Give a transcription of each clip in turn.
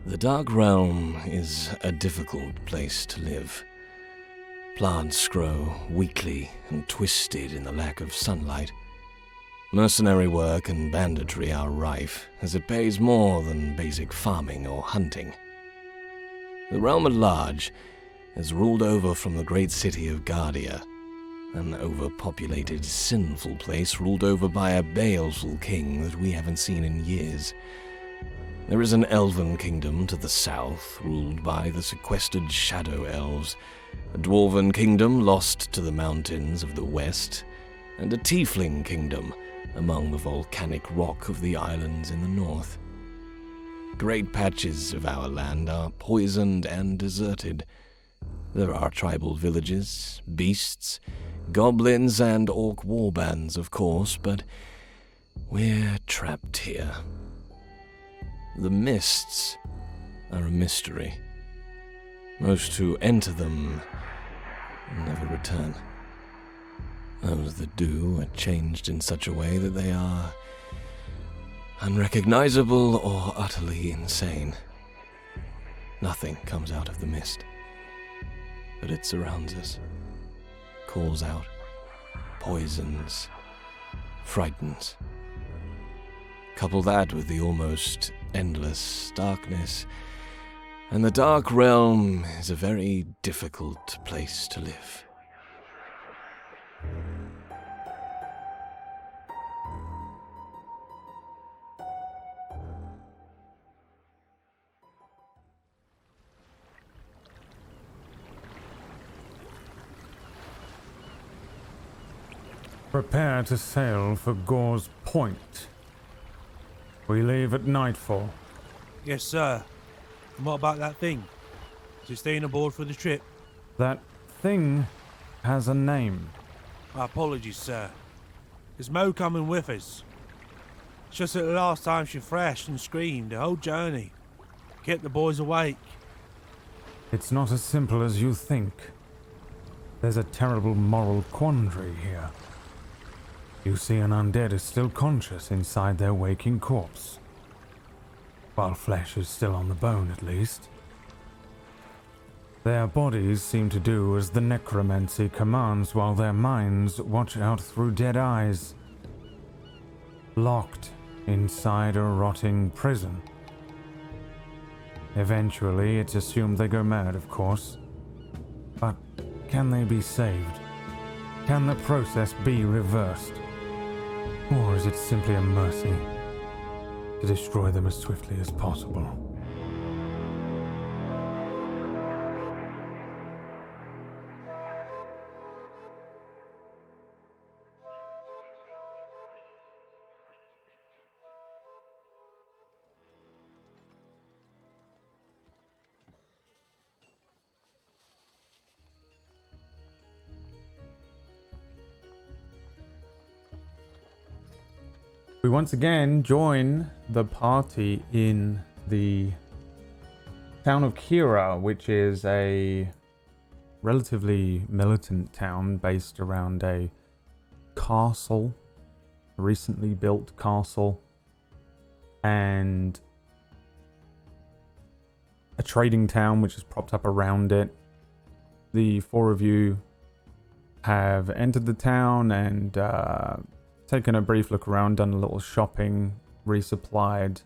The Dark Realm is a difficult place to live. Plants grow weakly and twisted in the lack of sunlight. Mercenary work and banditry are rife, as it pays more than basic farming or hunting. The realm at large is ruled over from the great city of Guardia, an overpopulated, sinful place ruled over by a baleful king that we haven't seen in years. There is an elven kingdom to the south, ruled by the sequestered shadow elves, a dwarven kingdom lost to the mountains of the west, and a tiefling kingdom among the volcanic rock of the islands in the north. Great patches of our land are poisoned and deserted. There are tribal villages, beasts, goblins, and orc warbands, of course, but we're trapped here. The mists are a mystery. Most who enter them never return. Those that do are changed in such a way that they are unrecognizable or utterly insane. Nothing comes out of the mist, but it surrounds us, calls out, poisons, frightens. Couple that with the almost endless darkness, and the Dark Realm is a very difficult place to live. Prepare to sail for Gore's Point. We leave at nightfall. Yes, sir. And what about that thing? Is it staying aboard for the trip? That thing has a name. My apologies, sir. Is Mo coming with us? It's just that the last time she thrashed and screamed the whole journey. Kept the boys awake. It's not as simple as you think. There's a terrible moral quandary here. You see, an undead is still conscious inside their waking corpse. While flesh is still on the bone, at least. Their bodies seem to do as the necromancy commands, while their minds watch out through dead eyes. Locked inside a rotting prison. Eventually, it's assumed they go mad, of course. But can they be saved? Can the process be reversed? Or is it simply a mercy to destroy them as swiftly as possible? We once again join the party in the town of Kira, which is a relatively militant town based around a castle, a recently built castle, and a trading town which is propped up around it. The four of you have entered the town and taken a brief look around, done a little shopping, resupplied,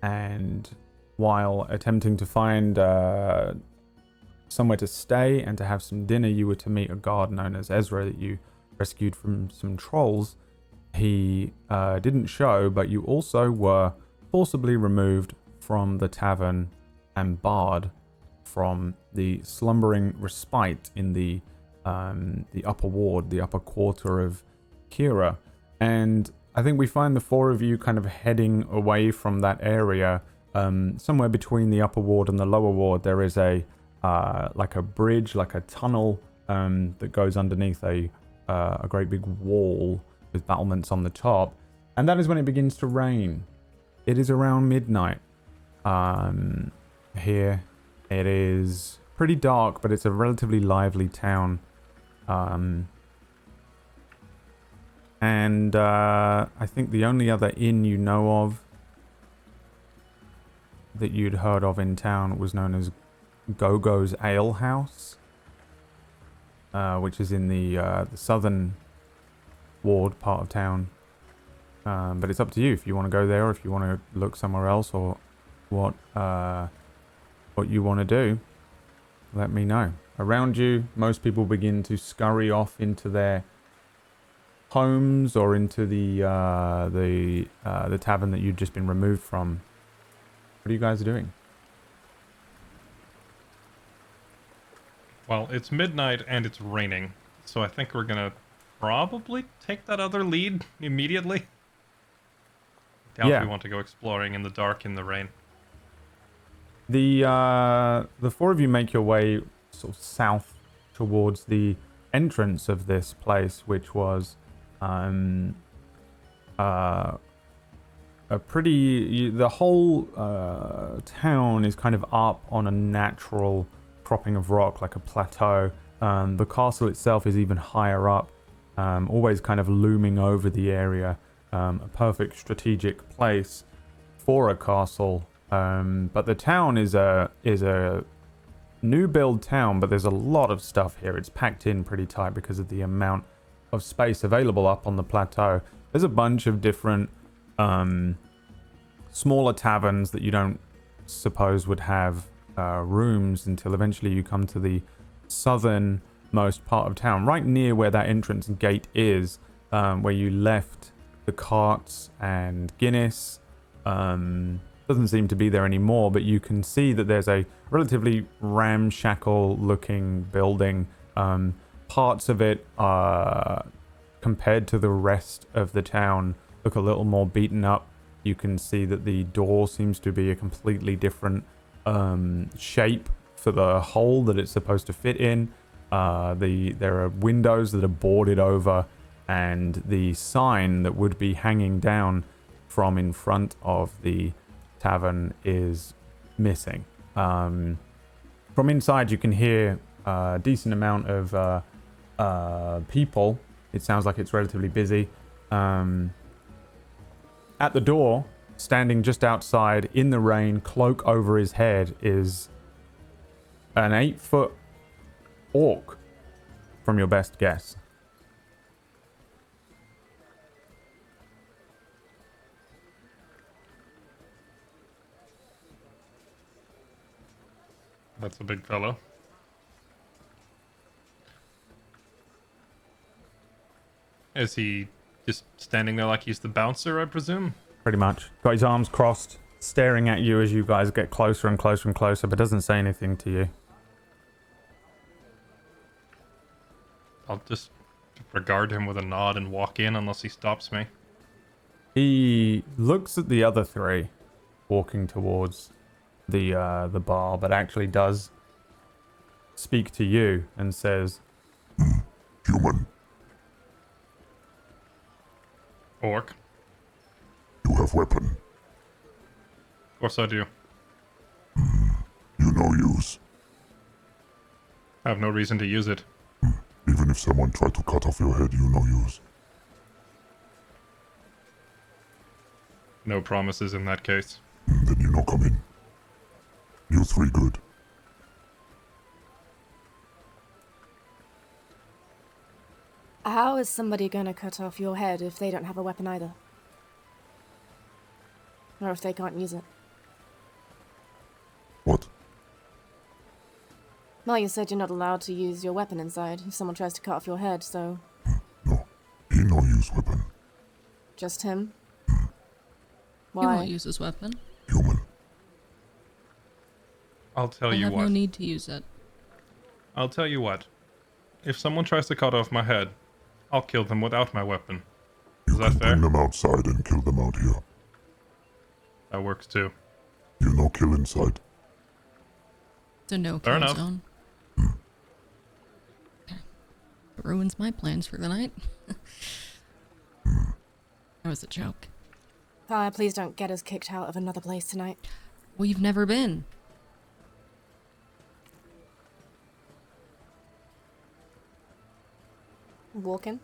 and while attempting to find somewhere to stay and to have some dinner, you were to meet a guard known as Ezra that you rescued from some trolls. He didn't show, but you also were forcibly removed from the tavern and barred from the slumbering respite in the upper ward, the upper quarter of Kira. And I think we find the four of you kind of heading away from that area. Somewhere between the upper ward and the lower ward, there is a like a bridge, like a tunnel that goes underneath a great big wall with battlements on the top. And that is when it begins to rain. It is around midnight. Here it is pretty dark, but it's a relatively lively town. And I think the only other inn you know of that you'd heard of in town was known as Gogo's Ale House, which is in the southern ward part of town. But it's up to you if you want to go there or if you want to look somewhere else or what you want to do. Let me know. Around you, most people begin to scurry off into their homes or into the tavern that you've just been removed from. What are you guys doing? Well, it's midnight and it's raining, so I think we're gonna probably take that other lead immediately. Doubt we want to go exploring in the dark in the rain. The four of you make your way sort of south towards the entrance of this place, which was the whole town is kind of up on a natural cropping of rock, like a plateau. The castle itself is even higher up, always kind of looming over the area. A perfect strategic place for a castle. But the town is a new build town, but there's a lot of stuff here. It's packed in pretty tight because of the amount of space available up on the plateau. There's a bunch of different smaller taverns that you don't suppose would have rooms until eventually you come to the southernmost part of town, right near where that entrance gate is, where you left the carts and Guinness. Doesn't seem to be there anymore, but you can see that there's a relatively ramshackle looking building. Parts of it are, compared to the rest of the town, look a little more beaten up. You can see that the door seems to be a completely different shape for the hole that it's supposed to fit in. There are windows that are boarded over, and the sign that would be hanging down from in front of the tavern is missing. From inside you can hear a decent amount of people. It sounds like it's relatively busy. At the door, standing just outside in the rain, cloak over his head, is an 8-foot orc, from your best guess. That's a big fellow. Is he just standing there like he's the bouncer, I presume? Pretty much. Got his arms crossed, staring at you as you guys get closer and closer and closer, but doesn't say anything to you. I'll just regard him with a nod and walk in unless he stops me. He looks at the other three walking towards the bar, but actually does speak to you and says, Human, Orc. you have weapon. Of course I do. You no use. I have no reason to use it. Even if someone tried to cut off your head, you no use. No promises in that case. Then you no come in. You three good. How is somebody gonna cut off your head if they don't have a weapon either? Or if they can't use it? What? Well, you said you're not allowed to use your weapon inside if someone tries to cut off your head, so... No. He no use weapon. Just him? He Why? won't use his weapon. Human. I'll tell I you have what. no need to use it. I'll tell you what. If someone tries to cut off my head, I'll kill them without my weapon. You Is that can fair? bring them outside and kill them out here. That works too. You no kill inside. It's a no Fair kill enough. zone. Okay. It ruins my plans for the night. That was a joke. Please don't get us kicked out of another place tonight. We've never been. Walking?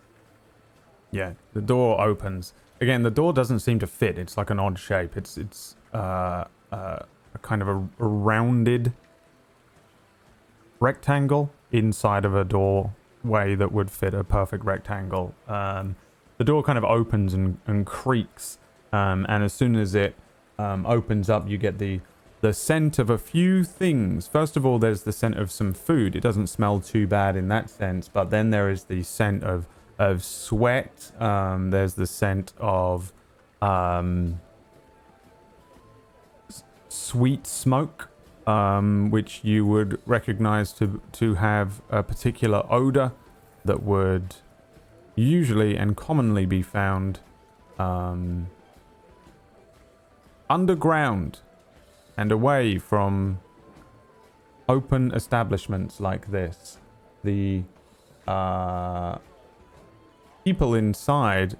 Yeah, the door opens. Again, the door doesn't seem to fit. It's like an odd shape. It's a kind of a rounded rectangle inside of a doorway that would fit a perfect rectangle. The door kind of opens and creaks, and as soon as it opens up, you get the scent of a few things. First of all, there's the scent of some food. It doesn't smell too bad in that sense, but then there is the scent of sweat. There's the scent of sweet smoke, which you would recognize to have a particular odor that would usually and commonly be found underground and away from open establishments like this. The people inside,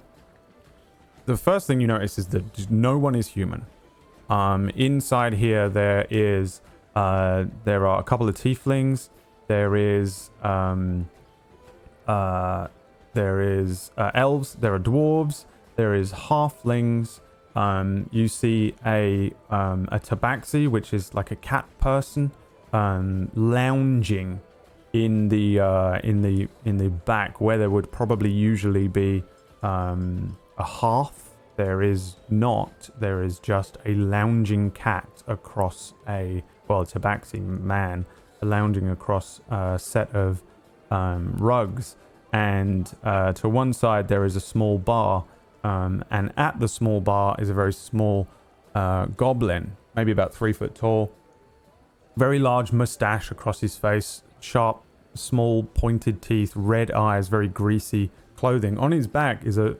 the first thing you notice is that no one is human. Inside here there are a couple of tieflings. There is elves. There are dwarves. There is halflings. You see a tabaxi, which is like a cat person, lounging in the back where there would probably usually be a hearth. There is not. There is just a lounging cat across a tabaxi man lounging across a set of rugs, and to one side there is a small bar, and at the small bar is a very small goblin, maybe about 3 foot tall, very large mustache across his face, sharp, small, pointed teeth, red eyes, very greasy clothing. On his back is a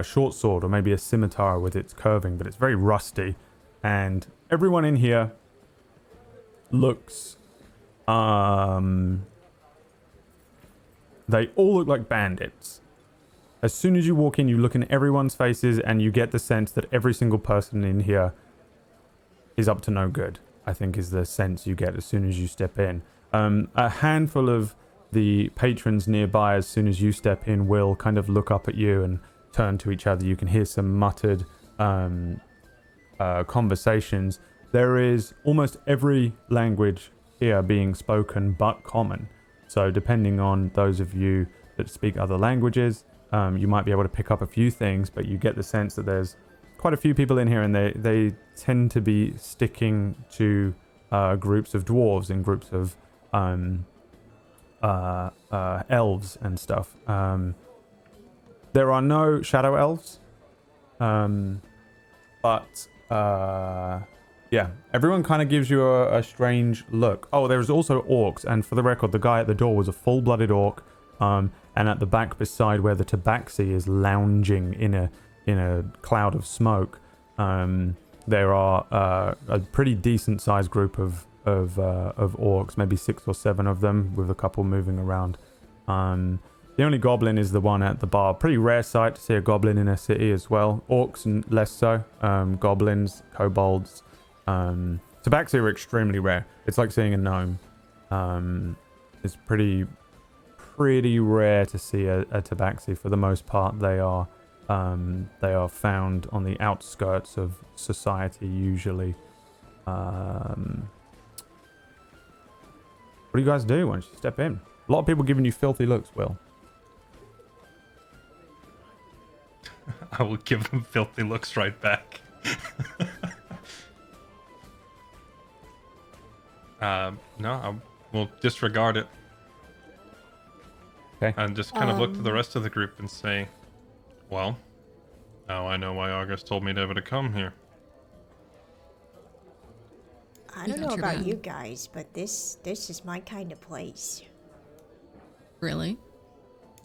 short sword, or maybe a scimitar with its curving, but it's very rusty. And everyone in here looks they all look like bandits. As soon as you walk in, you look in everyone's faces and you get the sense that every single person in here is up to no good, I think is the sense you get as soon as you step in. A handful of the patrons nearby, as soon as you step in, will kind of look up at you and turn to each other. You can hear some muttered conversations. There is almost every language here being spoken but common. So depending on those of you that speak other languages, you might be able to pick up a few things, but you get the sense that there's quite a few people in here, and they tend to be sticking to groups of dwarves and groups of elves and stuff. There are no shadow elves, but yeah, everyone kind of gives you a strange look. Oh, there's also orcs, and for the record, the guy at the door was a full-blooded orc, and at the back beside where the tabaxi is lounging in a cloud of smoke, there are a pretty decent-sized group of orcs, maybe 6 or 7 of them, with a couple moving around. The only goblin is the one at the bar. Pretty rare sight to see a goblin in a city as well. Orcs less so. Goblins, kobolds. Tabaxi are extremely rare. It's like seeing a gnome. It's pretty rare to see a tabaxi. For the most part, they are found on the outskirts of society usually. What do you guys do once you step in? A lot of people giving you filthy looks, Will. I will give them filthy looks right back. No, we'll disregard it. Okay. And just kind of look to the rest of the group and say, well, now I know why August told me never to come here. I don't know about you guys, but this is my kind of place. Really?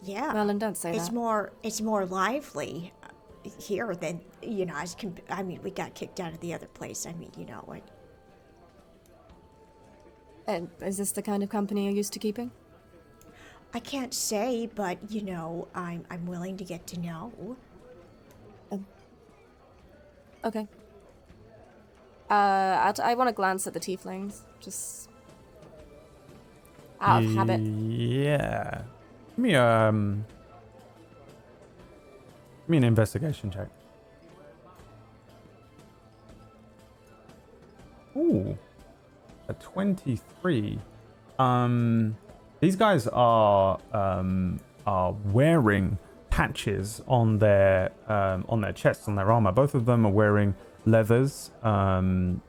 Well, Yeah. and don't say It's that. it's more lively here than, you know, I mean, we got kicked out of the other place. I mean, you know what? And is this the kind of company you're used to keeping? I can't say, but you know, I'm willing to get to know. Okay. I want to glance at the tieflings, just out of habit. Yeah. Give me an investigation check. A 23. These guys are wearing patches on their chests, on their armor. Both of them are wearing leathers. The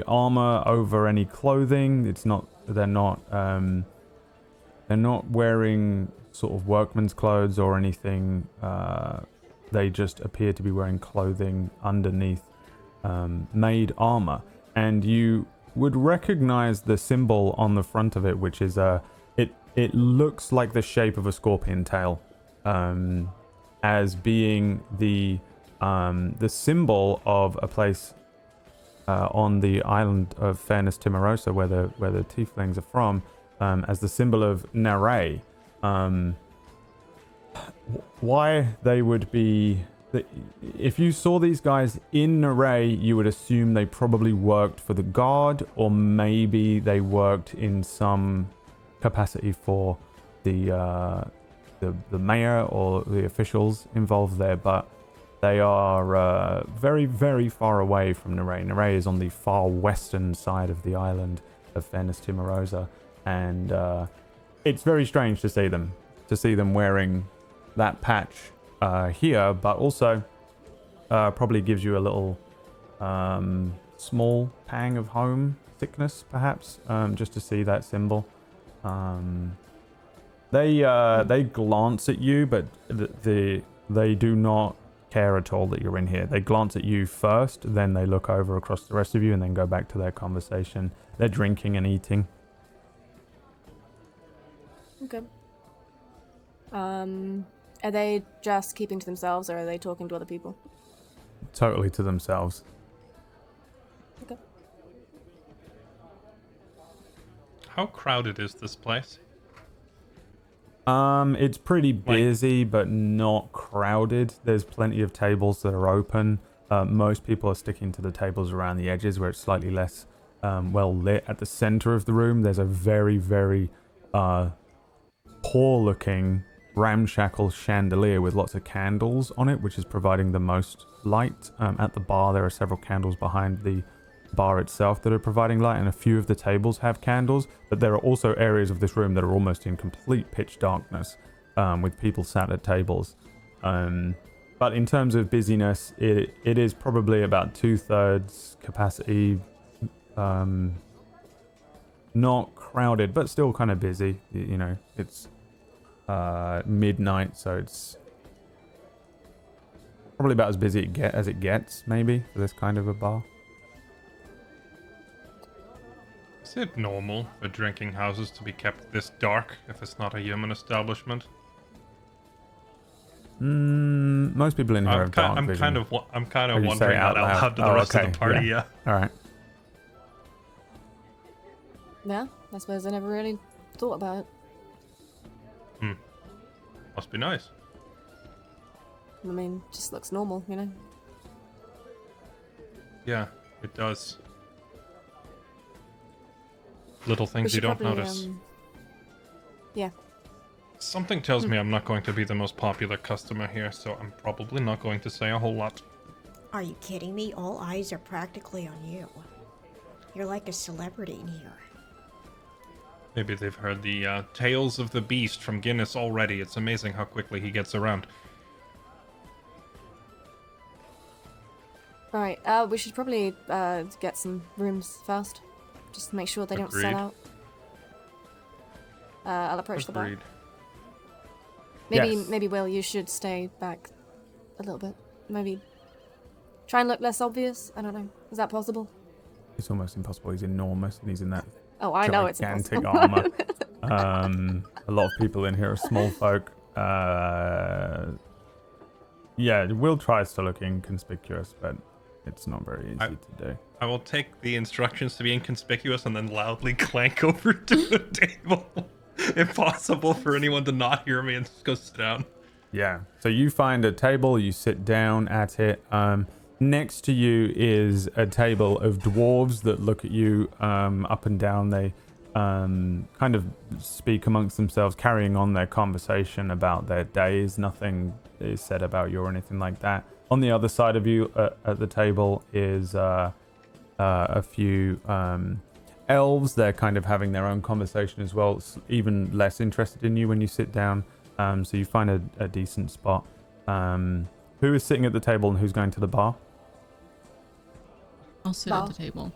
armor over any clothing. They're not wearing sort of workman's clothes or anything. They just appear to be wearing clothing underneath made armor. And you would recognize the symbol on the front of it, which is it looks like the shape of a scorpion tail, as being the symbol of a place on the island of Fairness Timorosa, where the tieflings are from, as the symbol of Naray. Why they would be... If you saw these guys in Naray, you would assume they probably worked for the guard, or maybe they worked in some capacity for the mayor or the officials involved there, but they are very, very far away from Naray. Naray is on the far western side of the island of Fairness Timorosa, and it's very strange to see them wearing that patch here, but also probably gives you a little small pang of home sickness, perhaps, just to see that symbol. They glance at you, but they do not care at all that you're in here. They glance at you first, then they look over across the rest of you, and then go back to their conversation. They're drinking and eating. Okay. Are they just keeping to themselves, or are they talking to other people? Totally to themselves. Okay. How crowded is this place? It's pretty busy, but not crowded. There's plenty of tables that are open. Most people are sticking to the tables around the edges where it's slightly less well lit. At the center of the room, there's a very, very poor-looking ramshackle chandelier with lots of candles on it, which is providing the most light. At the bar, there are several candles behind the bar itself that are providing light, and a few of the tables have candles, but there are also areas of this room that are almost in complete pitch darkness, with people sat at tables. But in terms of busyness, it is probably about 2/3 capacity. Not crowded, but still kind of busy. You know, it's midnight, so it's probably about as busy as it gets, maybe, for this kind of a bar. Is it normal for drinking houses to be kept this dark if it's not a human establishment? Most people in here have dark vision. I'm kind of wondering that out loud to the rest of the party. Yeah. All right. Yeah, I suppose I never really thought about it. Must be nice. I mean, just looks normal, you know? Yeah, it does. Little things you don't notice. Yeah. Something tells me I'm not going to be the most popular customer here, so I'm probably not going to say a whole lot. Are you kidding me? All eyes are practically on you. You're like a celebrity in here. Maybe they've heard the tales of the beast from Guinness already. It's amazing how quickly he gets around. Alright, we should probably get some rooms first. Just to make sure they don't sell out. I'll approach the bar. Maybe Will, you should stay back a little bit. Maybe try and look less obvious. I don't know. Is that possible? It's almost impossible. He's enormous, and he's in that Oh, I know it's gigantic impossible. armor. A lot of people in here are small folk. Yeah, Will tries to look inconspicuous, but it's not very easy to do. I will take the instructions to be inconspicuous and then loudly clank over to the table. Impossible for anyone to not hear me and just go sit down. Yeah, so you find a table, you sit down at it. Next to you is a table of dwarves that look at you up and down. They kind of speak amongst themselves, carrying on their conversation about their days. Nothing is said about you or anything like that. On the other side of you at the table is a few elves, they're kind of having their own conversation as well. It's even less interested in you when you sit down. So you find a decent spot. Who is sitting at the table and who's going to the bar? I'll sit at the table.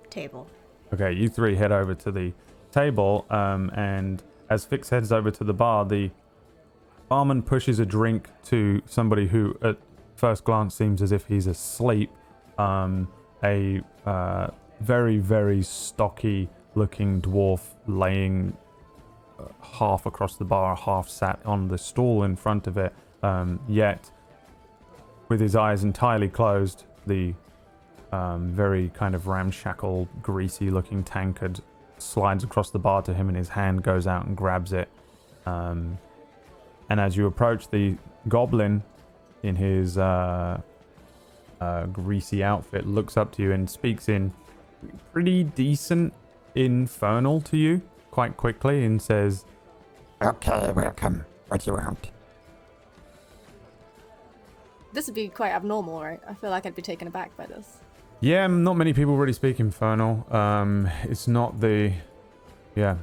Table. Okay, you three head over to the table, and as Fix heads over to the bar, the barman pushes a drink to somebody who at first glance seems as if he's asleep. A very, very stocky looking dwarf laying half across the bar, half sat on the stool in front of it, yet with his eyes entirely closed, the very kind of ramshackle, greasy looking tankard slides across the bar to him, and his hand goes out and grabs it. And as you approach, the goblin in his greasy outfit looks up to you and speaks in pretty decent infernal to you quite quickly and says, "Okay, welcome. What do you want?" This would be quite abnormal, right? I feel like I'd be taken aback by this. yeah, not many people really speak infernal. It's not the... Yeah,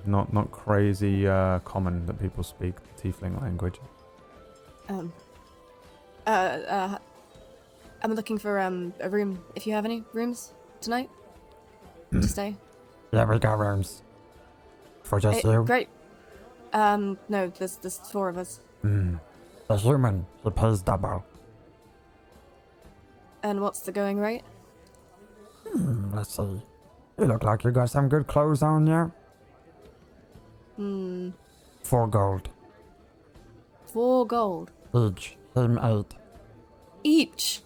not crazy common that people speak the tiefling language. I'm looking for a room. If you have any rooms tonight to stay. Yeah, we got rooms. For just you? Great. No, there's 4 of us. The human, he pays double. And what's the going rate? Let's see. You look like you got some good clothes on you. 4 gold. 4 gold. Each. Him 8. Each.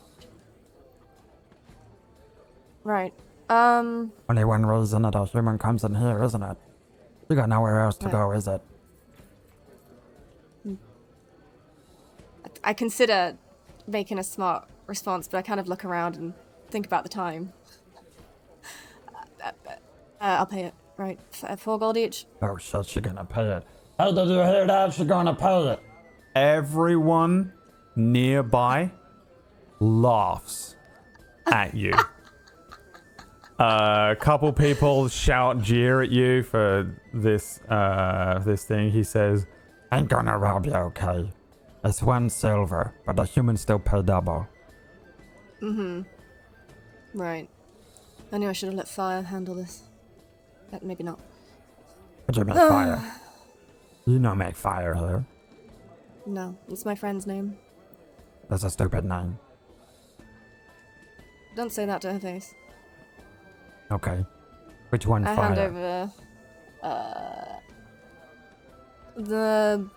Right. Only one reason that a human comes in here, isn't it? You got nowhere else to go, is it? I consider making a smart response, but I kind of look around and think about the time. I'll pay it. Right. 4 gold each. Oh shit, she's gonna pay it. Hey, did you hear that? She's gonna pay it. Everyone nearby laughs at you. A couple people shout jeer at you for this thing. He says, "Ain't gonna rob you, okay? It's 1 silver, but the humans still pay double." Right. I knew I should have let fire handle this. Maybe not. What do you make fire? You don't make fire here. No, it's my friend's name. That's a stupid name. Don't say that to her face. Okay. Which one I fire? hand over the...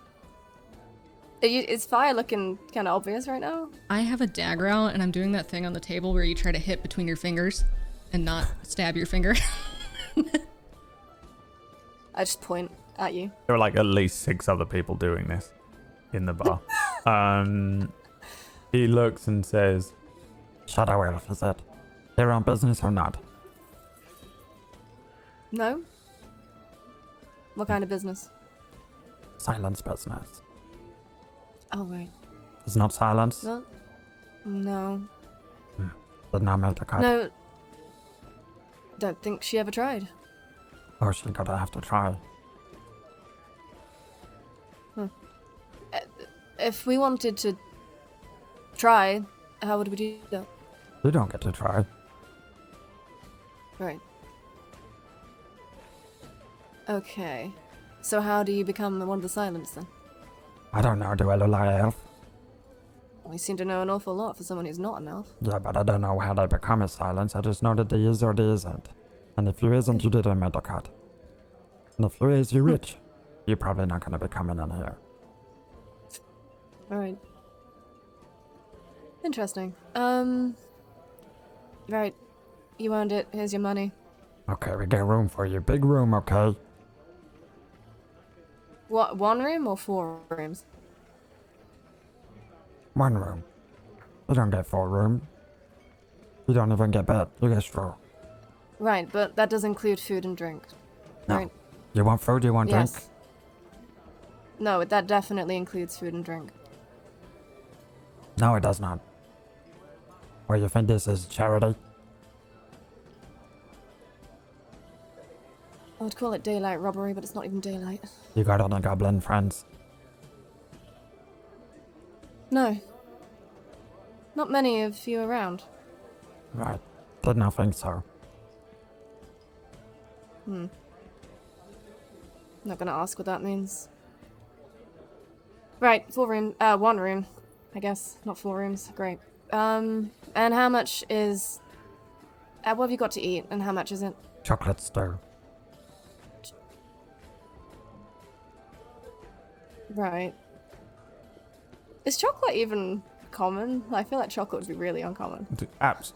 Is fire looking kind of obvious right now? I have a dagger out, and I'm doing that thing on the table where you try to hit between your fingers and not stab your finger. I just point at you. there are like at least 6 other people doing this in the bar. He looks and says, Shadow Elf, is it? Here on business or not? No? What kind of business? Silence business. Oh, right. It's not silence? No. No. Did not make the cut. No. Don't think she ever tried. Oh, she gotta have to try. If we wanted to try, how would we do that? You don't get to try. Right. Okay. So how do you become one of the Silents then? I don't know, do I look like an elf? Well, you seem to know an awful lot for someone who's not an elf. Yeah, but I don't know how they become a silence. I just know that there is or there isn't. And if there isn't, you didn't make the cut. And if there is, you're rich. You're probably not gonna be coming in here. Alright. Interesting. Right. You earned it. Here's your money. Okay, we got room for you. Big room, okay? What, 1 room or 4 rooms? 1 room. You don't get 4 room. You don't even get bed. You get straw. Right, but that does include food and drink. No. Right? You want food? You want drink? Yes. No, that definitely includes food and drink. No, it does not. Or you think this is charity? I would call it daylight robbery, but it's not even daylight. You got any goblin friends? No. Not many of you around. Right. Did not think so. Not gonna ask what that means. Right, 1 room, I guess. Not 4 rooms. Great. And how much is... what have you got to eat, and how much is it? Chocolate stew. Right. Is chocolate even common? I feel like chocolate would be really uncommon.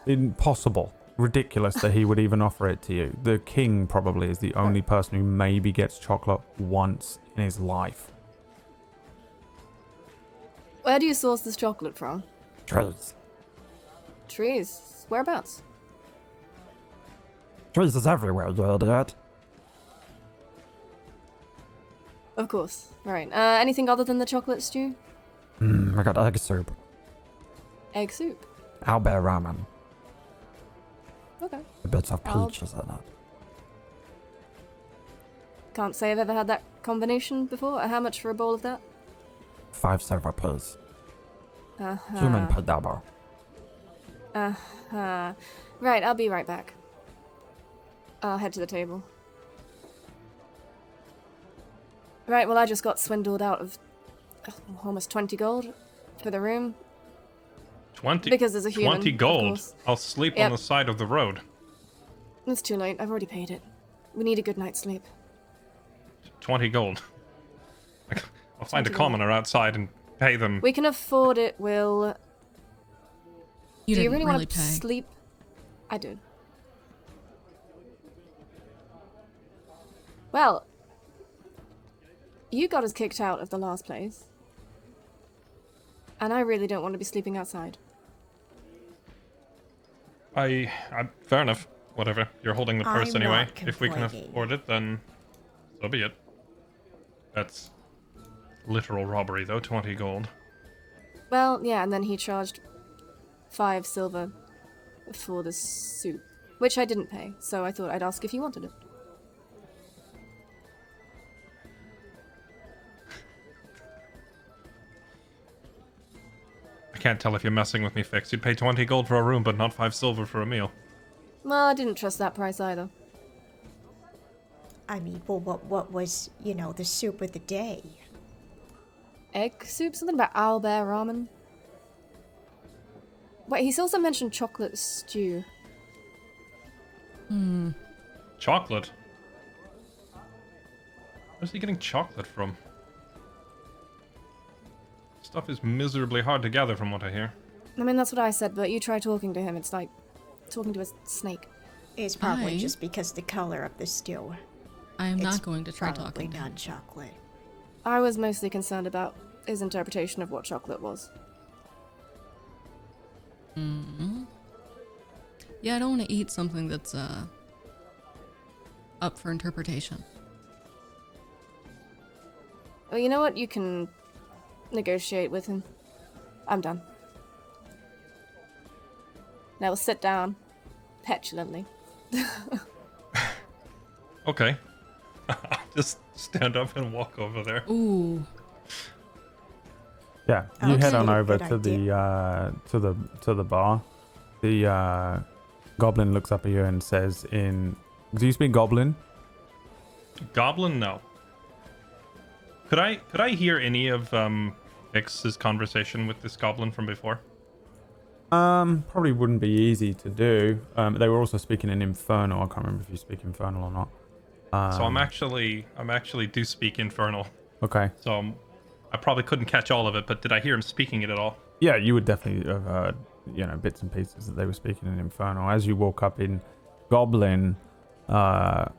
Impossible. Ridiculous that he would even offer it to you. The king probably is the only person who maybe gets chocolate once in his life. Where do you source this chocolate from? Trees. Trees? Whereabouts? Trees is everywhere, you idiot. Of course. Right. Anything other than the chocolate stew? I got egg soup. Egg soup. Owlbear ramen. Okay. The bits of peaches in it. Can't say I've ever had that combination before. How much for a bowl of that? 5 silver piece. Uh-huh. Human pay double. Uh-huh. Right, I'll be right back. I'll head to the table. Right, well, I just got swindled out of almost 20 gold for the room. 20? Because there's a human, 20 of gold? course. I'll sleep Yep. on the side of the road. It's too late. I've already paid it. We need a good night's sleep. 20 gold. I'll find a 20 gold. commoner outside and pay them. We can afford it, Will. You Do you didn't really really want to pay. sleep? I did. Well, you got us kicked out of the last place. And I really don't want to be sleeping outside. I fair enough. Whatever. You're holding the purse I'm anyway. not If we can complaining. afford it, then so be it. That's literal robbery, though. 20 gold. Well, yeah, and then he charged 5 silver for the soup, which I didn't pay, so I thought I'd ask if you wanted it. I can't tell if you're messing with me, Fix. You'd pay 20 gold for a room, but not 5 silver for a meal. Well, I didn't trust that price either. I mean, well, what was, the soup of the day? Egg soup? Something about owlbear ramen? Wait, he's also mentioned chocolate stew. Chocolate? Where's he getting chocolate from? Stuff is miserably hard to gather from what I hear. I mean, that's what I said, but you try talking to him, it's like talking to a snake. It's probably I- just because the color of the stew. I am It's not going to try probably talking to him. not chocolate. I was mostly concerned about his interpretation of what chocolate was. Yeah, I don't want to eat something that's up for interpretation. Well, you know what? You can negotiate with him. I'm done. Now we'll sit down, petulantly. Okay. I'll just stand up and walk over there. Ooh. Yeah, you Okay, head on over good to the bar. The goblin looks up at you and says, "Do you speak goblin?" Goblin? No. Could I hear any of X's conversation with this goblin from before? Probably wouldn't be easy to do. They were also speaking in Infernal. I can't remember if you speak Infernal or not. So I'm actually do speak Infernal. Okay. So I probably couldn't catch all of it, but did I hear him speaking it at all? Yeah, you would definitely have heard, bits and pieces that they were speaking in Infernal. As you walk up in Goblin, the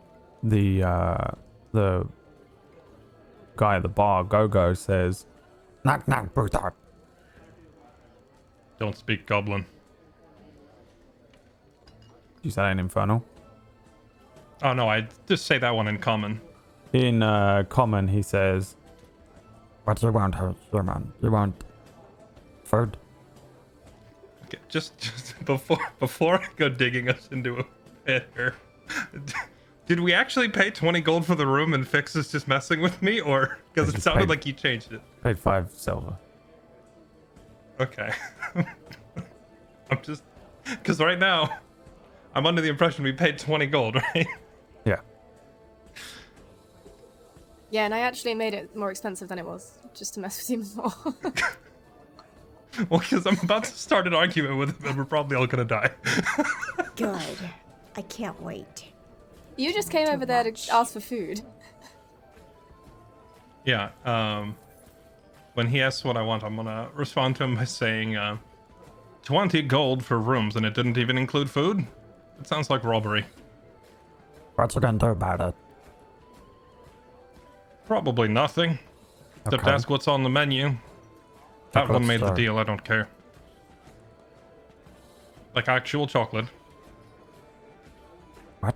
guy at the bar, Go-Go, says, Knock, knock, Brutar. Don't speak Goblin. you say in Infernal? Oh no, I just say that one in common. In Common, he says, What you want, human? You want food? Okay, just before I go digging us into a pit here, Did we actually pay 20 gold for the room and Fix is just messing with me, or because it sounded like he changed it? Paid 5 silver. Okay. I'm just because right now I'm under the impression we paid 20 gold, right? Yeah. Yeah, and I actually made it more expensive than it was, just to mess with you more. Well, because I'm about to start an argument with him and we're probably all gonna die. Good. I can't wait. You just came over there to ask for food. Yeah, when he asks what I want, I'm gonna respond to him by saying, 20 gold for rooms, and it didn't even include food? It sounds like robbery. What you gonna do about it? Probably nothing. Except Okay. ask what's on the menu. That Chocolate one made the star. deal, I don't care. Like actual chocolate. What?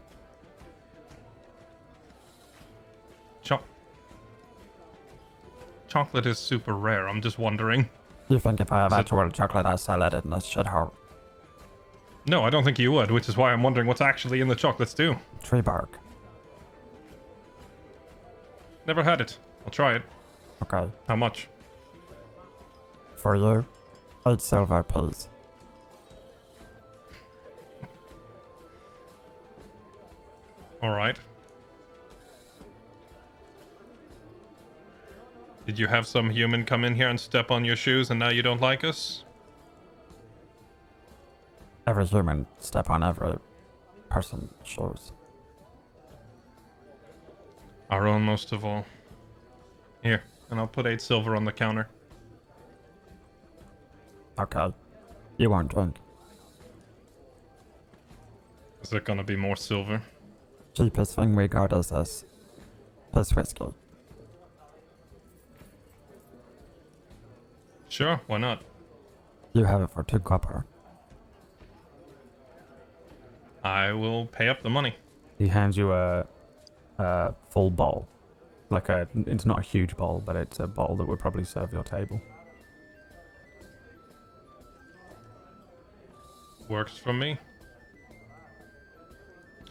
Chocolate is super rare, I'm just wondering. You think if I have Is it- actual chocolate, I sell it in this shithole? No, I don't think you would, which is why I'm wondering what's actually in the chocolates too. Tree bark. Never had it. I'll try it. Okay. How much? For you, 8 silver, please. Alright. Did you have some human come in here and step on your shoes and now you don't like us? Every human step on every person's shoes. Our own most of all. Here, and I'll put 8 silver on the counter. Okay. You won't drink. Is there gonna be more silver? Cheapest thing we got is this whiskey. Sure, why not? You have it for 2 copper. I will pay up the money. He hands you a full bowl. It's not a huge bowl, but it's a bowl that would probably serve your table. Works for me.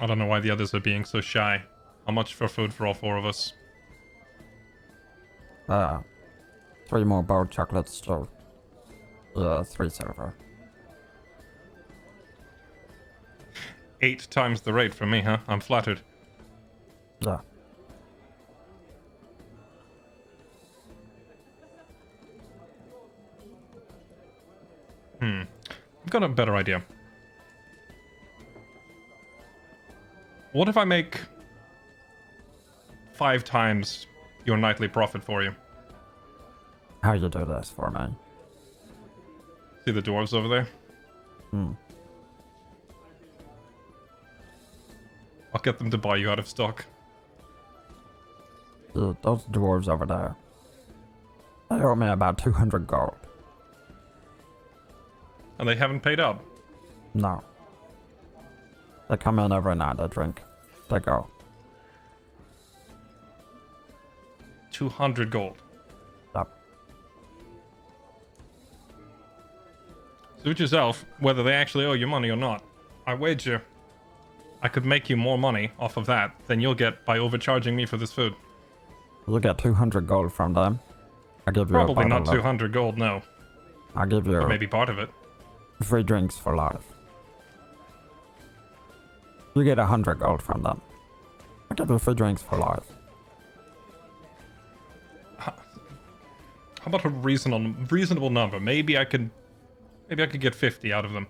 I don't know why the others are being so shy. How much for food for all 4 of us? 3 more boiled chocolates too. 3 silver. 8 times the rate for me, huh? I'm flattered. Yeah. I've got a better idea. What if I make 5 times your nightly profit for you? How you do this for me? See the dwarves over there? I'll get them to buy you out of stock. Those dwarves over there. They owe me about 200 gold. And they haven't paid up. No. They come in every night, they drink. They go. 200 gold. Yep. Suit yourself whether they actually owe you money or not. I wager I could make you more money off of that than you'll get by overcharging me for this food. You get 200 gold from them. I'll give you Probably a not bottle of- 200 gold, no. I'll give you Or maybe part of it. free drinks for life. You get 100 gold from them. I'll give you free drinks for life. How about a reasonable number? Maybe I could get 50 out of them.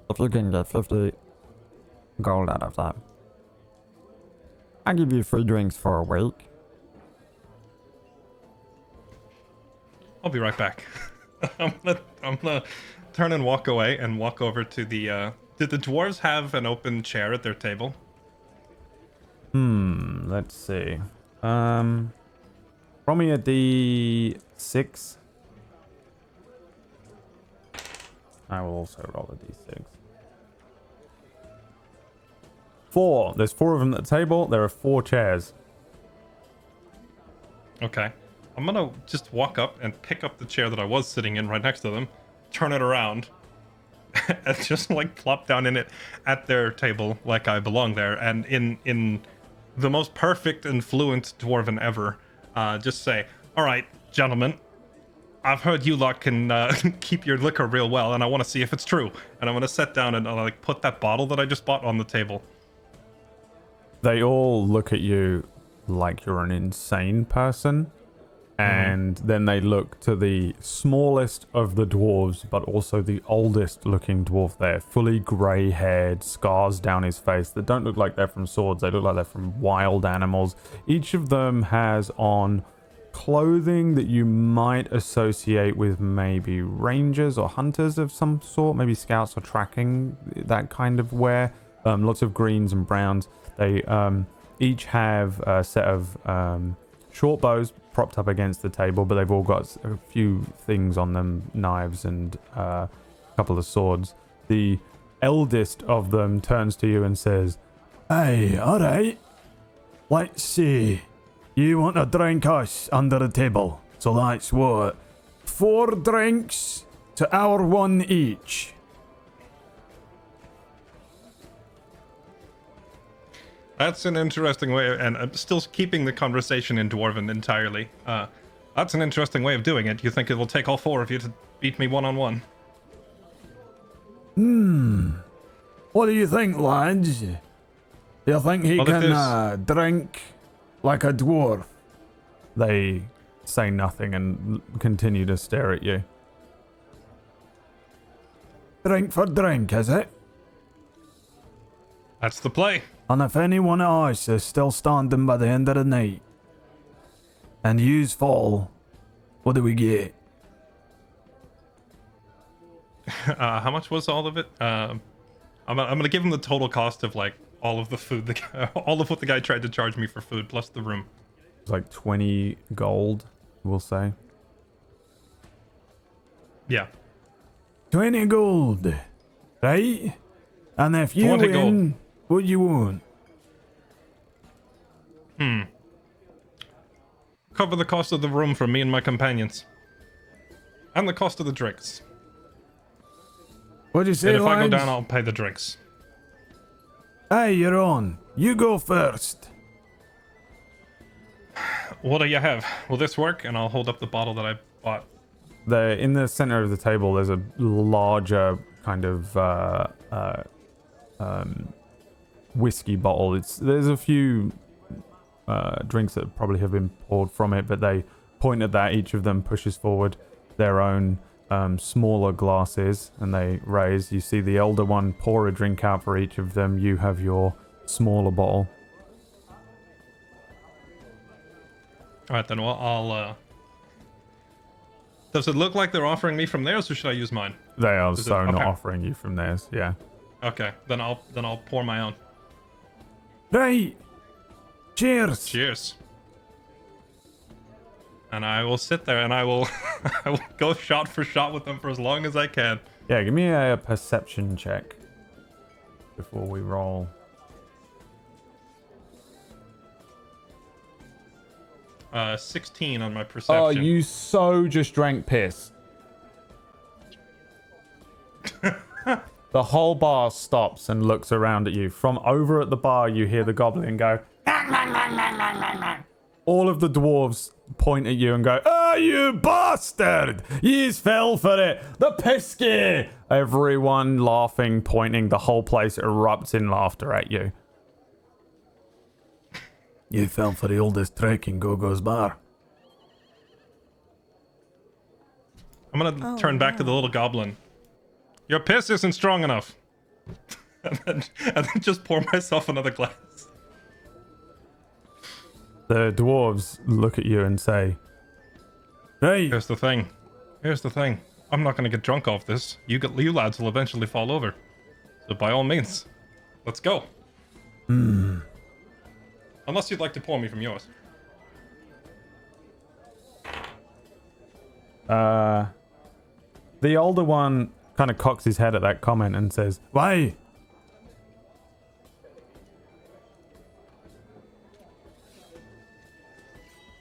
If you can get 50 gold out of them, I'll give you free drinks for a week. I'll be right back. I'm gonna turn and walk away and walk over to the did the dwarves have an open chair at their table? Let's see. Roll me a D6. I will also roll a D6. 4. There's 4 of them at the table. There are 4 chairs. Okay. I'm gonna just walk up and pick up the chair that I was sitting in right next to them, turn it around, and just like plop down in it at their table like I belong there, and in the most perfect and fluent dwarven ever, just say, "All right, gentlemen, I've heard you lot can keep your liquor real well, and I want to see if it's true." And I'm gonna sit down and like put that bottle that I just bought on the table. They all look at you like you're an insane person. And then they look to the smallest of the dwarves, but also the oldest looking dwarf there, fully grey haired, scars down his face that don't look like they're from swords, they look like they're from wild animals. Each of them has on clothing that you might associate with maybe rangers or hunters of some sort, maybe scouts or tracking, that kind of wear. Lots of greens and browns. They each have a set of short bows propped up against the table, but they've all got a few things on them, knives and a couple of swords. The eldest of them turns to you and says, "Hey, alright, let's see. You want to drink us under the table, so that's what? 4 drinks to our 1 each." That's an interesting way, and I'm still keeping the conversation in Dwarven entirely. That's an interesting way of doing it. You think it will take all 4 of you to beat me one-on-one? What do you think, lads? Do you think he can drink like a dwarf? They say nothing and continue to stare at you. Drink for drink, is it? That's the play. And if any one of us is still standing by the end of the night, and yous fall, what do we get? How much was all of it? I'm gonna give him the total cost of like all of the food, all of what the guy tried to charge me for food, plus the room. It's like 20 gold, we'll say. Yeah. 20 gold, right? And if you 20 win, gold. what you want? Cover the cost of the room for me and my companions. And the cost of the drinks. What'd you say, And if I go lads? down, I'll pay the drinks. Hey, you're on. You go first. What do you have? Will this work? And I'll hold up the bottle that I bought. In the center of the table, there's a larger kind of whiskey bottle. There's a few drinks that probably have been poured from it, but they point at that. Each of them pushes forward their own smaller glasses, and they raise. You see the elder one pour a drink out for each of them. You have your smaller bottle. All right, then. Well, I'll. Does it look like they're offering me from theirs, or should I use mine? They are Is it- so not okay. offering you from theirs. Yeah. Okay, then I'll pour my own. Right. Cheers. Cheers. And I will sit there and I will I will go shot for shot with them for as long as I can. Yeah, give me a perception check before we roll. 16 on my perception. Oh, you so just drank piss. The whole bar stops and looks around at you. From over at the bar, you hear the goblin go. All of the dwarves point at you and go, "Oh, you bastard! Yous fell for it! The pisky!" Everyone laughing, pointing. The whole place erupts in laughter at you. You fell for the oldest trick in Gogo's bar. I'm gonna turn back to the little goblin. Your piss isn't strong enough. and then just pour myself another glass. The dwarves look at you and say, "Hey, Here's the thing. I'm not gonna get drunk off this. You lads will eventually fall over. So by all means, let's go. Unless you'd like to pour me from yours. The older one kind of cocks his head at that comment and says, "Why?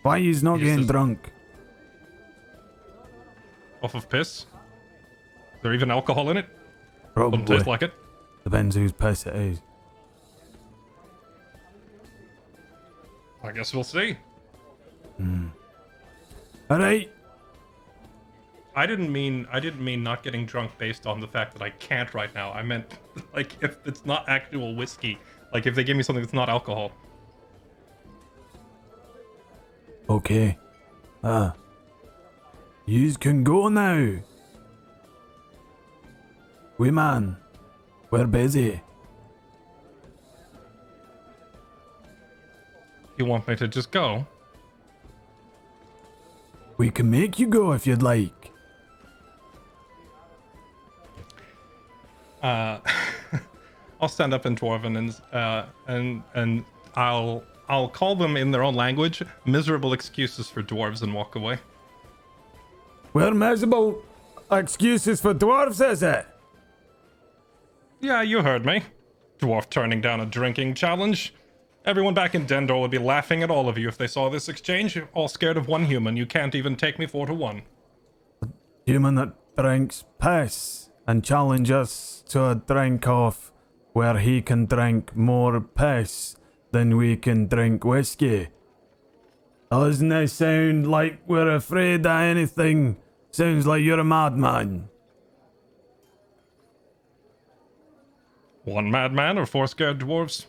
Why he's not He getting says- drunk?" Off of piss? Is there even alcohol in it? Doesn't taste like it. Depends whose piss it is. I guess we'll see. Alright. I didn't mean not getting drunk based on the fact that I can't right now. I meant like if it's not actual whiskey, like if they give me something that's not alcohol. Okay. Yous can go now. We man, we're busy. You want me to just go? We can make you go if you'd like. I'll stand up in Dwarven and I'll call them in their own language miserable excuses for dwarves and walk away. We're miserable excuses for dwarves, is it? Yeah, you heard me. Dwarf turning down a drinking challenge. Everyone back in Dendor would be laughing at all of you if they saw this exchange. You're all scared of one human. You can't even take me 4-1. Human that drinks piss and challenge us to a drink off where he can drink more piss than we can drink whiskey. Doesn't it sound like we're afraid of anything? Sounds like you're a madman. One madman or 4 scared dwarves?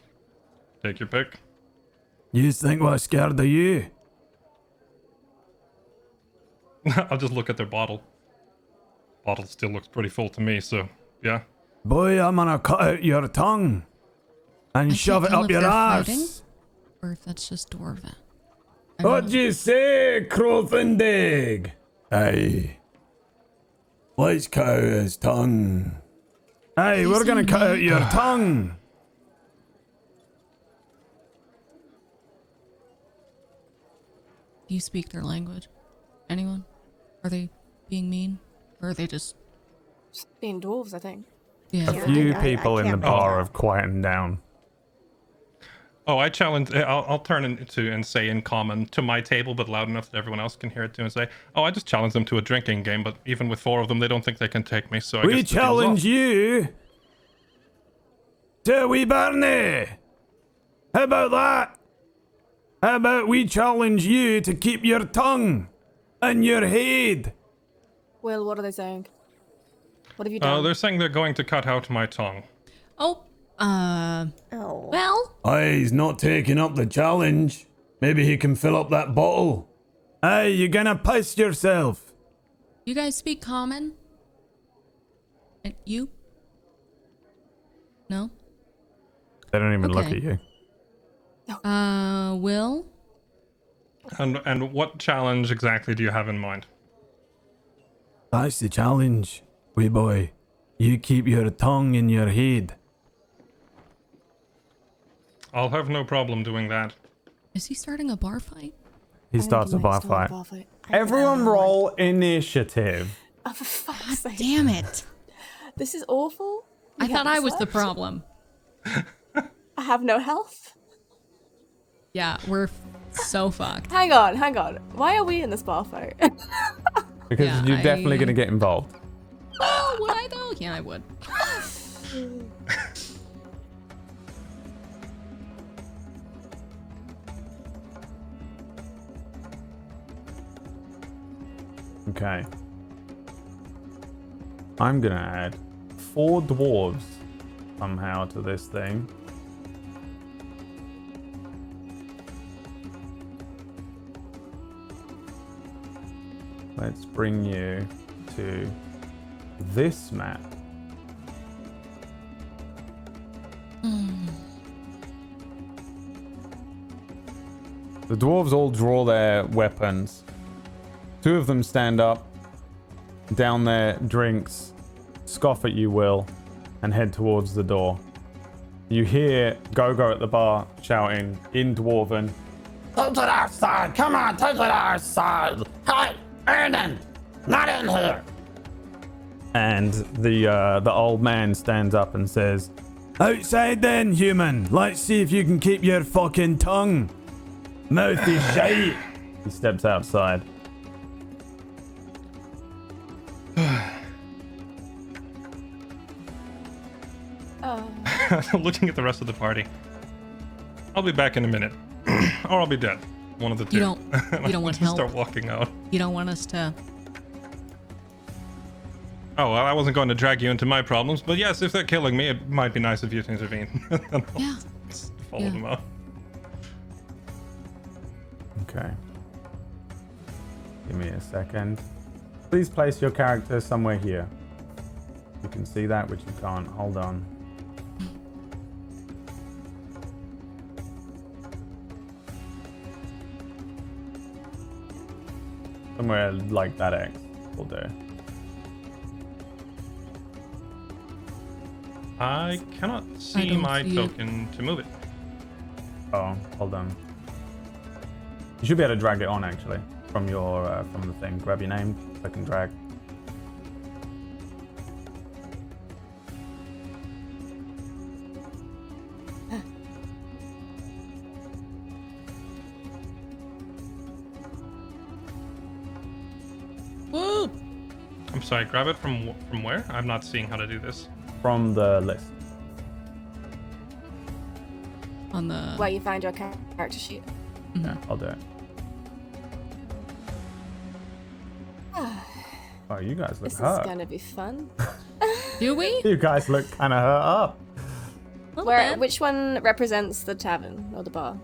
Take your pick. You think we're scared of you? I'll just look at their bottle. Bottle still looks pretty full to me, so yeah. Boy, I'm gonna cut out your tongue and I shove it can't tell up if your they're ass. fighting or if that's just Dwarven. I What'd don't know. you say, Crothendig? Aye. Let's cut out his tongue. Hey, He's we're gonna in cut out there. your tongue. Do you speak their language? Anyone? Are they being mean? Or are they just... Just being dwarves, I think. Yeah. A few I people in the can't bar make out. have quietened down. Oh, I challenge. I'll turn into and say in common to my table, but loud enough that everyone else can hear it too, and say, "Oh, I just challenge them to a drinking game." But even with 4 of them, they don't think they can take me. So I We guess the deal's challenge off. you to a wee Barney. How about that? How about we challenge you to keep your tongue in your head? Will, what are they saying? What have you done? They're saying they're going to cut out my tongue. Oh, Oh. well, Aye, he's not taking up the challenge. Maybe he can fill up that bottle. Aye, you're gonna piss yourself. you guys speak common? And you? No? They don't even look Okay. at you. Will? And what challenge exactly do you have in mind? That's the challenge, wee boy. You keep your tongue in your head. I'll have no problem doing that. Is he starting a bar fight? He I think starts he a might bar start fight. a bar fight. Everyone roll initiative. Oh, for fuck's sake. Damn it. This is awful. I We thought I haven't was the slept. problem. I have no health. Yeah, we're so fucked. Hang on. Why are we in this bar fight? Because Yeah, you're definitely I- going to get involved. Oh, would I though? Yeah, I would. Okay. I'm going to add 4 dwarves somehow to this thing. Let's bring you to this map. The dwarves all draw their weapons. 2 of them stand up, down their drinks, scoff at you, Will, and head towards the door. You hear Gogo at the bar shouting in Dwarven, Take it outside! Come on, take it outside! Hey, Ernan! Not in here! and the old man stands up and says, "Outside then, human. Let's see if you can keep your fucking tongue. Mouth is shite." He steps outside. looking at the rest of the party. I'll be back in a minute, or I'll be dead. One of the two. You don't want help. Start walking out. You don't want us to. Oh, well, I wasn't going to drag you into my problems, but yes, if they're killing me, it might be nice of you to intervene. Yeah. Follow them out. Okay. Give me a second. Please place your character somewhere here. You can see that, which you can't. Hold on. Somewhere like that X will do. I cannot see my token to move it. Oh, hold on. You should be able to drag it on actually from your from the thing. Grab your name, click and drag. Woo! I'm sorry, grab it from where? I'm not seeing how to do this. From the list. On the. Where you find your character sheet. Yeah, I'll do it. Oh, you guys look This hurt. is gonna be fun. Do we? You guys look kind of hurt up. Which one represents the tavern or the bar?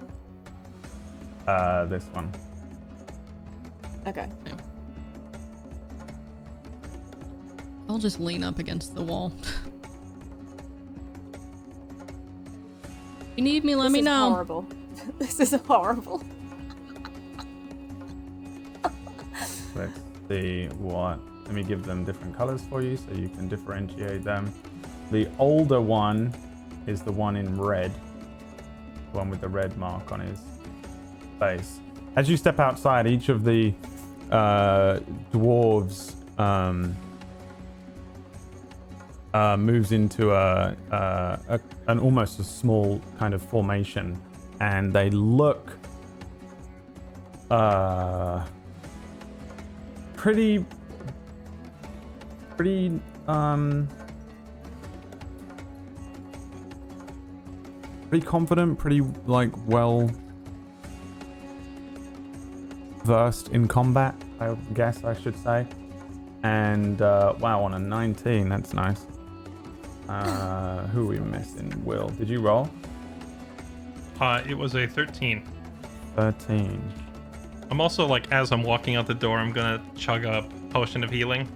This one. Okay. I'll just lean up against the wall. If you need me, let me know. Horrible. This is horrible. Let's see what. Let me give them different colors for you so you can differentiate them. The older one is the one in red. The one with the red mark on his face. As you step outside, each of the dwarves moves into an almost a small kind of formation, and they look pretty confident, pretty like well versed in combat, I guess I should say. And wow, on a 19, that's nice. Who are we missing? Will, did you roll? It was a 13. 13. I'm also like, as I'm walking out the door, I'm gonna chug a potion of healing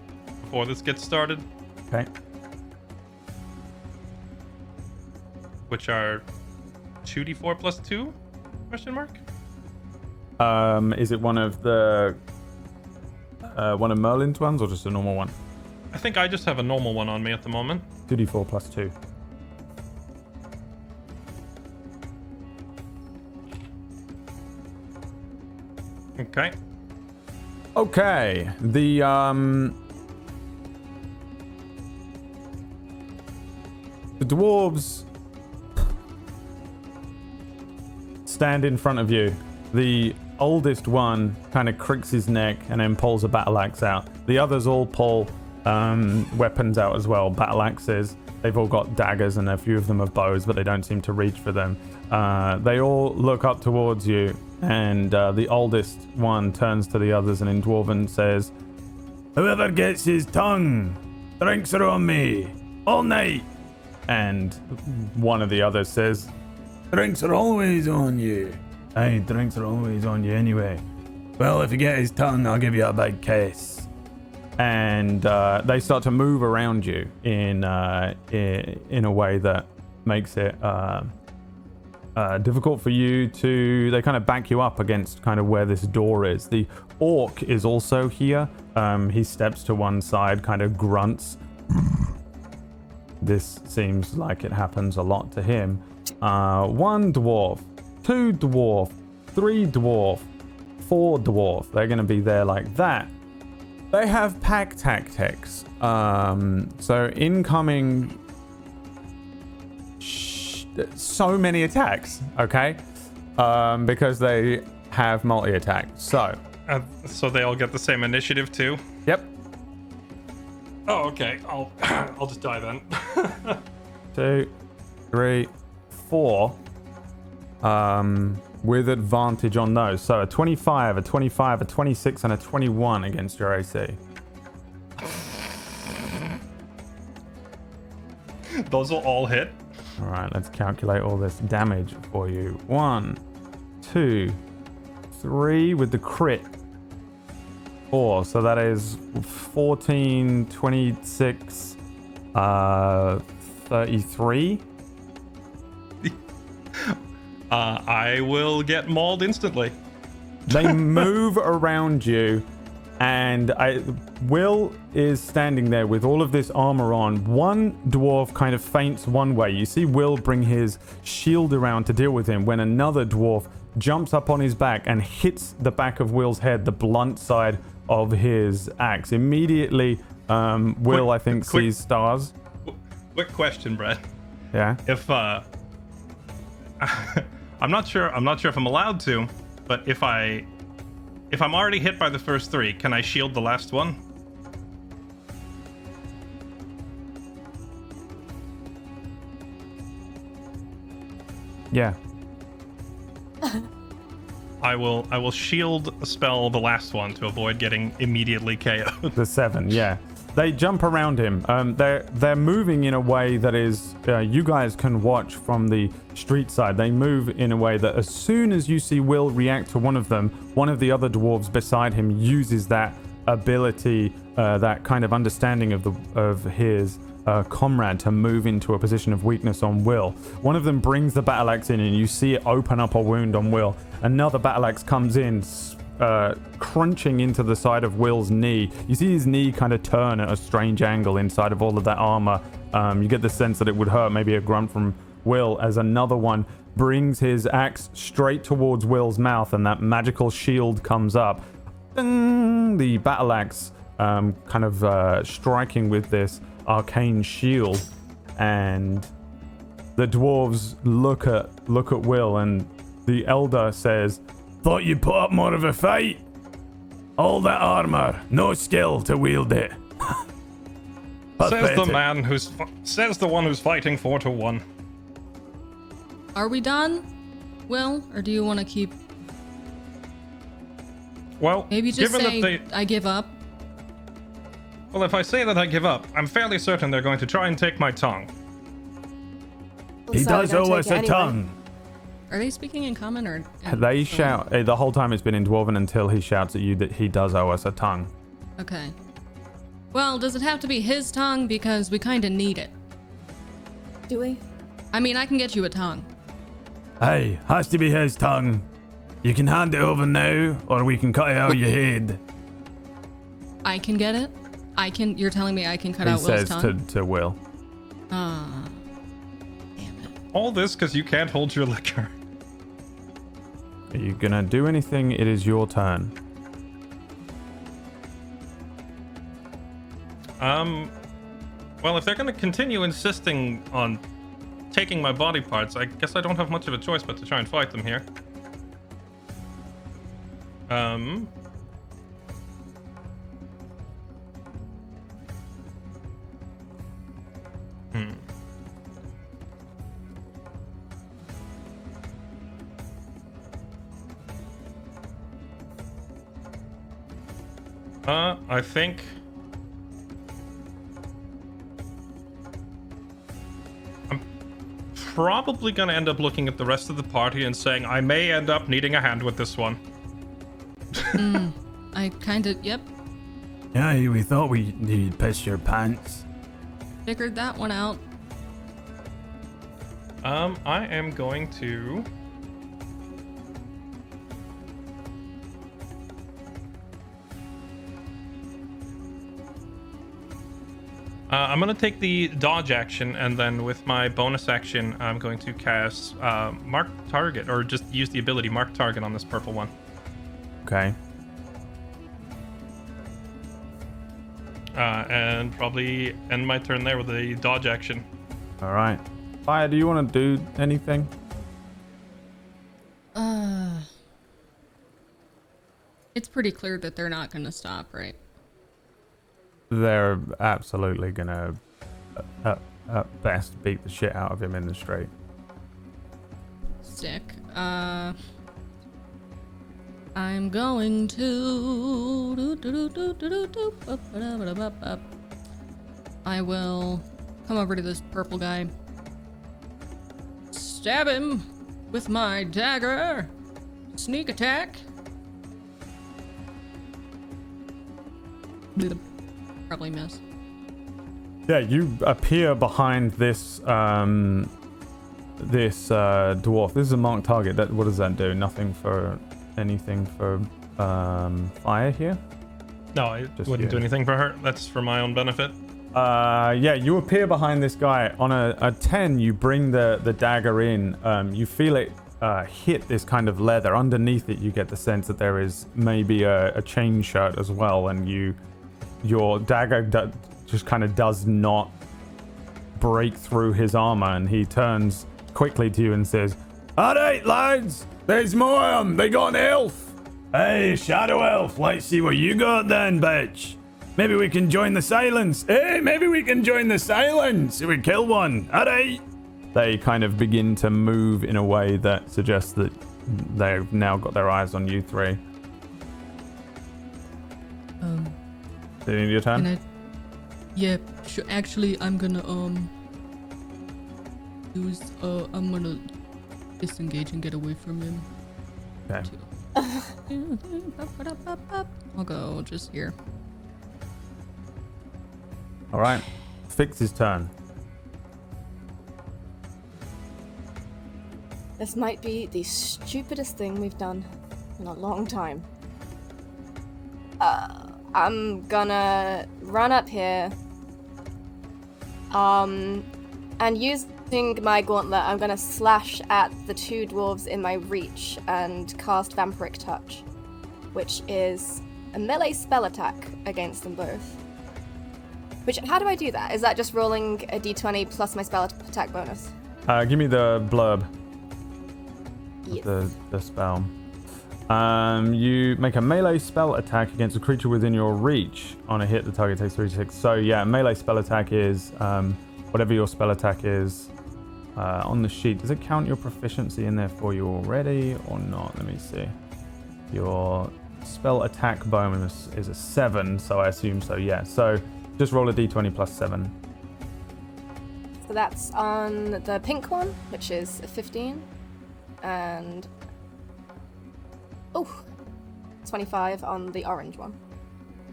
before this gets started. Okay. Which are 2d4 plus 2? Question mark? Is it one of the one of Merlin's ones or just a normal one? I think I just have a normal one on me at the moment. 2d4 plus 2. Okay. Okay. The dwarves stand in front of you. The oldest one kind of cricks his neck and then pulls a battle axe out. The others all pull weapons out as well, battle axes. They've all got daggers and a few of them have bows, but they don't seem to reach for them. They all look up towards you, and the oldest one turns to the others and in Dwarven says, "Whoever gets his tongue, drinks are on me, all night." And one of the others says, "Drinks are always on you." "Aye, drinks are always on you anyway." "Well, if you get his tongue, I'll give you a big kiss." And they start to move around you in a way that makes it difficult for you to. They kind of back you up against kind of where this door is. The orc is also here. He steps to one side, kind of grunts. This seems like it happens a lot to him. 1 dwarf, 2 dwarf, 3 dwarf, 4 dwarf. They're going to be there like that. They have pack tactics. So incoming so many attacks, okay? Because they have multi-attack. So they all get the same initiative too? Yep. Oh, okay. I'll just die then. 2, 3, 4. With advantage on those. So a 25, a 25, a 26, and a 21 against your AC. Those will all hit. All right, let's calculate all this damage for you. 1, 2, 3 with the crit. 4, so that is 14, 26, 33. I will get mauled instantly. They move around you, and Will is standing there with all of this armor on. One dwarf kind of faints one way. You see Will bring his shield around to deal with him when another dwarf jumps up on his back and hits the back of Will's head, the blunt side of his axe. Immediately, Will, I think, sees stars. Quick question, Brett. Yeah. If I'm not sure if I'm allowed to, but if I'm already hit by the first 3, can I shield the last one? Yeah. I will shield spell the last one to avoid getting immediately KO'd. The 7, yeah. They jump around him. They're moving in a way that is, you guys can watch from the street side. They move in a way that as soon as you see Will react to one of them, one of the other dwarves beside him uses that ability, that kind of understanding of his comrade to move into a position of weakness on Will. One of them brings the battle axe in, and you see it open up a wound on Will. Another battle axe comes in, crunching into the side of Will's knee. You see his knee kind of turn at a strange angle inside of all of that armor. You get the sense that it would hurt, maybe a grunt from Will, as another one brings his axe straight towards Will's mouth, and that magical shield comes up. Ding! The battle axe kind of striking with this arcane shield, and the dwarves look at Will, and the elder says, "Thought you'd put up more of a fight. All that armor, no skill to wield it." Says the man says the one who's fighting 4-1. Are we done, Will? Or do you want to keep... Well, Maybe just given say, that I give up. Well, if I say that I give up, I'm fairly certain they're going to try and take my tongue. He does owe us a tongue. Are they speaking in common or... They shout, the whole time it's been in Dwarven until he shouts at you that he does owe us a tongue. Okay. Well, does it have to be his tongue? Because we kind of need it. Do we? I mean, I can get you a tongue. Hey, has to be his tongue. You can hand it over now, or we can cut it out of your head. I can get it? You're telling me I can cut out Will's tongue? He says to Will. Ah. Damn it. All this because you can't hold your liquor. Are you gonna do anything? It is your turn. Well, if they're going to continue insisting on taking my body parts, I guess I don't have much of a choice but to try and fight them here. I think I'm probably going to end up looking at the rest of the party and saying I may end up needing a hand with this one. I kind of, yep, Yeah, we thought you'd piss your pants. figured that one out. I am going to... I'm going to take the dodge action, and then with my bonus action, I'm going to cast Mark Target, or just use the ability Mark Target on this purple one. Okay. And probably end my turn there with the dodge action. All right. Fire, do you want to do anything? It's pretty clear that they're not going to stop, right? They're absolutely gonna at best beat the shit out of him in the street. Sick. I'm going to. I will come over to this purple guy. Stab him with my dagger. Sneak attack. Probably miss. Yeah, you appear behind this dwarf. This is a marked target. What does that do? Nothing for anything for fire here? No, it Just wouldn't you. do anything for her. That's for my own benefit. Yeah, you appear behind this guy. On a 10, you bring the dagger in. You feel it hit this kind of leather. Underneath it, you get the sense that there is maybe a chain shirt as well, and your dagger just kind of does not break through his armor, and he turns quickly to you and says, Alright, lads, there's more They got an elf. Hey, shadow elf, let's see what you got then, bitch. Maybe we can join the silence. Hey, maybe we can join the silence. We kill one. Alright. they kind of begin to move in a way that suggests that they've now got their eyes on you three. Did you need your turn? Can I? Yeah, sure. Actually, I'm gonna use I'm gonna disengage and get away from him. Okay. I'll go just here. All right. Fix his turn. This might be the stupidest thing we've done in a long time. I'm gonna run up here. And using my gauntlet, I'm gonna slash at the two dwarves in my reach and cast Vampiric Touch, which is a melee spell attack against them both. How do I do that? Is that just rolling a d20 plus my spell attack bonus? Give me the blurb. Yes. The spell. You make a melee spell attack against a creature within your reach. On a hit, the target takes 3d6. So yeah, melee spell attack is whatever your spell attack is on the sheet. Does it count your proficiency in there for you already or not? Let me see. Your spell attack bonus is a 7, so I assume so. Yeah. So just roll a d20 plus 7. So that's on the pink one, which is a 15. And 25 on the orange one.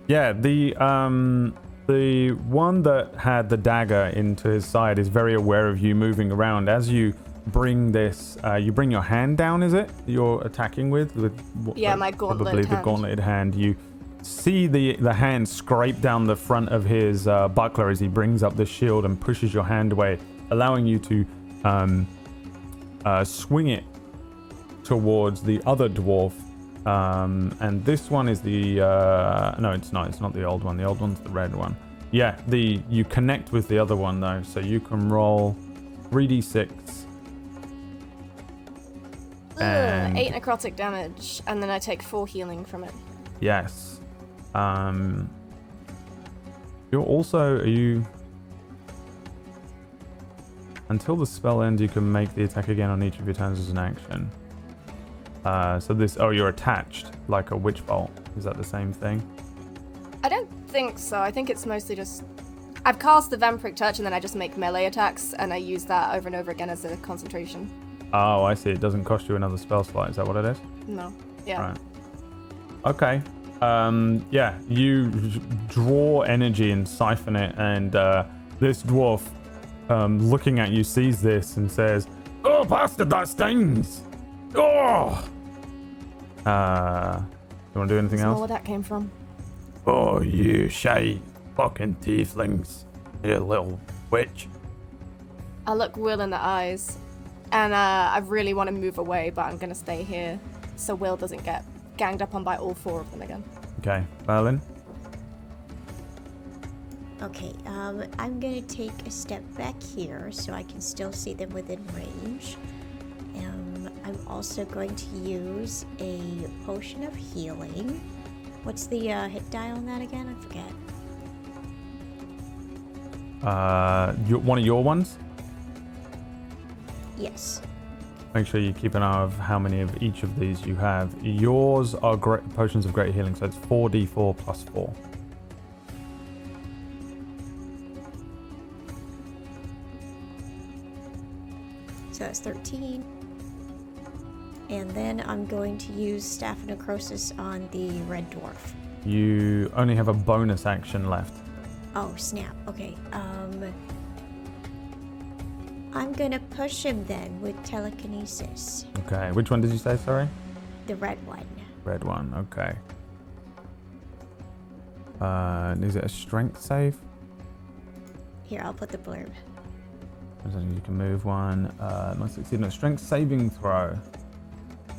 Yeah, the one that had the dagger into his side is very aware of you moving around. As you bring this, you bring your hand down, is it? You're attacking with my gauntlet probably the hand. gauntleted hand. You see the hand scrape down the front of his buckler as he brings up the shield and pushes your hand away, allowing you to swing it towards the other dwarf. And this one is the no, it's not the old one. The old one's the red one. Yeah, you connect with the other one though, so you can roll 3d6 and 8 necrotic damage, and then I take 4 healing from it. yes. Are you until the spell ends, you can make the attack again on each of your turns as an action. You're attached like a witch bolt. Is that the same thing? I don't think so. I think it's mostly just... I've cast the Vampiric Touch and then I just make melee attacks and I use that over and over again as a concentration. Oh, I see. It doesn't cost you another spell slot. Is that what it is? No. Yeah. Right. Okay. Yeah, you draw energy and siphon it, and this dwarf, looking at you, sees this and says, "Oh, bastard, that stings! Oh!" You want to do anything That's not else? where that came from. Oh, you shy fucking tieflings. You little witch. I look Will in the eyes, and I really want to move away, but I'm going to stay here so Will doesn't get ganged up on by all 4 of them again. Okay, Berlin. Okay, I'm gonna take a step back here so I can still see them within range. I'm also going to use a potion of healing. What's the hit die on that again? I forget. one of your ones. Yes. Make sure you keep an eye of how many of each of these you have. Yours are potions of great healing, so it's 4d4 plus 4. So that's 13. And then I'm going to use Staff of Necrosis on the Red Dwarf. You only have a bonus action left. Oh, snap. Okay. I'm gonna push him then with telekinesis. Okay, which one did you say, sorry? The red one. Red one, okay. Is it a strength save? Here, I'll put the blurb. You can move one. Must succeed in a strength saving throw.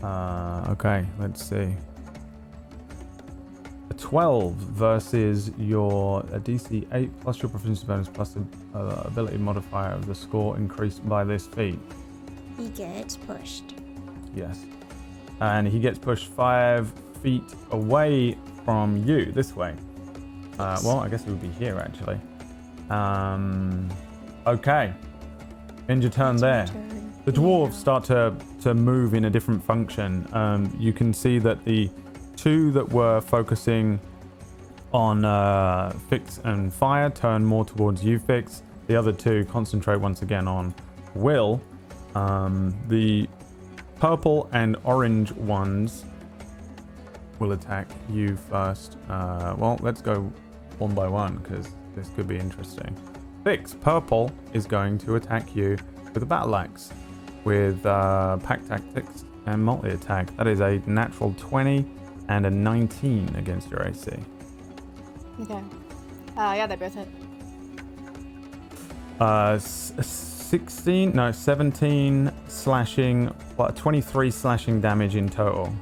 Okay, let's see. A 12 versus a DC 8 plus your proficiency bonus plus the ability modifier of the score increased by this feat. He gets pushed. Yes. And he gets pushed 5 feet away from you, this way. Well, I guess it would be here, actually. Okay. End your turn there. The dwarves start to move in a different function. You can see that the 2 that were focusing on Fix and Fire turn more towards you, Fix. The other 2 concentrate once again on Will. The purple and orange ones will attack you first. Well, let's go one by one because this could be interesting. Fix, purple, is going to attack you with a battle axe with pack tactics and multi-attack. That is a natural 20 and a 19 against your AC. Okay. Yeah, they both hit. 17 slashing, 23 slashing damage in total.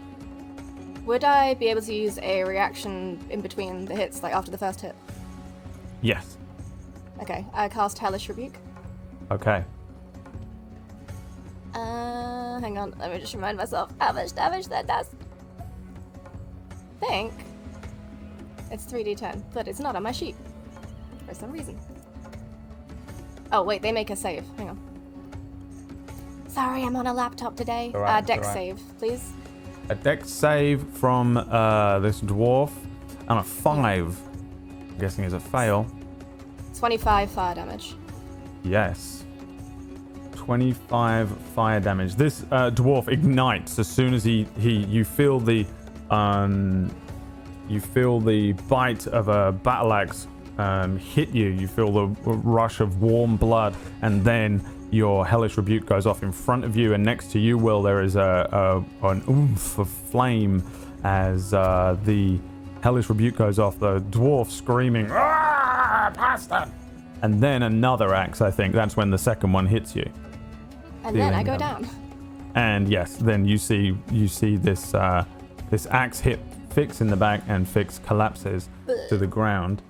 Would I be able to use a reaction in between the hits, like after the first hit? Yes. Okay, I cast Hellish Rebuke. Okay. Hang on, let me just remind myself how much damage that does. I think it's 3d10, but it's not on my sheet for some reason. Oh wait, they make a save. Hang on. Sorry, I'm on a laptop today. Right, Dex right. save, please. A dex save from this dwarf and a 5. I'm guessing is a fail. 25 fire damage. Yes. 25 fire damage. This dwarf ignites as soon as you feel the bite of a battle axe hit you. You feel the rush of warm blood, and then your hellish rebuke goes off in front of you, and next to you, Will, there is an oomph of flame as the hellish rebuke goes off. The dwarf screaming, "Ah, bastard!" And then another axe. I think that's when the second one hits you. And then I go down. And yes, then you see this axe hit Fix in the back, and Fix collapses to the ground,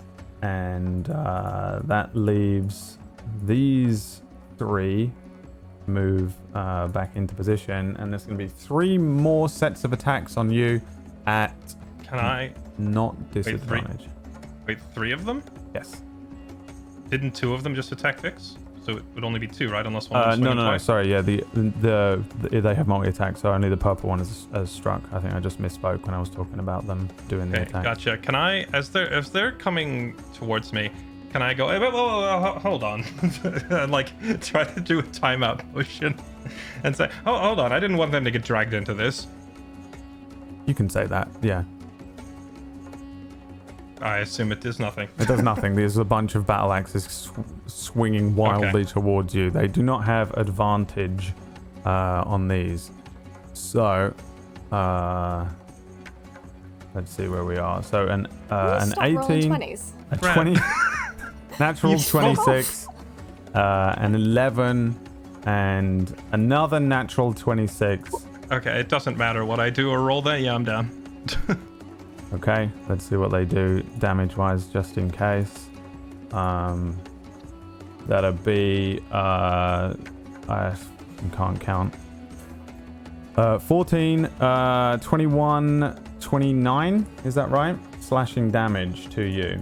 and that leaves these 3 move back into position, and there's going to be 3 more sets of attacks on you at not disadvantage. Wait, 3 of them? Yes. Didn't 2 of them just attack Fix? So it would only be 2, right? Unless one was no, sorry, yeah, they have multi-attack, so only the purple one is struck. I think I just misspoke when I was talking about them doing the attack. Gotcha. Can I, as they're coming towards me, can I go, hey, whoa, hold on, and like try to do a timeout motion and say, oh, hold on, I didn't want them to get dragged into this. You can say that, yeah. I assume it does nothing. It does nothing. There's a bunch of battle axes swinging wildly towards you. They do not have advantage on these. So, let's see where we are. So an 18, a 20, natural 26, an 11, and another natural 26. Okay, it doesn't matter what I do or roll there. Yeah, I'm down. Okay, let's see what they do damage-wise, just in case. That'll be I can't count. 14, 21, 29. Is that right? Slashing damage to you.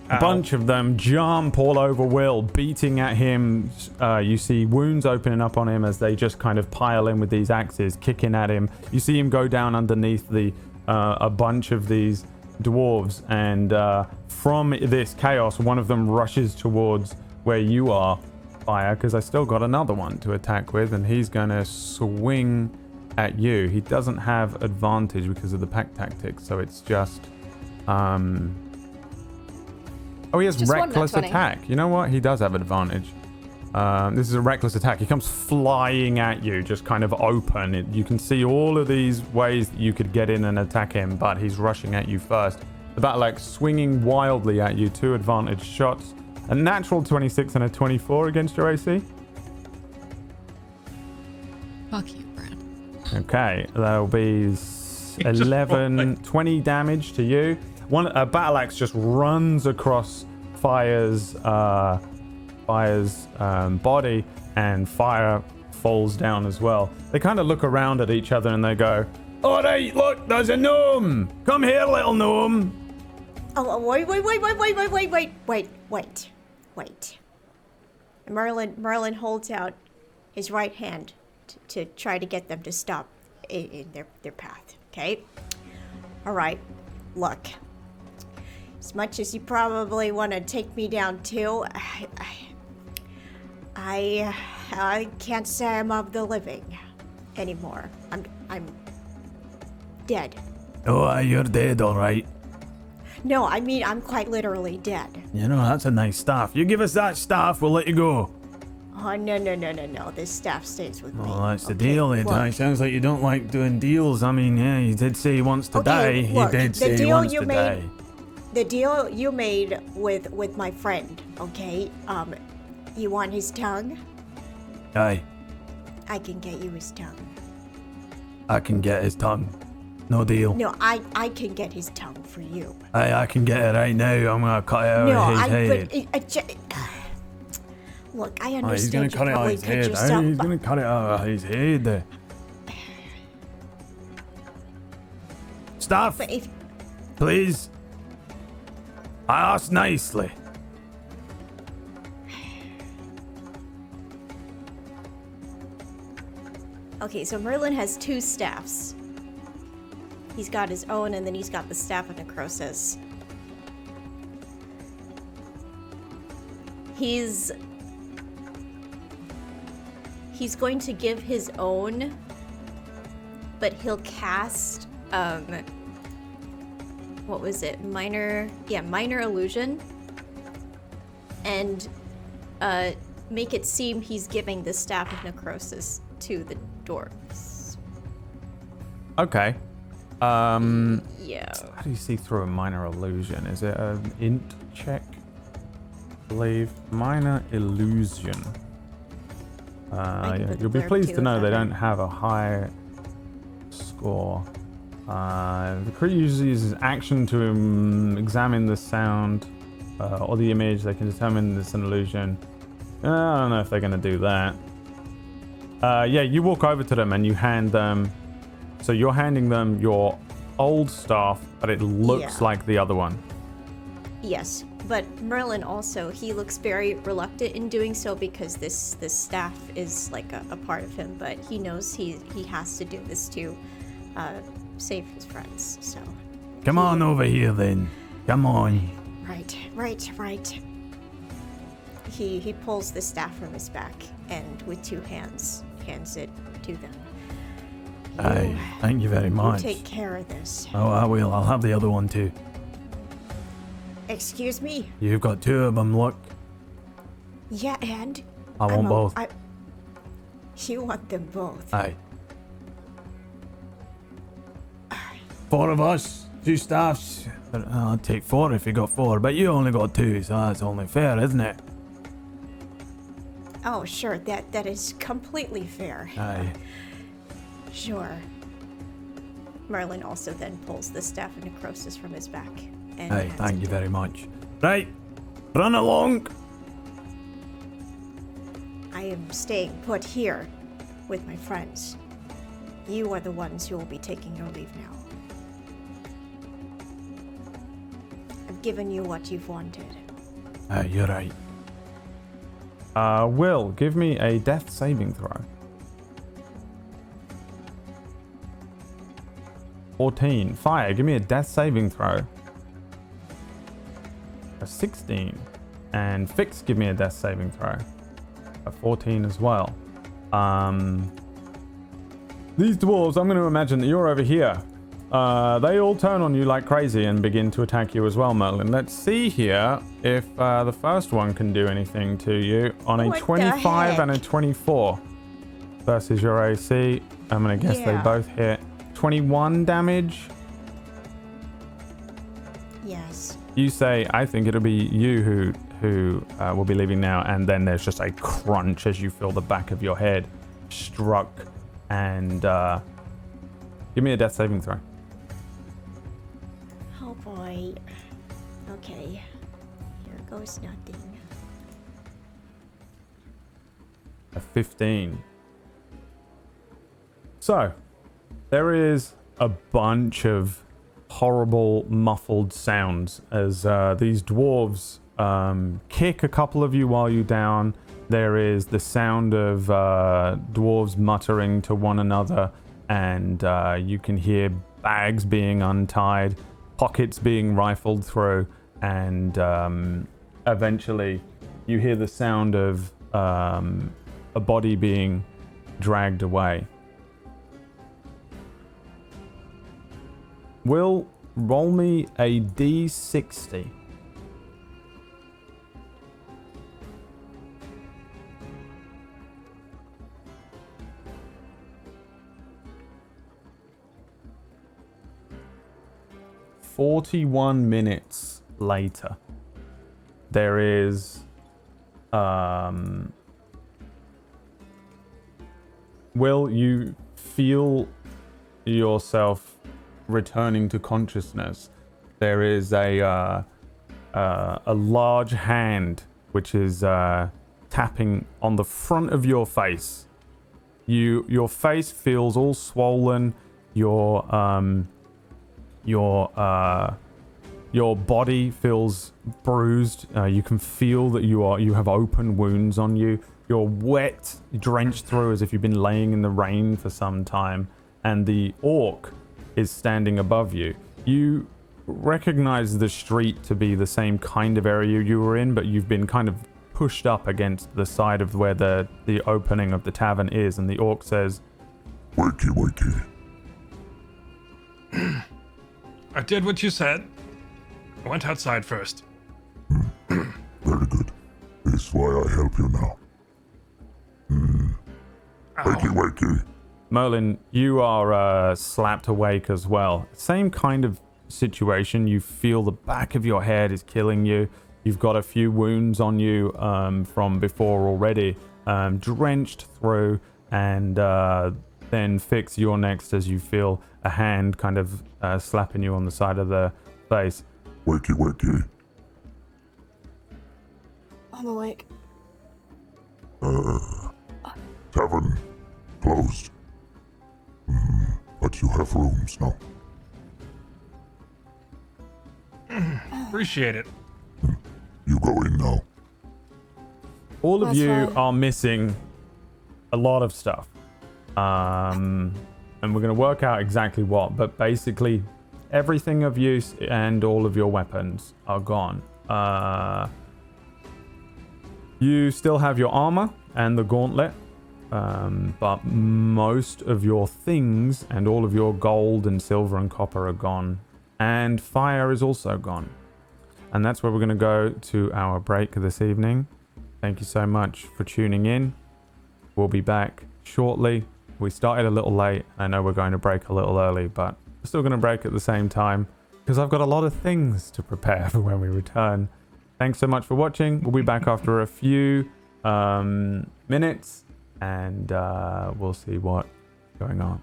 A bunch of them jump all over Will, beating at him. You see wounds opening up on him as they just kind of pile in with these axes, kicking at him. You see him go down underneath a bunch of these dwarves, and from this chaos, one of them rushes towards where you are, Fire, because I still got another one to attack with, and he's going to swing at you. He doesn't have advantage because of the pack tactics, so it's just... Oh, he has Just reckless attack. You know what? He does have advantage. This is a reckless attack. He comes flying at you, just kind of open. You can see all of these ways that you could get in and attack him, but he's rushing at you first. The battle axe swinging wildly at you. 2 advantage shots. A natural 26 and a 24 against your AC. Fuck you, Brad. Okay, that'll be 11, 20 damage to you. A battle axe just runs across Fire's body, and Fire falls down as well. They kind of look around at each other and they go, "All right, look, there's a gnome. Come here, little gnome." Oh, wait. Merlin holds out his right hand to try to get them to stop in their path, okay? All right, look. As much as you probably want to take me down too, I can't say I'm of the living anymore. I'm dead. Oh, you're dead, all right. No, I mean I'm quite literally dead. You know, that's a nice staff. You give us that staff, we'll let you go. Oh, no. This staff stays with me. Well, that's the Okay, deal, look. It sounds like you don't like doing deals. I mean, yeah, he did say he wants to die. Look, He did say he wants to die. The deal you made with my friend, okay? You want his tongue? Aye, I can get you his tongue. I can get his tongue. No deal. No, I can get his tongue for you. Aye, I can get it right now. I'm gonna cut it out of his head. Look, I Aye, he's understand gonna cut it out of his head. yourself, Aye, he's but- gonna cut it out of his head. Staff, But if please. I asked nicely. Okay, so Merlin has 2 staffs. He's got his own, and then he's got the staff of necrosis. He's going to give his own, but he'll cast what was it? Minor illusion, and make it seem he's giving the staff of necrosis to the dwarves. Okay. Yeah. How do you see through a minor illusion? Is it an int check? I believe minor illusion. Yeah, you'll be pleased to know they don't have a high score. The creature uses action to examine the sound or the image. They can determine it's an illusion. I don't know if they're going to do that. Yeah, you walk over to them and you hand them. So you're handing them your old staff, but it looks like the other one. Yes, but Merlin also, he looks very reluctant in doing so because this staff is like a part of him, but he knows he has to do this to save his friends, so. Come on over here then. Come on. Right. He pulls the staff from his back and with 2 hands hands it to them. Aye, thank you very much. You take care of this. Oh, I will. I'll have the other one too. Excuse me? You've got 2 of them, look. Yeah, and? I want both. You want them both? Aye. 4 of us, 2 staffs. I'll take 4 if you got 4, but you only got 2, so that's only fair, isn't it? Oh, sure. That is completely fair. Aye. Sure. Merlin also then pulls the staff of necrosis from his back. And Aye, thank you very much. Right, run along. I am staying put here with my friends. You are the ones who will be taking your leave now. I've given you what you've wanted. You're right. Will, give me a death saving throw. 14. Fire, give me a death saving throw. A 16. And Fix, give me a death saving throw. A 14 as well. These dwarves, I'm going to imagine that you're over here. They all turn on you like crazy and begin to attack you as well, Merlin. Let's see here if the first one can do anything to you on a What the 25 heck? and a 24 versus your AC. I'm going to guess they Yeah. both hit. 21 damage. Yes. You say, I think it'll be you who will be leaving now, and then there's just a crunch as you feel the back of your head struck, and give me a death saving throw. Oh boy. Okay. Here goes nothing. A 15. So, there is a bunch of horrible muffled sounds as these dwarves kick a couple of you while you're down. There is the sound of dwarves muttering to one another, and you can hear bags being untied, pockets being rifled through, and eventually you hear the sound of a body being dragged away. Will, roll me a d60. "41 minutes later, there is Will, you feel yourself returning to consciousness. There is a large hand which is tapping on the front of your face. Your face feels all swollen. Your body feels bruised. You can feel that you have open wounds on you. You're wet, drenched through as if you've been laying in the rain for some time. And the orc is standing above you. You recognize the street to be the same kind of area you were in, but you've been kind of pushed up against the side of where the opening of the tavern is, and the orc says, Wakey, wakey. I did what you said. I went outside first. Very good. This is why I help you now. Wakey, wakey. Merlin, you are slapped awake as well. Same kind of situation. You feel the back of your head is killing you. You've got a few wounds on you from before already, drenched through, and then Fix, you're next as you feel a hand kind of slapping you on the side of the face. Wakey, wakey. I'm awake. Tavern closed. But you have rooms now. Appreciate it. You go in now. All of That's you fine. are missing a lot of stuff. And we're going to work out exactly what, but basically everything of use and all of your weapons are gone. You still have your armor and the gauntlet, but most of your things and all of your gold and silver and copper are gone. And fire is also gone. And that's where we're going to go to our break this evening. Thank you so much for tuning in. We'll be back shortly. We started a little late. I know we're going to break a little early, but we're still going to break at the same time because I've got a lot of things to prepare for when we return. Thanks so much for watching. We'll be back after a few minutes, and we'll see what's going on.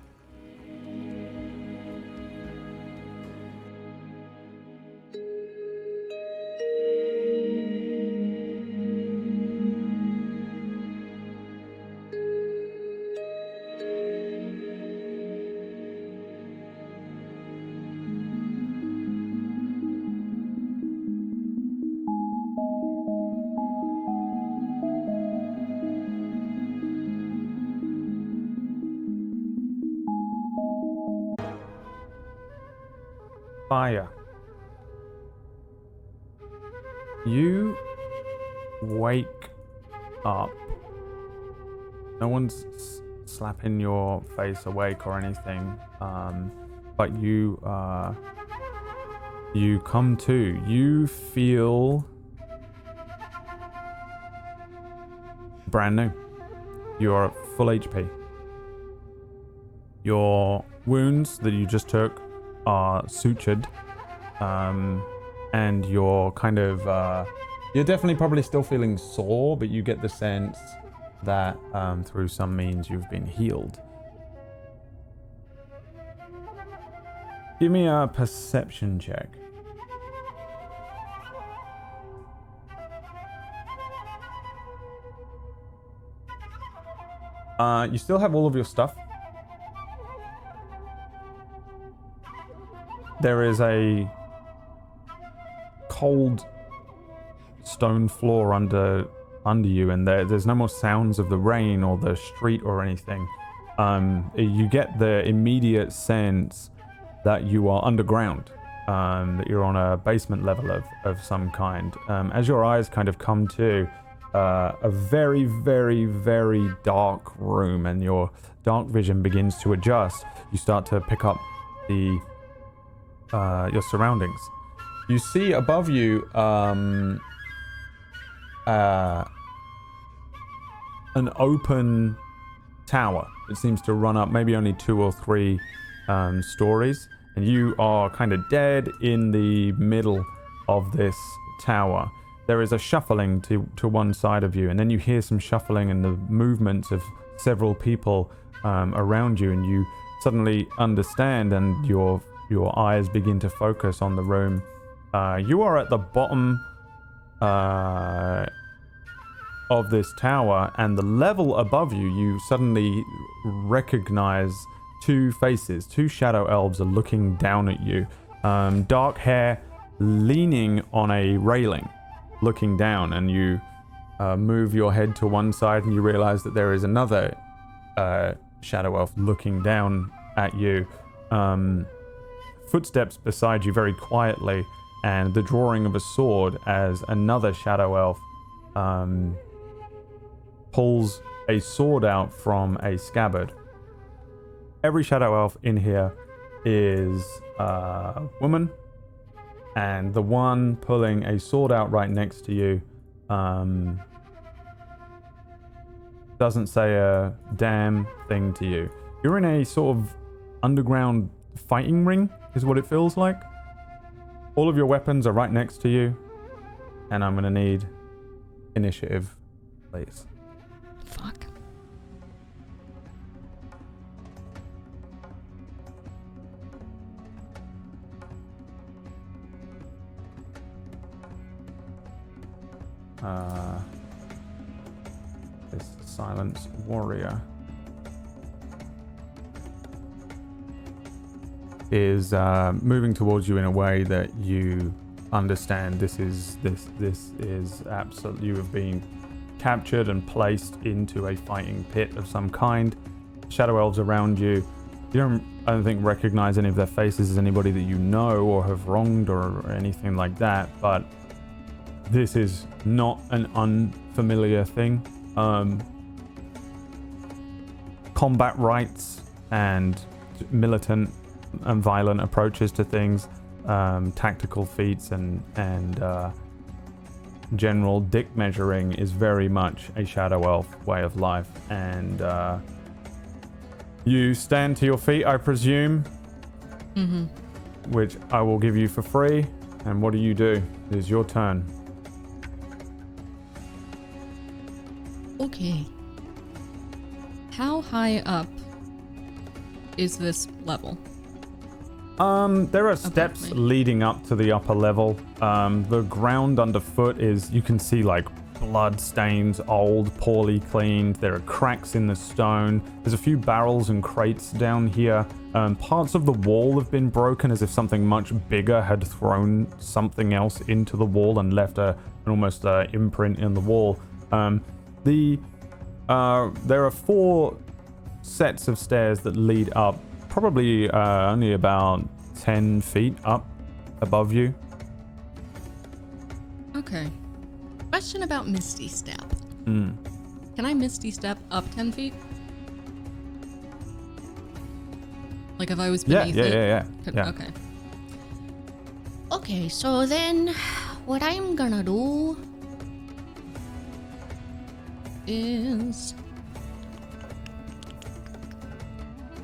fire. You wake up. No one's slapping your face awake or anything, but you come to. You feel brand new. You are at full HP. Your wounds that you just took are sutured, and you're kind of you're definitely probably still feeling sore, but you get the sense that through some means you've been healed. Give me a perception check. You still have all of your stuff. There is a cold stone floor under you, and there's no more sounds of the rain or the street or anything. You get the immediate sense that you are underground, that you're on a basement level of some kind. As your eyes kind of come to a very, very, very dark room, and your dark vision begins to adjust, you start to pick up your surroundings. You see above you an open tower. It seems to run up maybe only 2 or 3 stories, and you are kind of dead in the middle of this tower. There is a shuffling to one side of you, and then you hear some shuffling and the movements of several people around you, and you suddenly understand, and your eyes begin to focus on the room. You are at the bottom of this tower, and the level above you suddenly recognize 2 faces. 2 shadow elves are looking down at you. Dark hair, leaning on a railing, looking down, and you move your head to one side, and you realize that there is another shadow elf looking down at you. Footsteps beside you very quietly, and the drawing of a sword as another shadow elf pulls a sword out from a scabbard. Every shadow elf in here is a woman, and the one pulling a sword out right next to you doesn't say a damn thing to you. You're in a sort of underground fighting ring, is what it feels like. All of your weapons are right next to you, and I'm gonna need initiative, please. Fuck. This silence warrior is moving towards you in a way that you understand. This is absolutely, you have been captured and placed into a fighting pit of some kind. Shadow elves around you. You I don't think recognize any of their faces as anybody that you know or have wronged or anything like that, but this is not an unfamiliar thing. Combat rites and militant and violent approaches to things, tactical feats and general dick measuring is very much a shadow elf way of life. And you stand to your feet, I presume, which I will give you for free. And what do? It is your turn. Okay. How high up is this level? There are steps leading up to the upper level. The ground underfoot is, you can see like blood stains, old, poorly cleaned. There are cracks in the stone. There's a few barrels and crates down here. Parts of the wall have been broken, as if something much bigger had thrown something else into the wall and left an almost imprint in the wall. There are 4 sets of stairs that lead up, probably only about 10 feet up above you. Okay. Question about Misty Step. Mm. Can I Misty Step up 10 feet? Like if I was beneath it? Yeah. Okay. Okay, so then what I'm gonna do is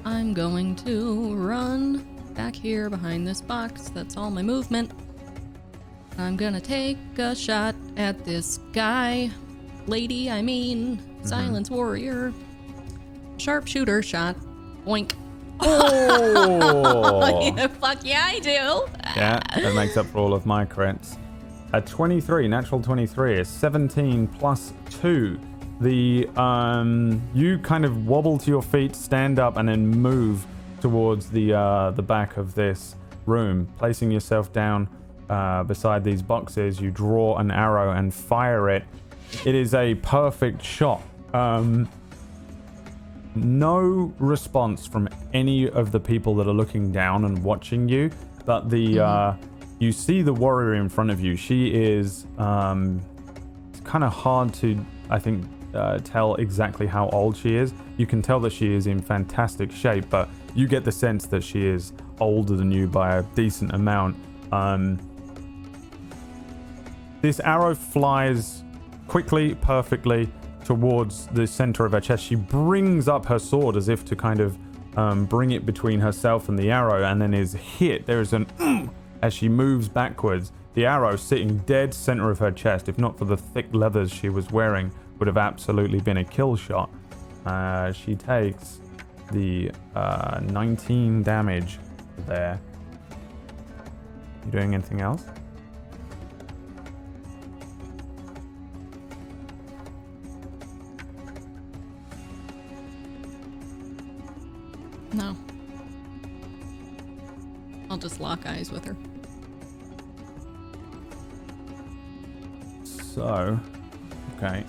I'm going to run back here behind this box. That's all my movement. I'm gonna take a shot at this guy. Lady, I mean. Silence warrior. Sharpshooter shot. Boink. Oh! Yeah, fuck yeah, I do. Yeah, that makes up for all of my crits. A 23, natural 23, is 17 plus 2. The you kind of wobble to your feet, stand up, and then move towards the back of this room, placing yourself down beside these boxes. You draw an arrow and fire it. It is a perfect shot. No response from any of the people that are looking down and watching you, but the you see the warrior in front of you. She is it's kind of hard to, I think, tell exactly how old she is. You can tell that she is in fantastic shape, but you get the sense that she is older than you by a decent amount. This arrow flies quickly, perfectly towards the center of her chest. She brings up her sword as if to kind of bring it between herself and the arrow, and then is hit. There is an as she moves backwards. The arrow sitting dead center of her chest, if not for the thick leathers she was wearing, would have absolutely been a kill shot. She takes the 19 damage there. You doing anything else? No. I'll just lock eyes with her. So, okay.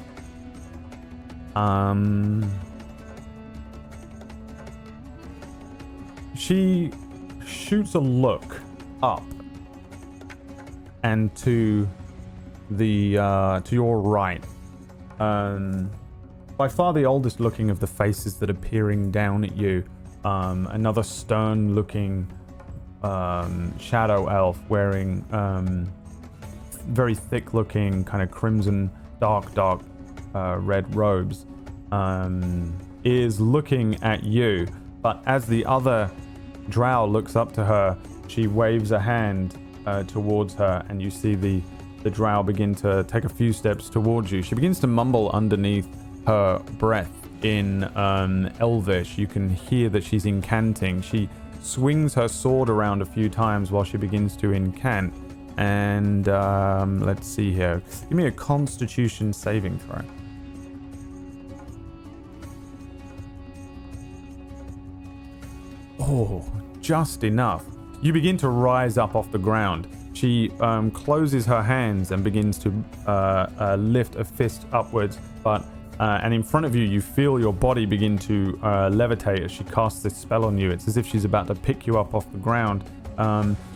She shoots a look up and to the to your right. By far the oldest looking of the faces that are peering down at you. Another stern looking shadow elf wearing very thick looking kind of crimson dark red robes is looking at you, but as the other drow looks up to her, she waves a hand towards her, and you see the drow begin to take a few steps towards you. She begins to mumble underneath her breath in Elvish. You can hear that she's incanting. She swings her sword around a few times while she begins to incant. And let's see here. Give me a Constitution saving throw. Oh, just enough. You begin to rise up off the ground. She closes her hands and begins to lift a fist upwards, but and in front of you, you feel your body begin to levitate as she casts this spell on you. It's as if she's about to pick you up off the ground.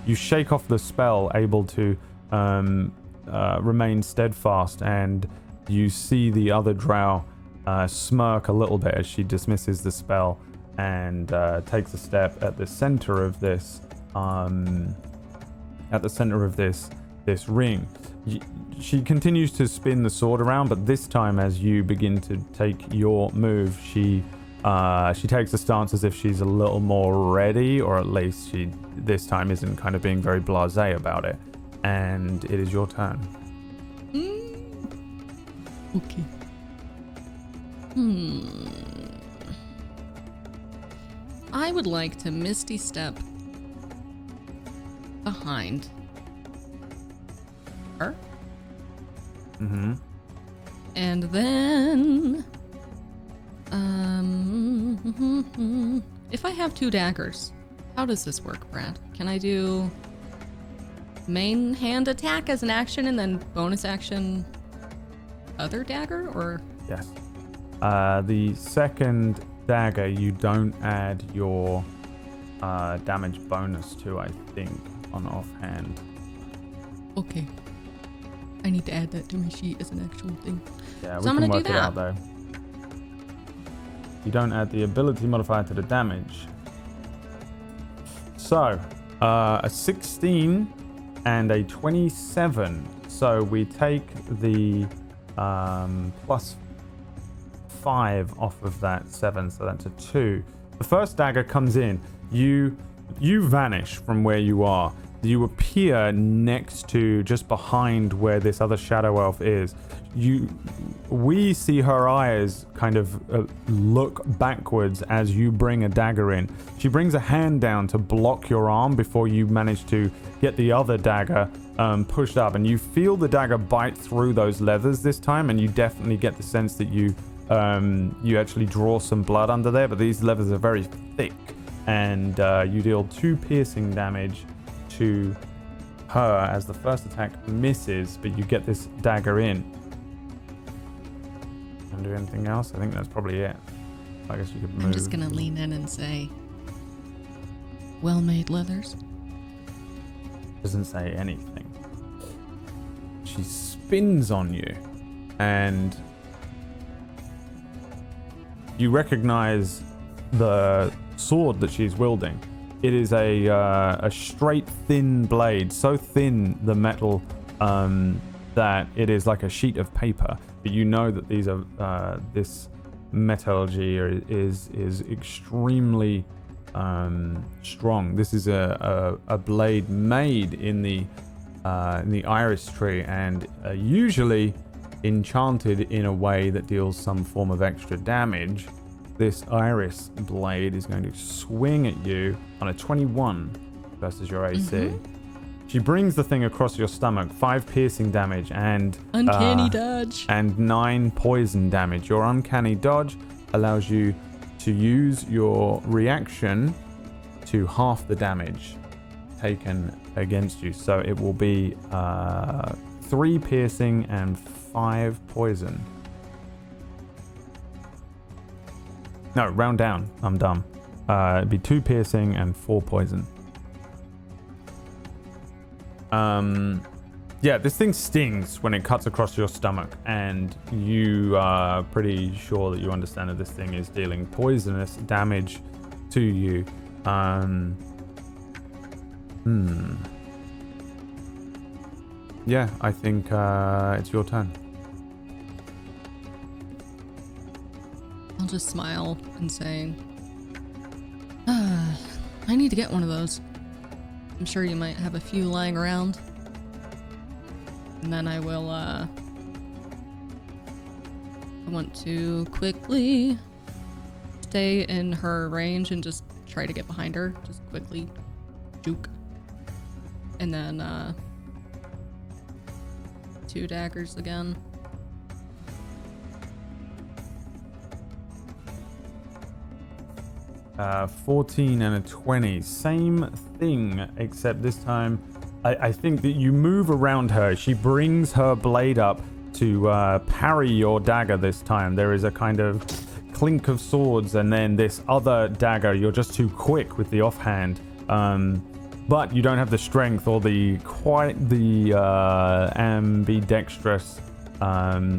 You shake off the spell, able to remain steadfast, and you see the other drow smirk a little bit as she dismisses the spell and takes a step at the center of this this ring. She continues to spin the sword around, but this time, as you begin to take your move, she takes a stance as if she's a little more ready, or at least she this time isn't kind of being very blasé about it. And it is your turn. Okay. I would like to Misty Step behind her. Mm-hmm. And then if I have 2 daggers, how does this work, Brad? Can I do main hand attack as an action and then bonus action other dagger, or? Yes. The second dagger you don't add your damage bonus to, I think, on offhand. Okay. I need to add that to my sheet as an actual thing. Yeah, So we I'm can gonna work do it that. out though. You don't add the ability modifier to the damage. So, a 16 and a 27. So we take the plus 5 off of that 7, so that's a 2. The first dagger comes in. You vanish from where you are. You appear next to, just behind where this other shadow elf is. We see her eyes kind of look backwards as you bring a dagger in. She brings a hand down to block your arm before you manage to get the other dagger pushed up, and you feel the dagger bite through those leathers this time, and you definitely get the sense that you actually draw some blood under there, but these leathers are very thick, and you deal 2 piercing damage to her as the first attack misses, but you get this dagger in. Can do anything else? I think that's probably it. I guess you could move. I'm just gonna lean in and say, well-made leathers. Doesn't say anything. She spins on you, and you recognize the sword that she's wielding. It is a straight, thin blade, so thin the metal that it is like a sheet of paper. But you know that these are this metallurgy is extremely strong. This is a blade made in the iris tree, and usually enchanted in a way that deals some form of extra damage. This iris blade is going to swing at you on a 21 versus your AC. She brings the thing across your stomach, 5 piercing damage and uncanny dodge and 9 poison damage. Your uncanny dodge allows you to use your reaction to half the damage taken against you. So it will be 3 piercing and 5 poison. No, round down. I'm dumb. It'd be 2 piercing and 4 poison. Yeah, this thing stings when it cuts across your stomach, and you are pretty sure that you understand that this thing is dealing poisonous damage to you. Yeah, I think it's your turn. I'll just smile and say, I need to get one of those. I'm sure you might have a few lying around. And then I will, I want to quickly stay in her range and just try to get behind her. Just quickly juke. And then, 2 daggers again. Uh, 14 and a 20. Same thing, except this time I think that you move around her. She brings her blade up to parry your dagger this time. There is a kind of clink of swords, and then this other dagger. You're just too quick with the offhand. But you don't have the strength or the ambidextrous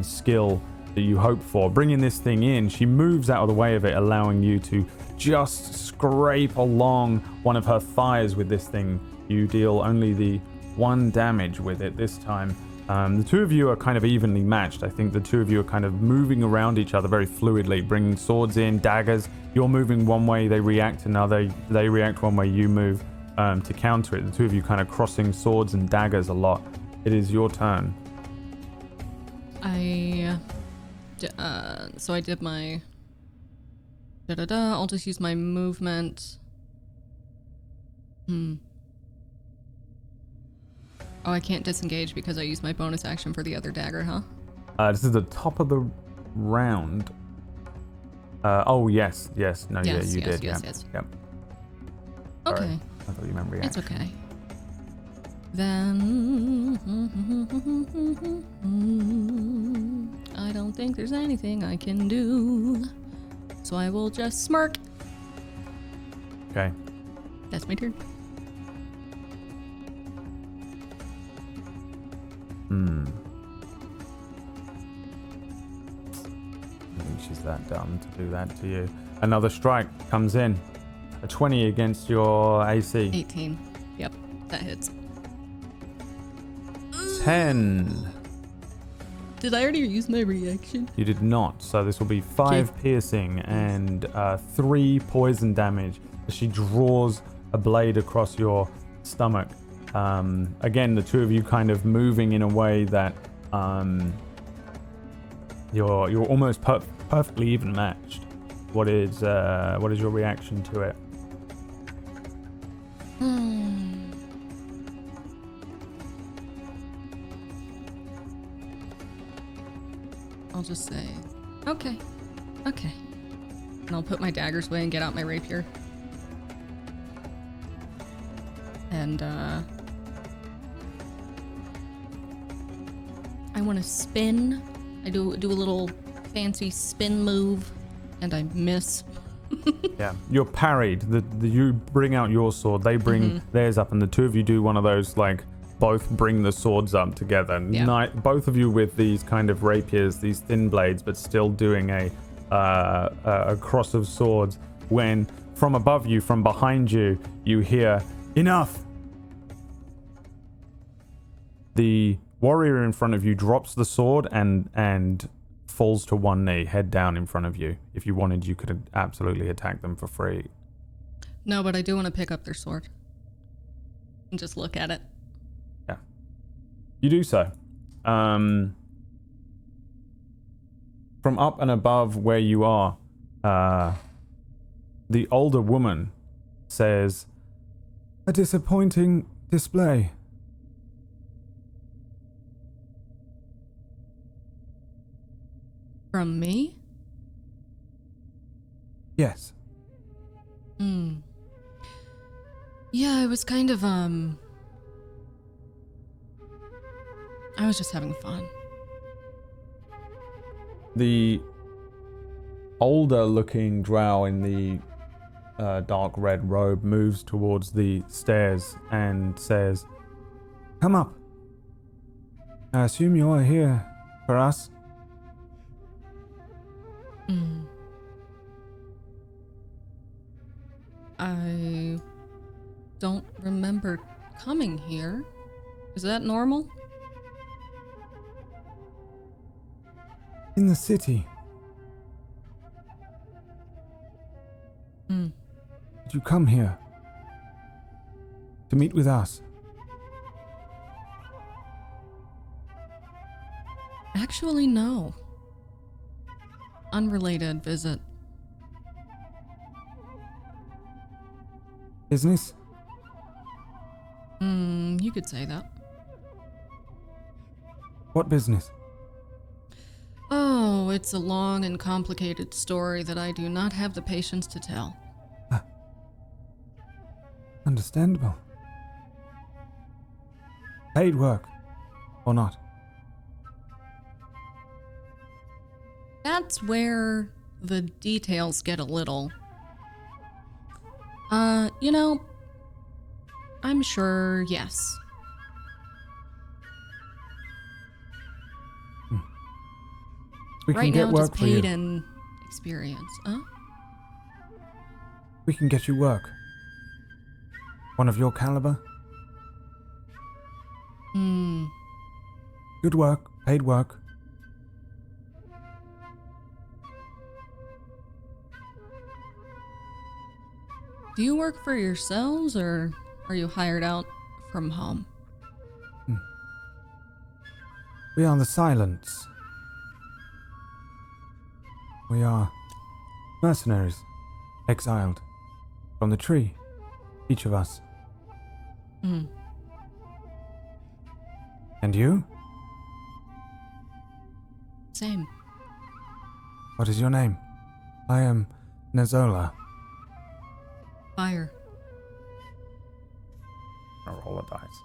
skill that you hope for. Bringing this thing in, she moves out of the way of it, allowing you to just scrape along one of her thighs with this thing. You deal only the 1 damage with it this time. The 2 of you are kind of evenly matched. I think the 2 of you are kind of moving around each other very fluidly, bringing swords in, daggers. You're moving one way, they react another. They react one way, you move to counter it. The 2 of you kind of crossing swords and daggers a lot. It is your turn. So I did my I'll just use my movement. Oh, I can't disengage because I used my bonus action for the other dagger, huh? This is the top of the round. Oh, yes. No, yes, yeah, you did. Yes. Yep. Okay. Sorry. I thought you meant reaction. It's okay. Then I don't think there's anything I can do. So I will just smirk. Okay. That's my turn. I think she's that dumb to do that to you. Another strike comes in. A 20 against your AC. 18. Yep, that hits. 10. Did I already use my reaction? You did not, so this will be 5 piercing and 3 poison damage as she draws a blade across your stomach. Again, the two of you kind of moving in a way that you're almost perfectly even matched. What is your reaction to it? I'll just say, okay. And I'll put my daggers away and get out my rapier. And, I want to spin. I do a little fancy spin move, and I miss. Yeah, you're parried. You bring out your sword, they bring theirs up, and the two of you do one of those, like, both bring the swords up together. Yeah. Both of you with these kind of rapiers, these thin blades, but still doing a cross of swords, when from above you, from behind you, you hear, "Enough!" The warrior in front of you drops the sword and falls to one knee, head down in front of you. If you wanted, you could absolutely attack them for free. No, but I do want to pick up their sword and just look at it. Yeah. You do so. From up and above where you are, the older woman says, "A disappointing display." From me? Yes. Yeah, it was kind of, I was just having fun. The older looking drow in the dark red robe moves towards the stairs and says, "Come up. I assume you are here for us." I don't remember coming here. Is that normal? In the city. Did you come here to meet with us? Actually, no. Unrelated visit. Business? You could say that. What business? Oh, it's a long and complicated story that I do not have the patience to tell. Understandable. Paid work, or not? That's where the details get a little... I'm sure, yes. We can right get now, work just for you. paid in experience. Huh? We can get you work. One of your caliber? Good work, paid work. Do you work for yourselves, or are you hired out from home? We are the Silence. We are mercenaries, exiled from the tree, each of us. And you? Same. What is your name? I am Nazola. Fire. I'll roll a dice.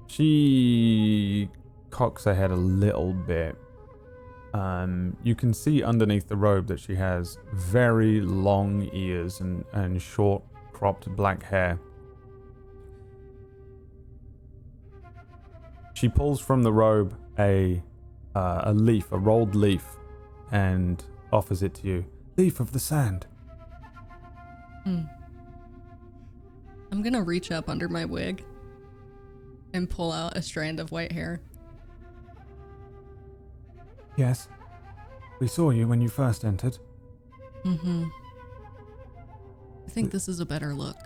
She cocks her head a little bit. You can see underneath the robe that she has very long ears and short cropped black hair. She pulls from the robe a leaf, a rolled leaf, and offers it to you. Leaf of the sand. I'm gonna reach up under my wig and pull out a strand of white hair. Yes. We saw you when you first entered. I think this is a better look.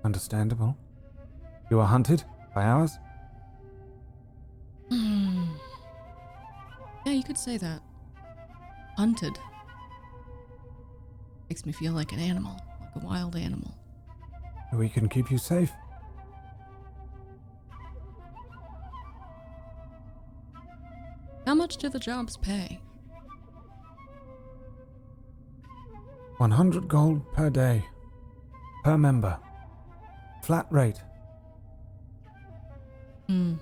Understandable. You are hunted by ours? Yeah, you could say that. Hunted. Makes me feel like an animal, like a wild animal. We can keep you safe. How much do the jobs pay? 100 gold per day. Per member. Flat rate. We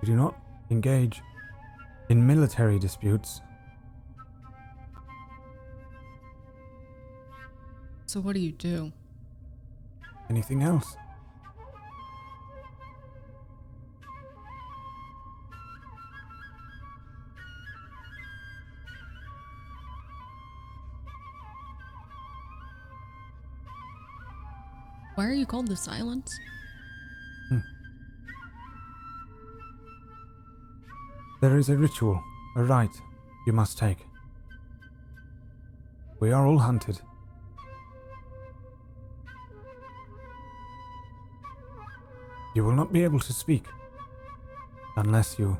do not engage in military disputes. So what do you do? Anything else? Why are you called the Silence? There is a ritual, a rite you must take. We are all hunted. You will not be able to speak unless you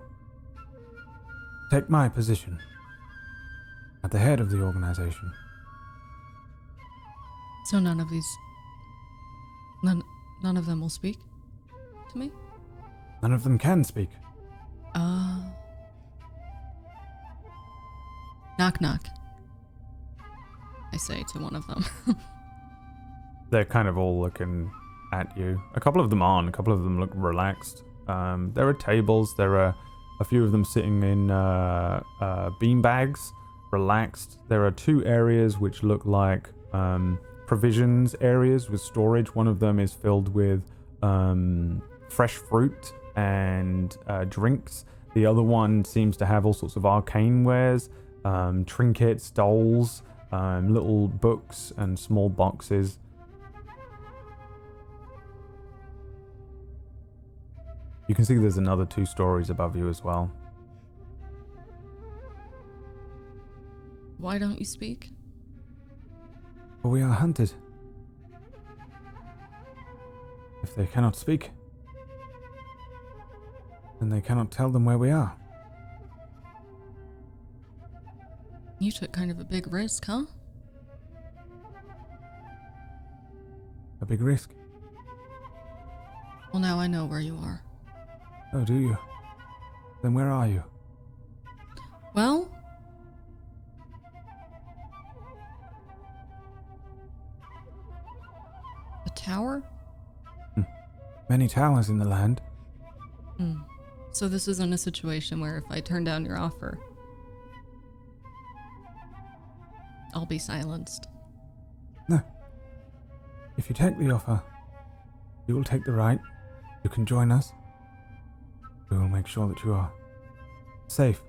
take my position at the head of the organization. So none of them will speak to me? None of them can speak. Knock knock. I say to one of them. They're kind of all looking at you. A couple of them aren't. A couple of them look relaxed. There are tables. There are a few of them sitting in bean bags, relaxed. There are two areas which look like provisions areas with storage. One of them is filled with fresh fruit and drinks. The other one seems to have all sorts of arcane wares, trinkets, dolls, little books and small boxes. You can see there's another 2 stories above you as well. Why don't you speak? For we are hunted. If they cannot speak, then they cannot tell them where we are. You took kind of a big risk, huh? A big risk. Well, now I know where you are. Oh, do you? Then where are you? Well, a tower? Many towers in the land. So this isn't a situation where if I turn down your offer, I'll be silenced. No. If you take the offer, you will take the right. You can join us. We will make sure that you are safe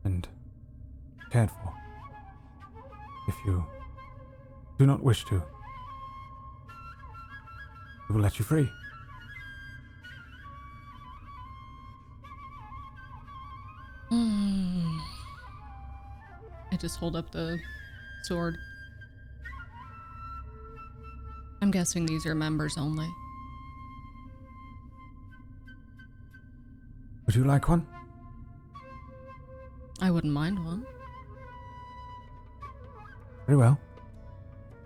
and cared for. If you do not wish to, we will let you free. I just hold up the sword. I'm guessing these are members only. Would you like one? I wouldn't mind one. Very well.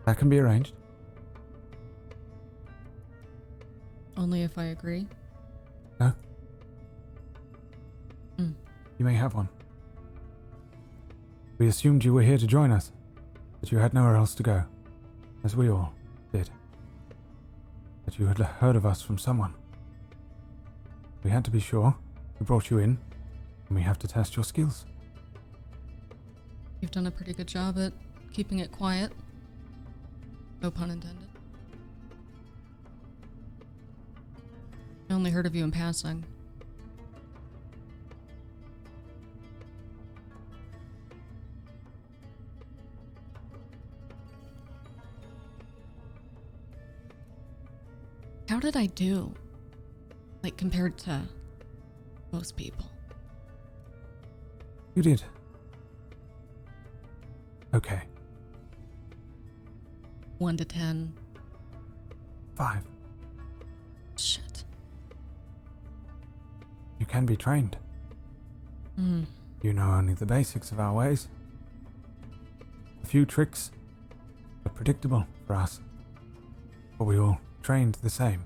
That can be arranged. Only if I agree. No? You may have one. We assumed you were here to join us, that you had nowhere else to go, as we all did. That you had heard of us from someone. We had to be sure. We brought you in, and we have to test your skills. You've done a pretty good job at keeping it quiet. No pun intended. I only heard of you in passing. How did I do? Like, compared to most people? You did. Okay. 1 to 10. 5. Shit. You can be trained. You know only the basics of our ways. A few tricks, but predictable for us. But we all trained the same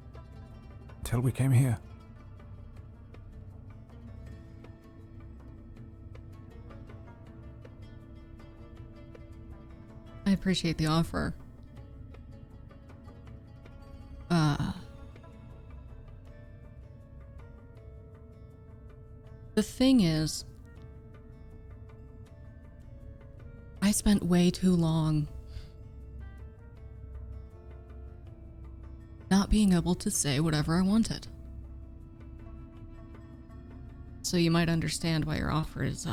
until we came here. I appreciate the offer. The thing is, I spent way too long not being able to say whatever I wanted. So you might understand why your offer is,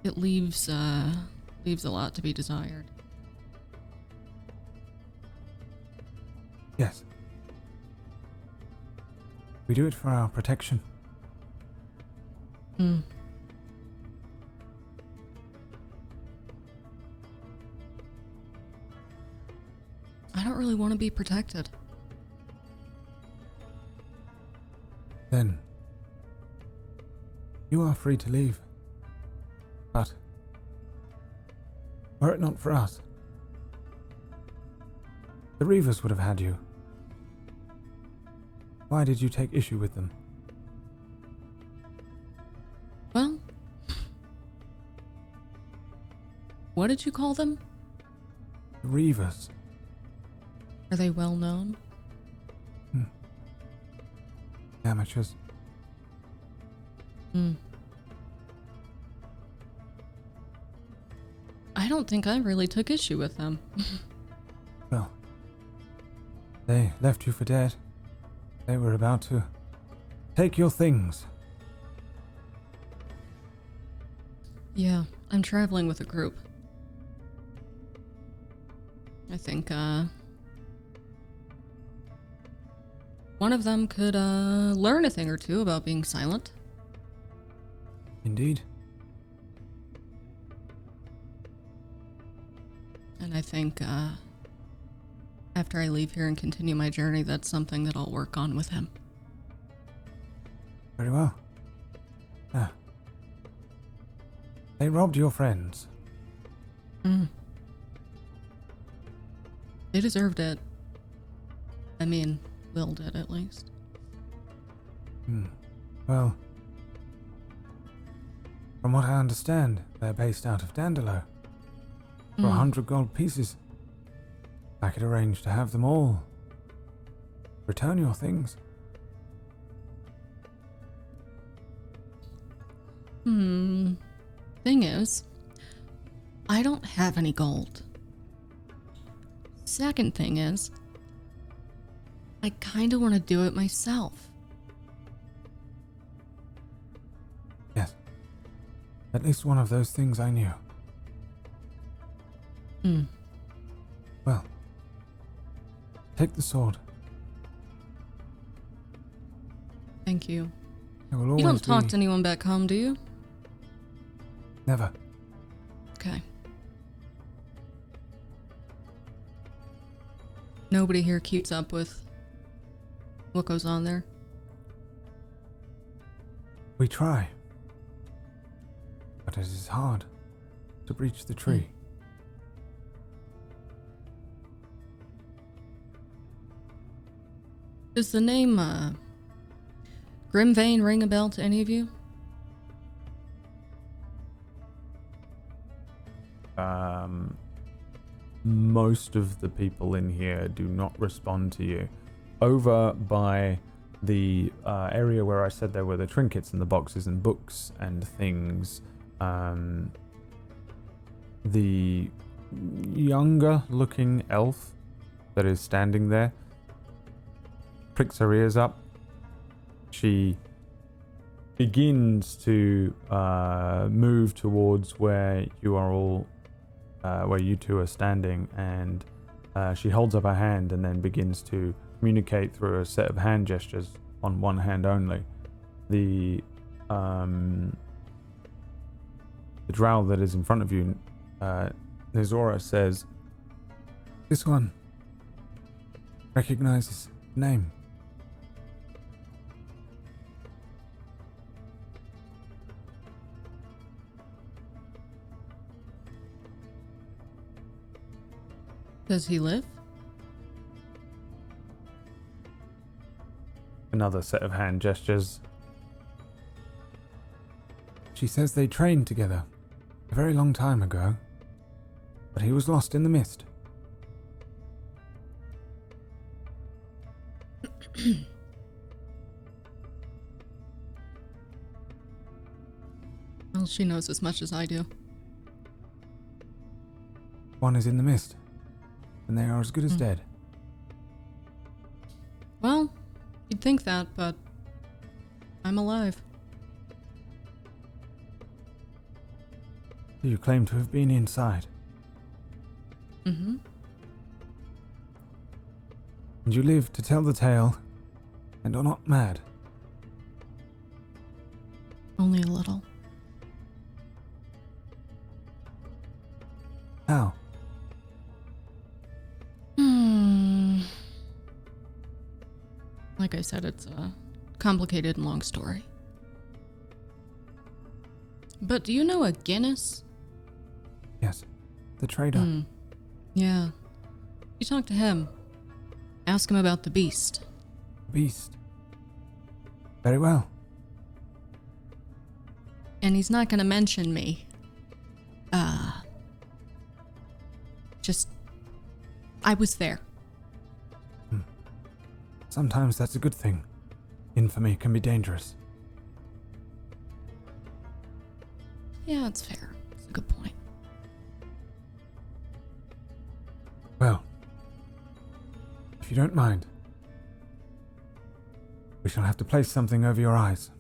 it leaves a lot to be desired. Yes. We do it for our protection. I don't really want to be protected. Then, you are free to leave. But, were it not for us, the Reavers would have had you. Why did you take issue with them? Well, what did you call them? The Reavers. Are they well known? Amateurs. I don't think I really took issue with them. Well, they left you for dead. They were about to take your things. Yeah, I'm traveling with a group. I think, one of them could, learn a thing or two about being silent. Indeed. And I think, after I leave here and continue my journey, that's something that I'll work on with him. Very well. Ah. They robbed your friends. They deserved it. I mean, Will did at least. Well, from what I understand, they're based out of Dandelo. For 100 gold pieces, I could arrange to have them all return your things. Thing is, I don't have any gold. Second thing is, I kinda want to do it myself. Yes. At least one of those things I knew. Well, take the sword. Thank you. It will You always don't talk be- to anyone back home, do you? Never. Okay. Nobody here keeps up with what goes on there? We try. But it is hard to breach the tree. Does the name, Grimvane ring a bell to any of you? Most of the people in here do not respond to you. Over by the area where I said there were the trinkets and the boxes and books and things, the younger looking elf that is standing there pricks her ears up. She begins to move towards where you are all, where you two are standing, and she holds up her hand and then begins to communicate through a set of hand gestures on one hand only. The drow that is in front of you, Nizora, says, "This one recognizes the name." Does he live? Another set of hand gestures. She says they trained together a very long time ago, but he was lost in the mist. Well, she knows as much as I do. One is in the mist, and they are as good as dead. Well, you'd think that, but I'm alive. You claim to have been inside. Mm-hmm. And you live to tell the tale, and are not mad. Only a little. How? Like I said, it's a complicated and long story. But do you know a Guinness? Yes, the trader. Yeah. You talk to him. Ask him about the beast. Beast. Very well. And he's not gonna mention me. Just... I was there. Sometimes that's a good thing. Infamy can be dangerous. Yeah, it's fair. It's a good point. Well, if you don't mind, we shall have to place something over your eyes.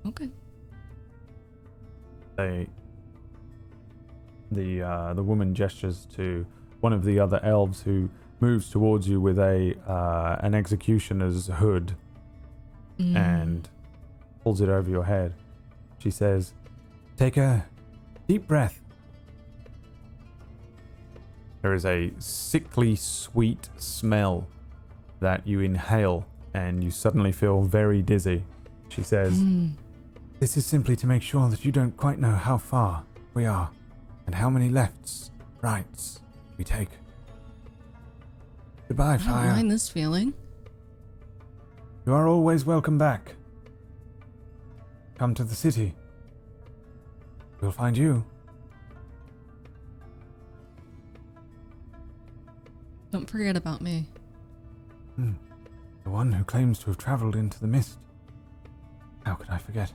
Okay. The woman gestures to one of the other elves who moves towards you with an executioner's hood and pulls it over your head. She says, "Take a deep breath." There is a sickly sweet smell that you inhale and you suddenly feel very dizzy. She says, "This is simply to make sure that you don't quite know how far we are and how many lefts, rights we take. Goodbye, I don't fire. mind this feeling. You are always welcome back. Come to the city. We'll find you." Don't forget about me. The one who claims to have traveled into the mist. How could I forget?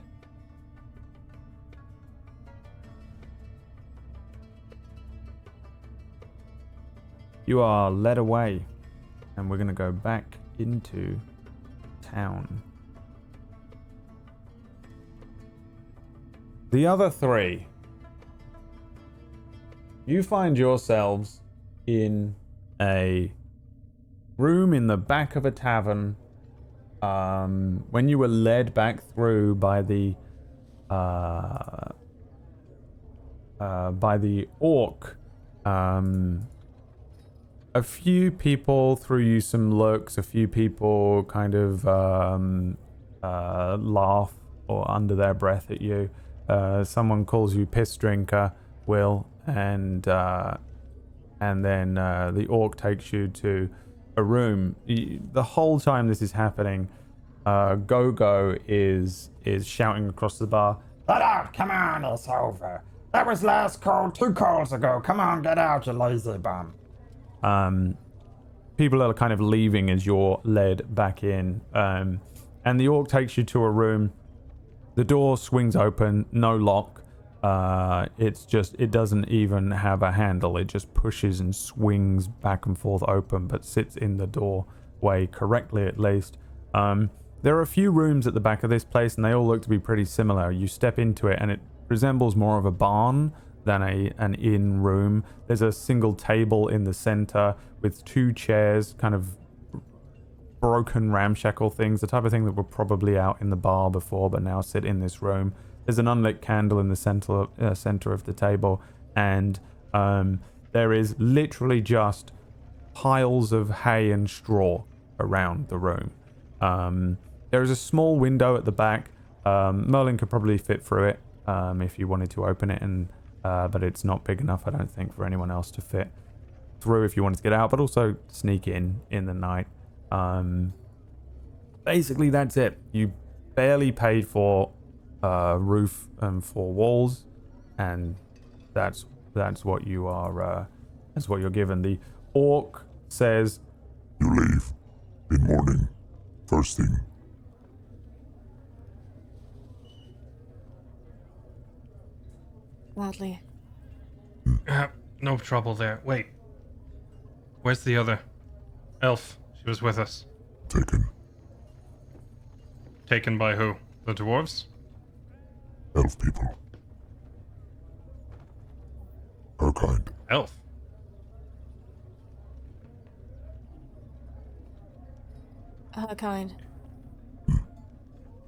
You are led away, and we're going to go back into town. The other three, you find yourselves in a room in the back of a tavern. When you were led back through by the orc, a few people threw you some looks. A few people kind of laugh or under their breath at you. Someone calls you piss drinker, Will, and then the orc takes you to a room. The whole time this is happening, Gogo is shouting across the bar, Get out! Come on, it's over. That was last call 2 calls ago. Come on, get out, you lazy bum. People are kind of leaving as you're led back in, and the orc takes you to a room. The door swings open, no lock. It doesn't even have a handle. It just pushes and swings back and forth open, but sits in the doorway correctly at least. There are a few rooms at the back of this place, and they all look to be pretty similar. You step into it, and it resembles more of a barn than an inn room. There's a single table in the center with 2 chairs, kind of broken ramshackle things, the type of thing that were probably out in the bar before, but now sit in this room. There's an unlit candle in the center of the table, and there is literally just piles of hay and straw around the room. There is a small window at the back. Merlin could probably fit through it if you wanted to open it, but it's not big enough, I don't think, for anyone else to fit through if you wanted to get out, but also sneak in the night. Basically, that's it. You barely paid for roof and 4 walls, and that's what you are. That's what you're given. The orc says, You leave. In morning. First thing. Gladly. No trouble there. Wait. Where's the other elf? She was with us. Taken. Taken by who? The dwarves? Elf people. Her kind. Elf? Her kind.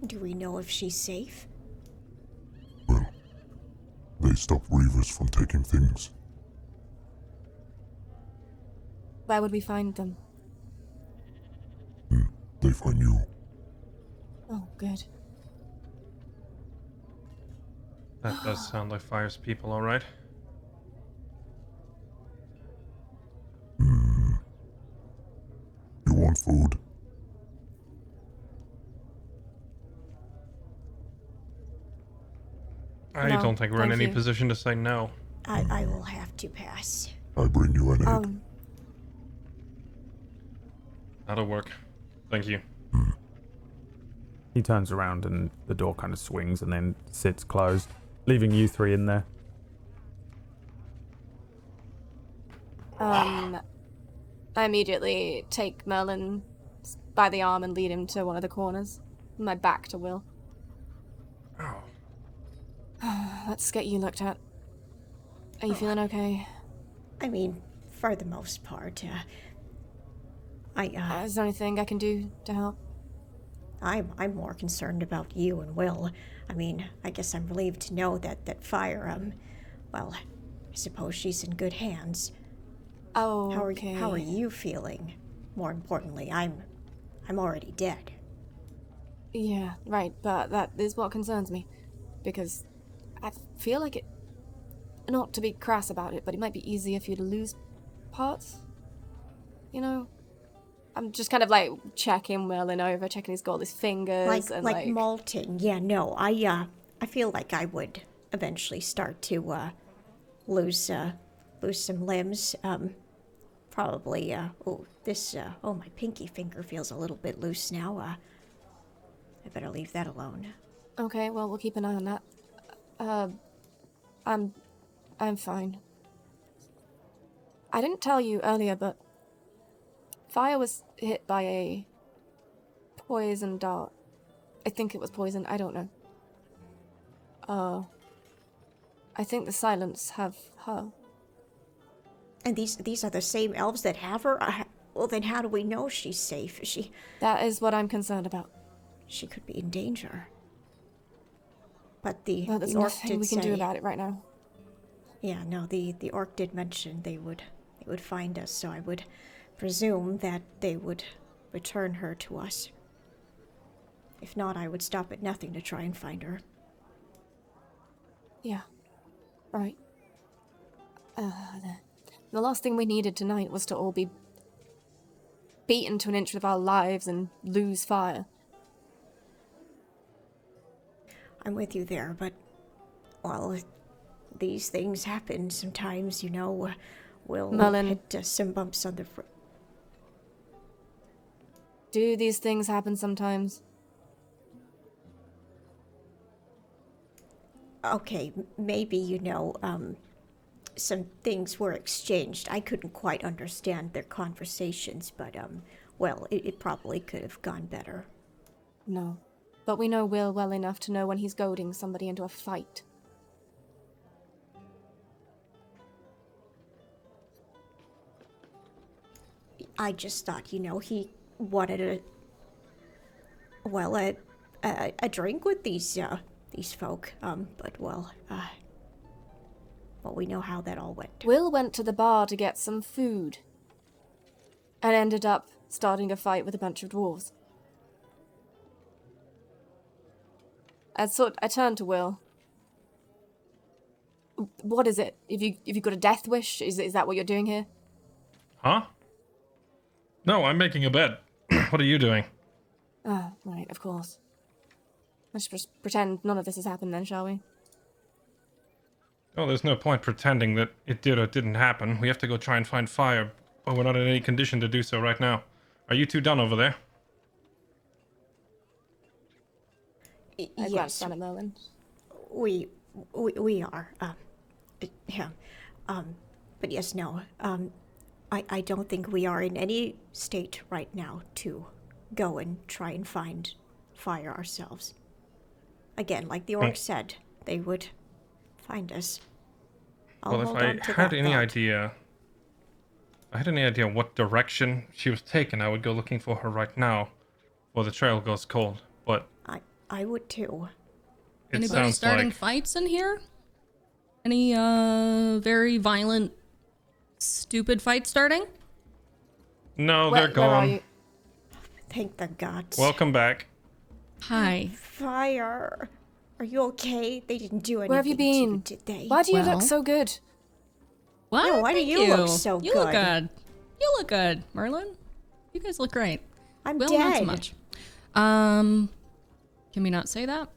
Do we know if she's safe? Well, they stop Reavers from taking things. Where would we find them? They find you. Oh, good. That does sound like Fire's people, alright. You want food? I No, don't think we're in thank any you. position to say no. I will have to pass. I bring you an egg. That'll work. Thank you. he turns around and the door kind of swings and then sits closed, leaving you 3 in there. I immediately take Merlin by the arm and lead him to one of the corners. My back to Will. Oh. Let's get you looked at. Are you feeling okay? I mean, for the most part, Is there anything I can do to help? I'm more concerned about you and Will. I mean, I guess I'm relieved to know that Fire, well, I suppose she's in good hands. Oh, okay. How are you feeling? More importantly, I'm already dead. Yeah, right, but that is what concerns me. Because I feel like it... Not to be crass about it, but it might be easier for you to lose parts. You know? I'm just kind of like checking Merlin over, checking he's got all his fingers and like molting. Yeah, no, I feel like I would eventually start to lose some limbs. Probably my pinky finger feels a little bit loose now. I better leave that alone. Okay, well, we'll keep an eye on that. I'm fine. I didn't tell you earlier, but Fire was hit by a poison dart. I think it was poison, I don't know. I think the Silence have her. And these are the same elves that have her? Well, then how do we know she's safe? That is what I'm concerned about. She could be in danger. But the there's orc nothing did we can do say- about it right now. Yeah, no, the orc did mention they would find us, so I would presume that they would return her to us. If not, I would stop at nothing to try and find her. Yeah. Right. The last thing we needed tonight was to all be beaten to an inch of our lives and lose Fire. I'm with you there, but, well, these things happen sometimes, you know. We'll Merlin. hit some bumps on the Do these things happen sometimes? Okay, maybe, some things were exchanged. I couldn't quite understand their conversations, but, well, it probably could have gone better. No. But we know Will well enough to know when he's goading somebody into a fight. I just thought, he wanted a drink with these folk. But well, we know how that all went. Will went to the bar to get some food. And ended up starting a fight with a bunch of dwarves. I turned to Will. What is it? If you got a death wish? Is that what you're doing here? Huh? No, I'm making a bed. What are you doing? Ah, right, of course. Let's just pretend none of this has happened then, shall we? Oh, there's no point pretending that it did or didn't happen. We have to go try and find fire, but we're not in any condition to do so right now. Are you two done over there? I glanced down at Merlin. We are. Yeah. But yes, no. I don't think we are in any state right now to go and try and find fire ourselves. Again, like the orc said, they would find us. Well, if I had any idea what direction she was taking, I would go looking for her right now, before the trail goes cold. But I would too. Anybody starting fights in here? Any very violent, stupid fights starting? No, they're gone. Where are you? Thank the gods. Welcome back. Hi. Fire. Are you okay? They didn't do anything. Where have you been? Did they? Why do you look so good? What? No, why do you look so You look good. You look good, Merlin. You guys look great. I'm Will, dead. not so much. Can we not say that?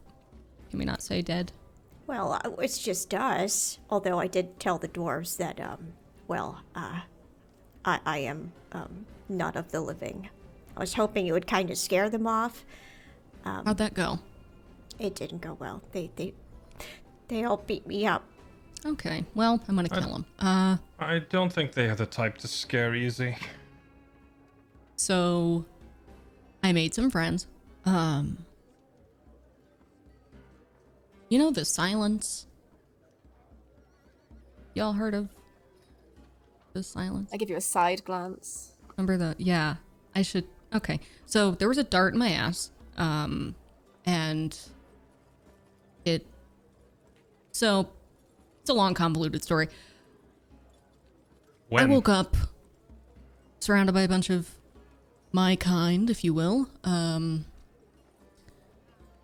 Can we not say dead? Well, it's just us. Although I did tell the dwarves that, I am, not of the living. I was hoping it would kind of scare them off. How'd that go? It didn't go well. They all beat me up. Okay, well, I'm gonna kill him. I don't think they are the type to scare easy. So, I made some friends. You know the silence? Y'all heard of the silence? I give you a side glance. Remember the, yeah, I should, okay. So there was a dart in my ass, and so it's a long convoluted story. When? I woke up surrounded by a bunch of my kind, if you will, and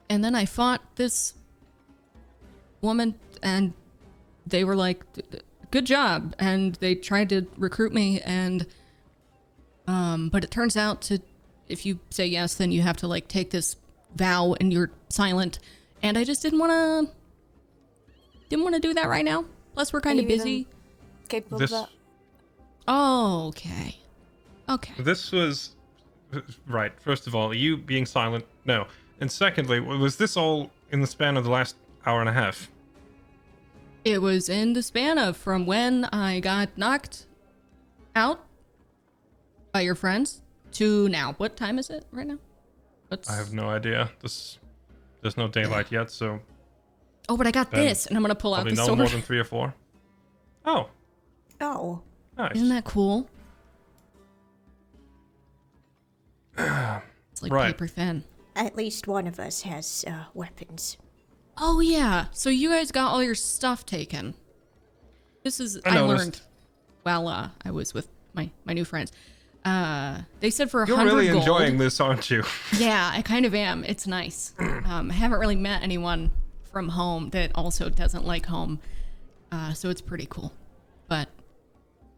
then I fought this woman, and they were like, good job, and they tried to recruit me, and but it turns out if you say yes, then you have to like take this vow and you're silent, and I just didn't want to do that right now. Plus we're kind of busy. Capable of that. Oh, okay. This was right. First of all, you being silent, no, and secondly, was this all in the span of the last hour and a half? It was in the span of from when I got knocked out by your friends to now. What time is it right now? I have no idea. There's no daylight yet, so. Oh, but I got this, and I'm gonna pull out the no sword. More than 3 or 4. Oh. Oh. Nice. Isn't that cool? It's like paper thin. At least one of us has weapons. Oh yeah, so you guys got all your stuff taken. This is I learned while I was with my new friends. They said for 100 gold. You're really gold, enjoying this, aren't you? Yeah, I kind of am. It's nice. I haven't really met anyone from home that also doesn't like home, so it's pretty cool. But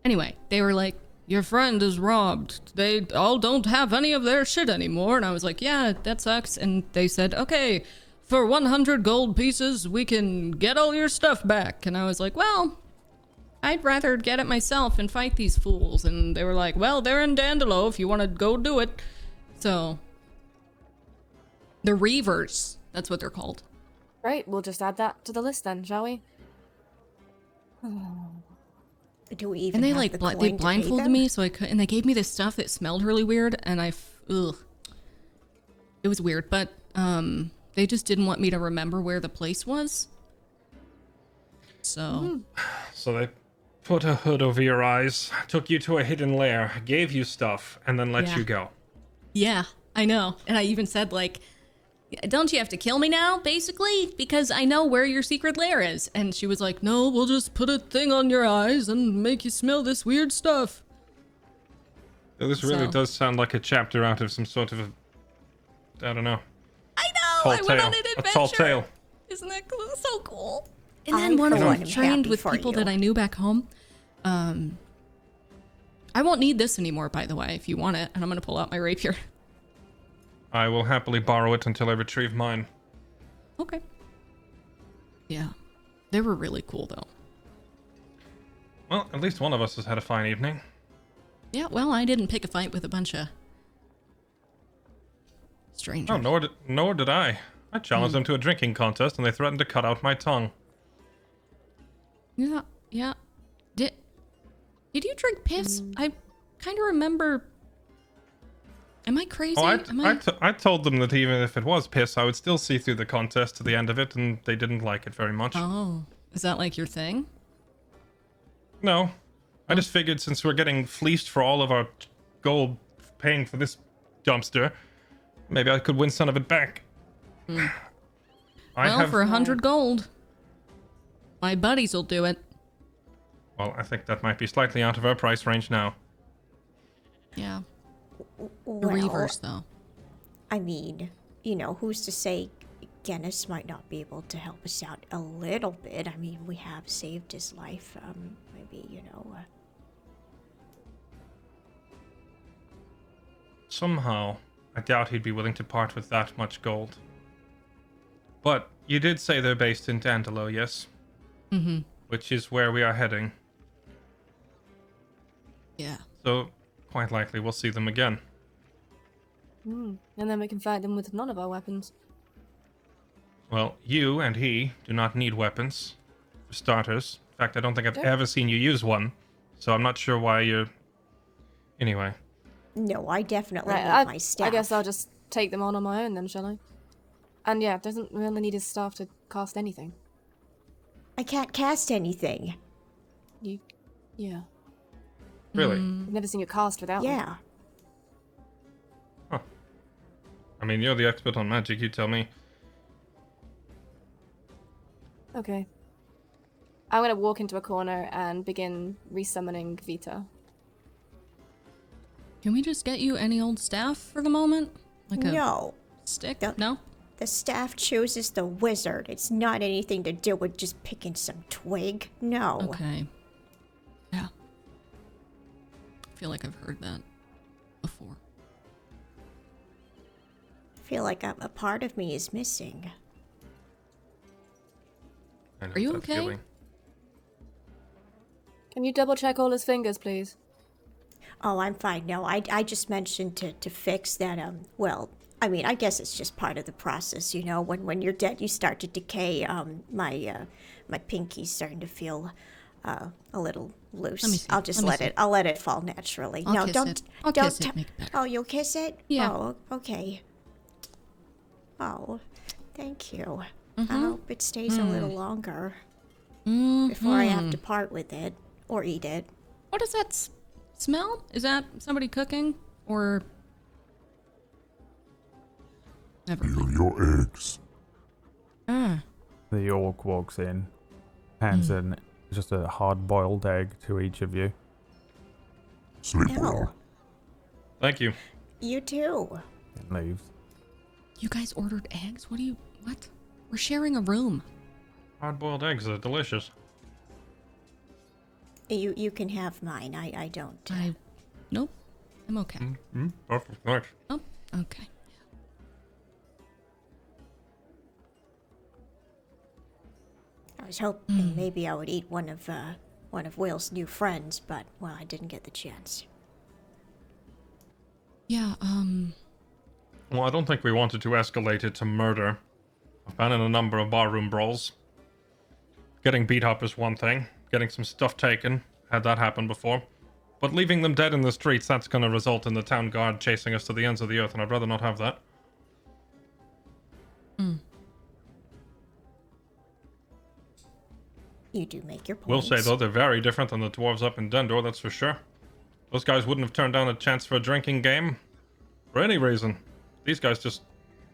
anyway, they were like, your friend is robbed. They all don't have any of their shit anymore. And I was like, yeah, that sucks. And they said, okay, for 100 gold pieces, we can get all your stuff back. And I was like, well, I'd rather get it myself and fight these fools. And they were like, well, they're in Dandelo if you want to go do it. So, the Reavers, that's what they're called. Right, we'll just add that to the list then, shall we? Do we even And they have like the they coin to pay blindfolded them? me, so I could, and they gave me this stuff that smelled really weird, and ugh, it was weird. But they just didn't want me to remember where the place was. So, So they put a hood over your eyes, took you to a hidden lair, gave you stuff, and then let Yeah. you go. yeah, I know. And I even said like, don't you have to kill me now, basically? Because I know where your secret lair is. And she was like, no, we'll just put a thing on your eyes and make you smell this weird stuff. This really So- does sound like a chapter out of some sort of I don't know. I know! Tall I went tale. on an A adventure! tall tale. Isn't that cool? So cool? And I, then one for of one, them am trained happy with for people you. that I knew back home. I won't need this anymore, by the way, if you want it. And I'm going to pull out my rapier. I will happily borrow it until I retrieve mine. Okay. Yeah. They were really cool, though. Well, at least one of us has had a fine evening. Yeah, well, I didn't pick a fight with a bunch of strangers. Oh, nor did I. I challenged them to a drinking contest, and they threatened to cut out my tongue. Yeah, yeah. Did you drink piss? I kind of remember. Am I crazy? Oh, Am I... I told them that even if it was piss, I would still see through the contest to the end of it, and they didn't like it very much. Oh, is that like your thing? No. I just figured since we're getting fleeced for all of our gold paying for this dumpster, maybe I could win some of it back. Well, for 100 gold, my buddies will do it. Well, I think that might be slightly out of our price range now. Yeah. The Well, Reavers, though. I mean, who's to say Guinness might not be able to help us out a little bit? I mean, we have saved his life. Maybe, Somehow, I doubt he'd be willing to part with that much gold. But you did say they're based in Dandelo, yes? Mm-hmm. Which is where we are heading. Yeah. So, quite likely we'll see them again. And then we can fight them with none of our weapons. Well, you and he do not need weapons. For starters. In fact, I don't think I've Yep. ever seen you use one. So I'm not sure why you're... Anyway. no, I definitely Right, need my staff. I guess I'll just take them on my own then, shall I? And yeah, doesn't really need his staff to cast anything. I can't cast anything. Yeah. Really? I've never seen you cast without one. Yeah. I mean, you're the expert on magic, you tell me. Okay. I'm gonna walk into a corner and begin resummoning Vita. Can we just get you any old staff for the moment? Like a No. stick? The- No? The staff chooses the wizard. It's not anything to do with just picking some twig. No. Okay. Yeah. I feel like I've heard that before. I feel like a part of me is missing. I know Are you that okay? feeling. Can you double check all his fingers, please? Oh, I'm fine. No, I just mentioned to fix that, well, I mean, I guess it's just part of the process, when you're dead, you start to decay. My pinky's starting to feel a little loose. Let me see. I'll just Let me see. I'll let it fall naturally. I'll No, kiss don't it. I'll don't kiss it, make it better. Oh, you'll kiss it? Yeah. Oh, okay. Oh, thank you. Mm-hmm. I hope it stays a little longer Mm-hmm. before I have to part with it or eat it. What does that smell? Is that somebody cooking? Or... Never mind. Peel your eggs. Ah. The orc walks in, hands in just a hard-boiled egg to each of you. Sleep Ew. well. Thank you. You too. And leaves. You guys ordered eggs? What? We're sharing a room. Hard-boiled eggs are delicious. You can have mine. I don't. Nope. I'm okay. Mm-hmm. Perfect. Nice. Oh, okay. I was hoping maybe I would eat one of Will's new friends, but well, I didn't get the chance. Yeah, Well, I don't think we wanted to escalate it to murder. I've been in a number of barroom brawls. Getting beat up is one thing. Getting some stuff taken, had that happen before. But leaving them dead in the streets, that's going to result in the town guard chasing us to the ends of the earth, and I'd rather not have that. You do make your Will points. say, though, they're very different than the dwarves up in Dendor, that's for sure. Those guys wouldn't have turned down a chance for a drinking game for any reason. These guys just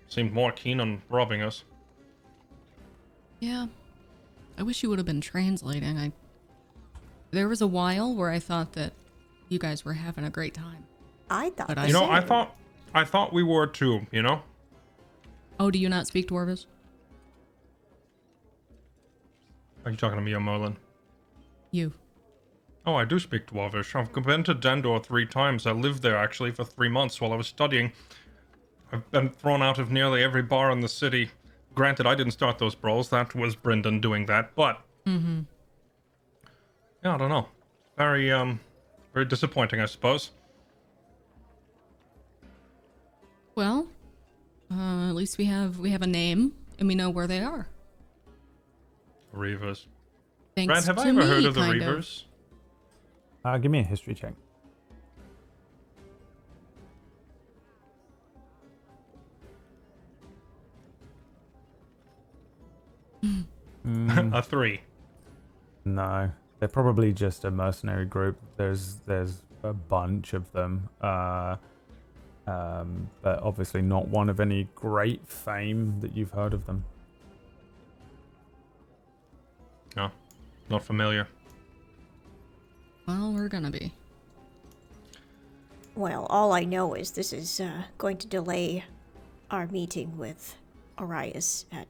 seemed more keen on robbing us. Yeah. I wish you would have been translating. There was a while where I thought that you guys were having a great time. I thought But the I- You know, same. I thought we were too, you know? Oh, do you not speak Dwarvish? Are you talking to me or Merlin? You. Oh, I do speak Dwarvish. I've been to Dendor 3 times. I lived there, actually, for 3 months while I was studying. I've been thrown out of nearly every bar in the city. Granted, I didn't start those brawls. That was Brendan doing that, but... Mm-hmm. Yeah, I don't know. Very, very disappointing, I suppose. Well, at least we have a name and we know where they are. Reavers. Thanks Brad, have to I ever me, heard of the kind Reavers? Give me a history check. A 3. No, they're probably just a mercenary group. There's a bunch of them, but obviously not one of any great fame that you've heard of them. No, not familiar. Well, we're gonna be. Well, all I know is this is going to delay our meeting with Arias at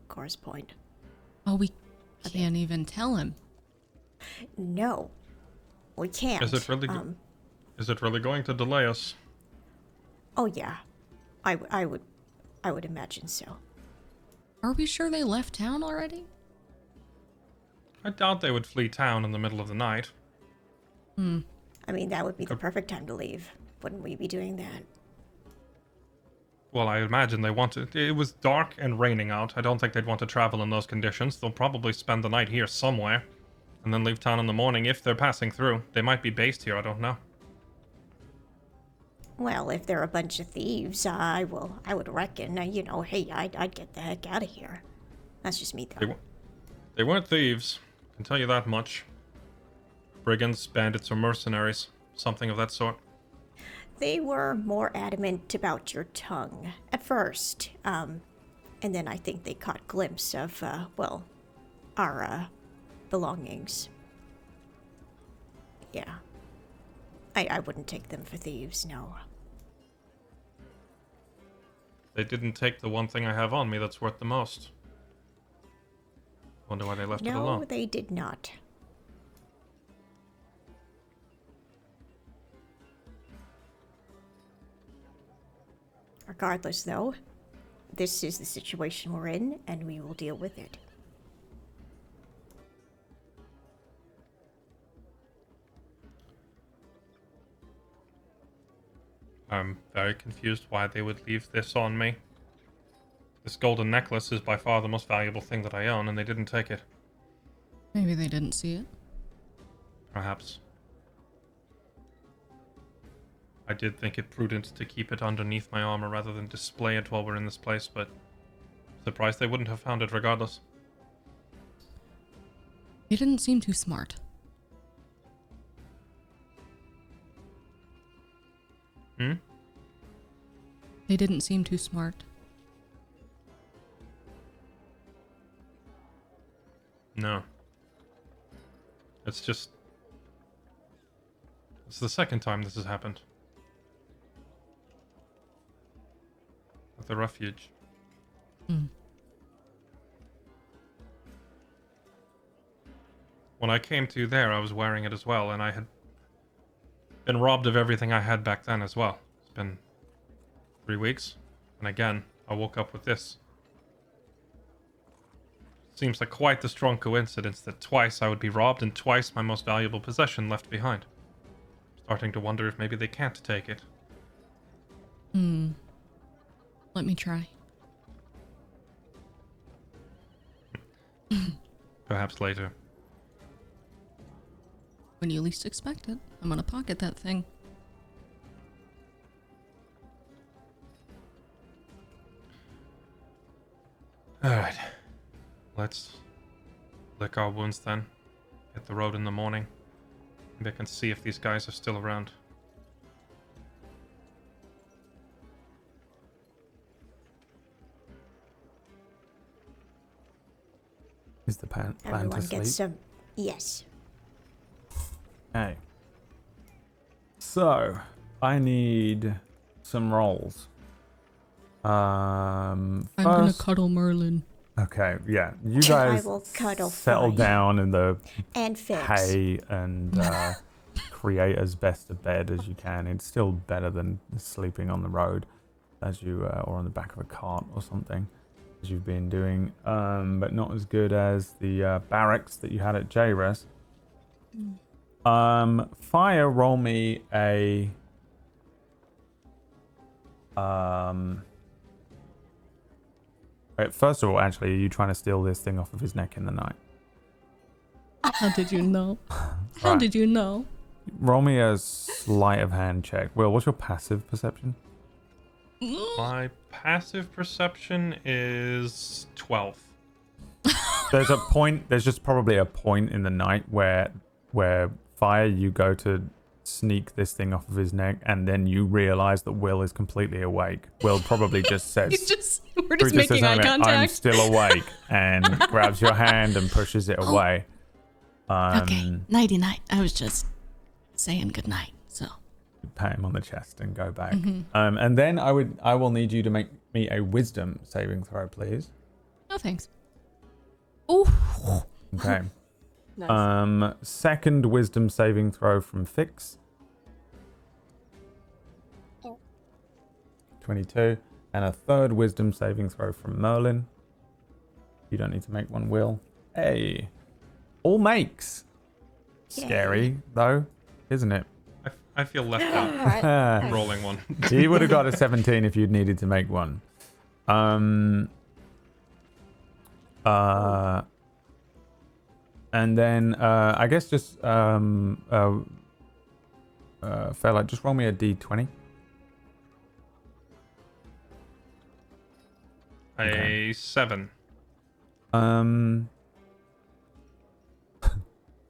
Course Point. Oh, we can't even tell him. No, we can't. Is it really going to delay us? Oh yeah, I would imagine so. Are we sure they left town already? I doubt they would flee town in the middle of the night. I mean, that would be the perfect time to leave. Wouldn't we be doing that? Well, I imagine they wanted... It was dark and raining out. I don't think they'd want to travel in those conditions. They'll probably spend the night here somewhere, and then leave town in the morning if they're passing through. They might be based here, I don't know. Well, if they're a bunch of thieves, I would reckon, hey, I'd get the heck out of here. That's just me, though. They weren't thieves, I can tell you that much. Brigands, bandits, or mercenaries. Something of that sort. They were more adamant about your tongue at first, and then I think they caught glimpse of, our belongings. Yeah. I wouldn't take them for thieves, no. They didn't take the one thing I have on me that's worth the most. Wonder why they left it alone. No, they did not. Regardless, though, this is the situation we're in, and we will deal with it. I'm very confused why they would leave this on me. This golden necklace is by far the most valuable thing that I own, and they didn't take it. Maybe they didn't see it. Perhaps. I did think it prudent to keep it underneath my armor rather than display it while we're in this place, but surprised they wouldn't have found it regardless. They didn't seem too smart. They didn't seem too smart. No. It's just... It's the second time this has happened. At the refuge. When I came to there, I was wearing it as well, and I had been robbed of everything I had back then as well. It's been 3 weeks, and again, I woke up with this. Seems like quite the strong coincidence that twice I would be robbed and twice my most valuable possession left behind. Starting to wonder if maybe they can't take it. Let me try. perhaps later. When you least expect it, I'm gonna pocket that thing. Alright. Let's lick our wounds then. Hit the road in the morning. Maybe I can see if these guys are still around. Is the plan Everyone to sleep? gets some. Yes. Okay. So, I need some rolls. I'm gonna First, cuddle Merlin. okay, yeah. You I guys will cuddle settle for you. down in the And fix. hay and create as best a bed as you can. It's still better than sleeping on the road, as you or on the back of a cart or something, as you've been doing. But not as good as the barracks that you had at J-Res. Fire, roll me a wait, first of all, actually, are you trying to steal this thing off of his neck in the night? How did you know? How Right. did you know? Roll me a sleight of hand check. Will, what's your passive perception? My passive perception is 12. There's a point. There's just probably a point in the night where Fire, you go to sneak this thing off of his neck, and then you realize that Will is completely awake. Will probably just says, We're just Brutus says making eye something like, I'm contact. still awake, and grabs your hand and pushes it away. Okay, nighty night. I was just saying good night. So Pat him on the chest and go back. And then I will need you to make me a wisdom saving throw, please. no thanks. Oh, Okay. Nice. Second wisdom saving throw from Fix. 22. And a third wisdom saving throw from Merlin. You don't need to make one, Will. Hey. All makes. Scary, though, isn't it? I feel left out. Alright. I'm rolling one. He would have got a 17 if you'd needed to make one. And then I guess just Fairlight, just roll me a d20. A 7.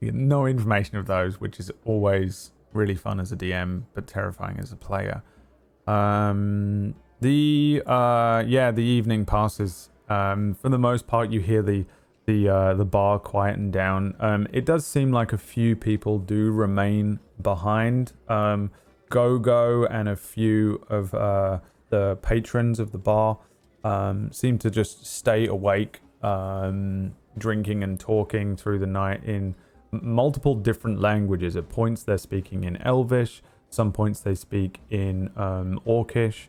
You get no information of those, which is always really fun as a DM, but terrifying as a player. The evening passes. For the most part, you hear the bar quieten down. It does seem like a few people do remain behind. Go and a few of the patrons of the bar seem to just stay awake, drinking and talking through the night in multiple different languages. At points they're speaking in Elvish, some points they speak in Orcish.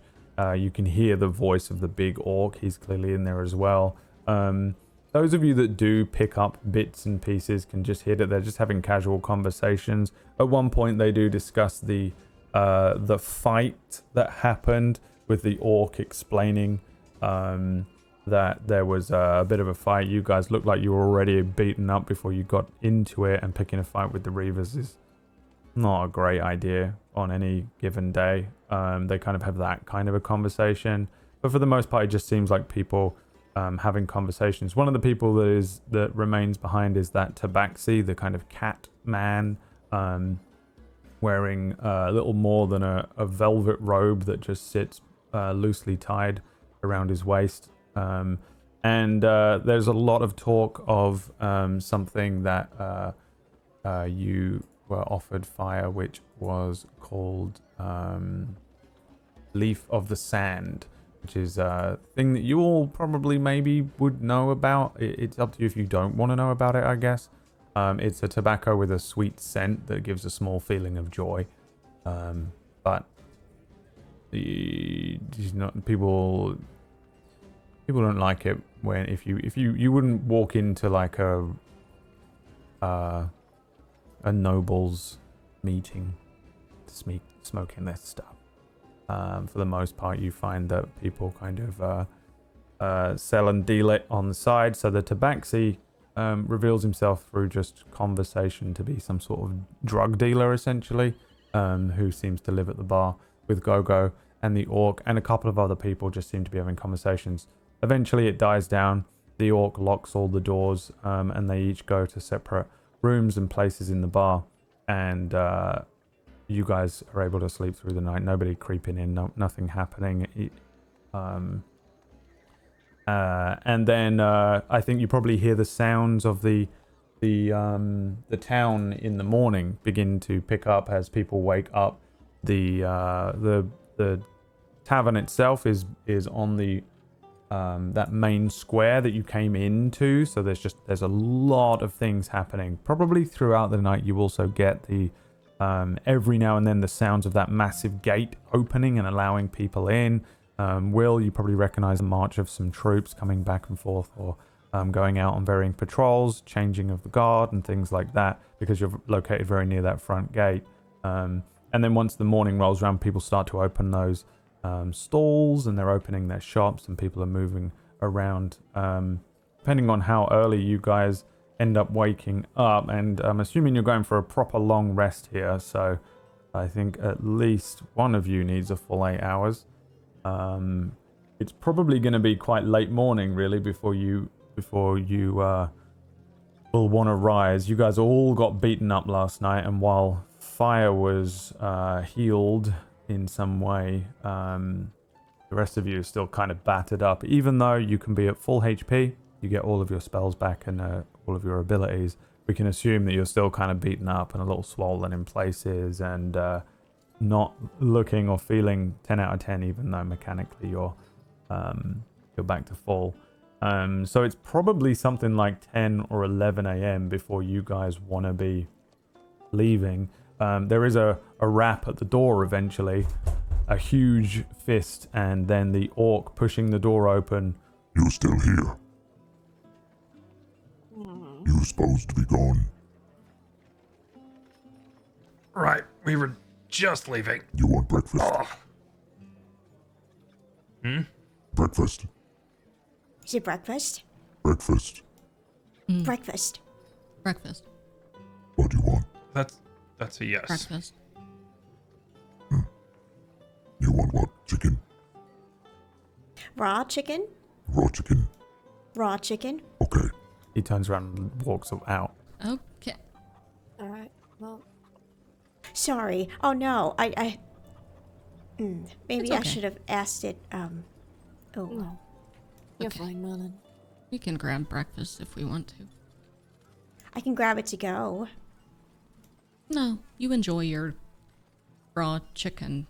You can hear the voice of the big orc, he's clearly in there as well. Those of you that do pick up bits and pieces can just hear that they're just having casual conversations. At one point they do discuss the fight that happened, with the orc explaining that there was a bit of a fight. You guys looked like you were already beaten up before you got into it, and picking a fight with the Reavers is not a great idea on any given day. They kind of have that kind of a conversation, but for the most part it just seems like people having conversations. One of the people that remains behind is that Tabaxi, the kind of cat man, wearing a little more than a velvet robe that just sits loosely tied around his waist. And there's a lot of talk of something that you were offered, Fire, which was called Leaf of the Sand, which is a thing that you all probably maybe would know about. It's up to you if you don't want to know about it, I guess. It's a tobacco with a sweet scent that gives a small feeling of joy. But people don't like it when if you wouldn't walk into like a noble's meeting to smoking this stuff. For the most part, you find that people kind of sell and deal it on the side. So the Tabaxi reveals himself through just conversation to be some sort of drug dealer, essentially, who seems to live at the bar with Gogo and the orc, and a couple of other people just seem to be having conversations. Eventually it dies down. The orc locks all the doors, and they each go to separate rooms and places in the bar, and you guys are able to sleep through the night. Nobody creeping in, nothing happening. And then I think you probably hear the sounds of the town in the morning begin to pick up as people wake up. The tavern itself is on the that main square that you came into, so there's a lot of things happening. Probably throughout the night you also get the every now and then the sounds of that massive gate opening and allowing people in. Will, you probably recognize the march of some troops coming back and forth, or going out on varying patrols, changing of the guard and things like that, because you're located very near that front gate. And then once the morning rolls around, people start to open those stalls, and they're opening their shops, and people are moving around. Depending on how early you guys end up waking up, and I'm assuming you're going for a proper long rest here, so I think at least one of you needs a full 8 hours. It's probably going to be quite late morning, really, before you will want to rise. You guys all got beaten up last night, and while Fire was healed in some way, the rest of you are still kind of battered up. Even though you can be at full HP, you get all of your spells back and all of your abilities, we can assume that you're still kind of beaten up and a little swollen in places, and not looking or feeling 10 out of 10, even though mechanically you're back to full. So it's probably something like 10 or 11 a.m. before you guys want to be leaving. There is a rap at the door eventually, a huge fist, and then the orc pushing the door open. You still here? You supposed to be gone. Right, we were just leaving. You want breakfast? Breakfast. Is it breakfast? Breakfast. Breakfast. Breakfast. What do you want? That's a yes. Breakfast. You want what? Chicken? Raw chicken? Raw chicken? Raw chicken? Okay. He turns around and walks out. Okay. Alright, well. Sorry. Oh no, I maybe I okay. should have asked it, No. You're Okay. fine, Merlin. We can grab breakfast if we want to. I can grab it to go. No, you enjoy your raw chicken.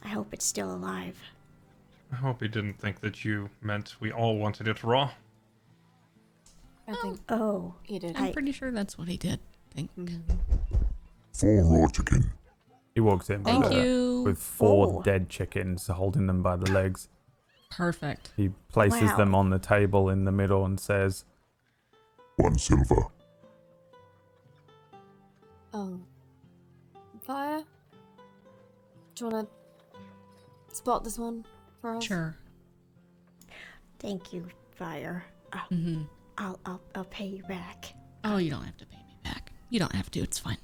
I hope it's still alive. I hope he didn't think that you meant we all wanted it raw. I think Oh, he did. I'm pretty sure that's what he did. Think. 4 raw chicken. He walks in Thank with, you. with 4 Oh. dead chickens, holding them by the legs. Perfect. He places Wow. them on the table in the middle and says, 1 silver. Fire? Do you want to spot this one for us? Sure. thank you, Fire. Mm-hmm. I'll pay you back. Oh, you don't have to pay me back. You don't have to. It's fine.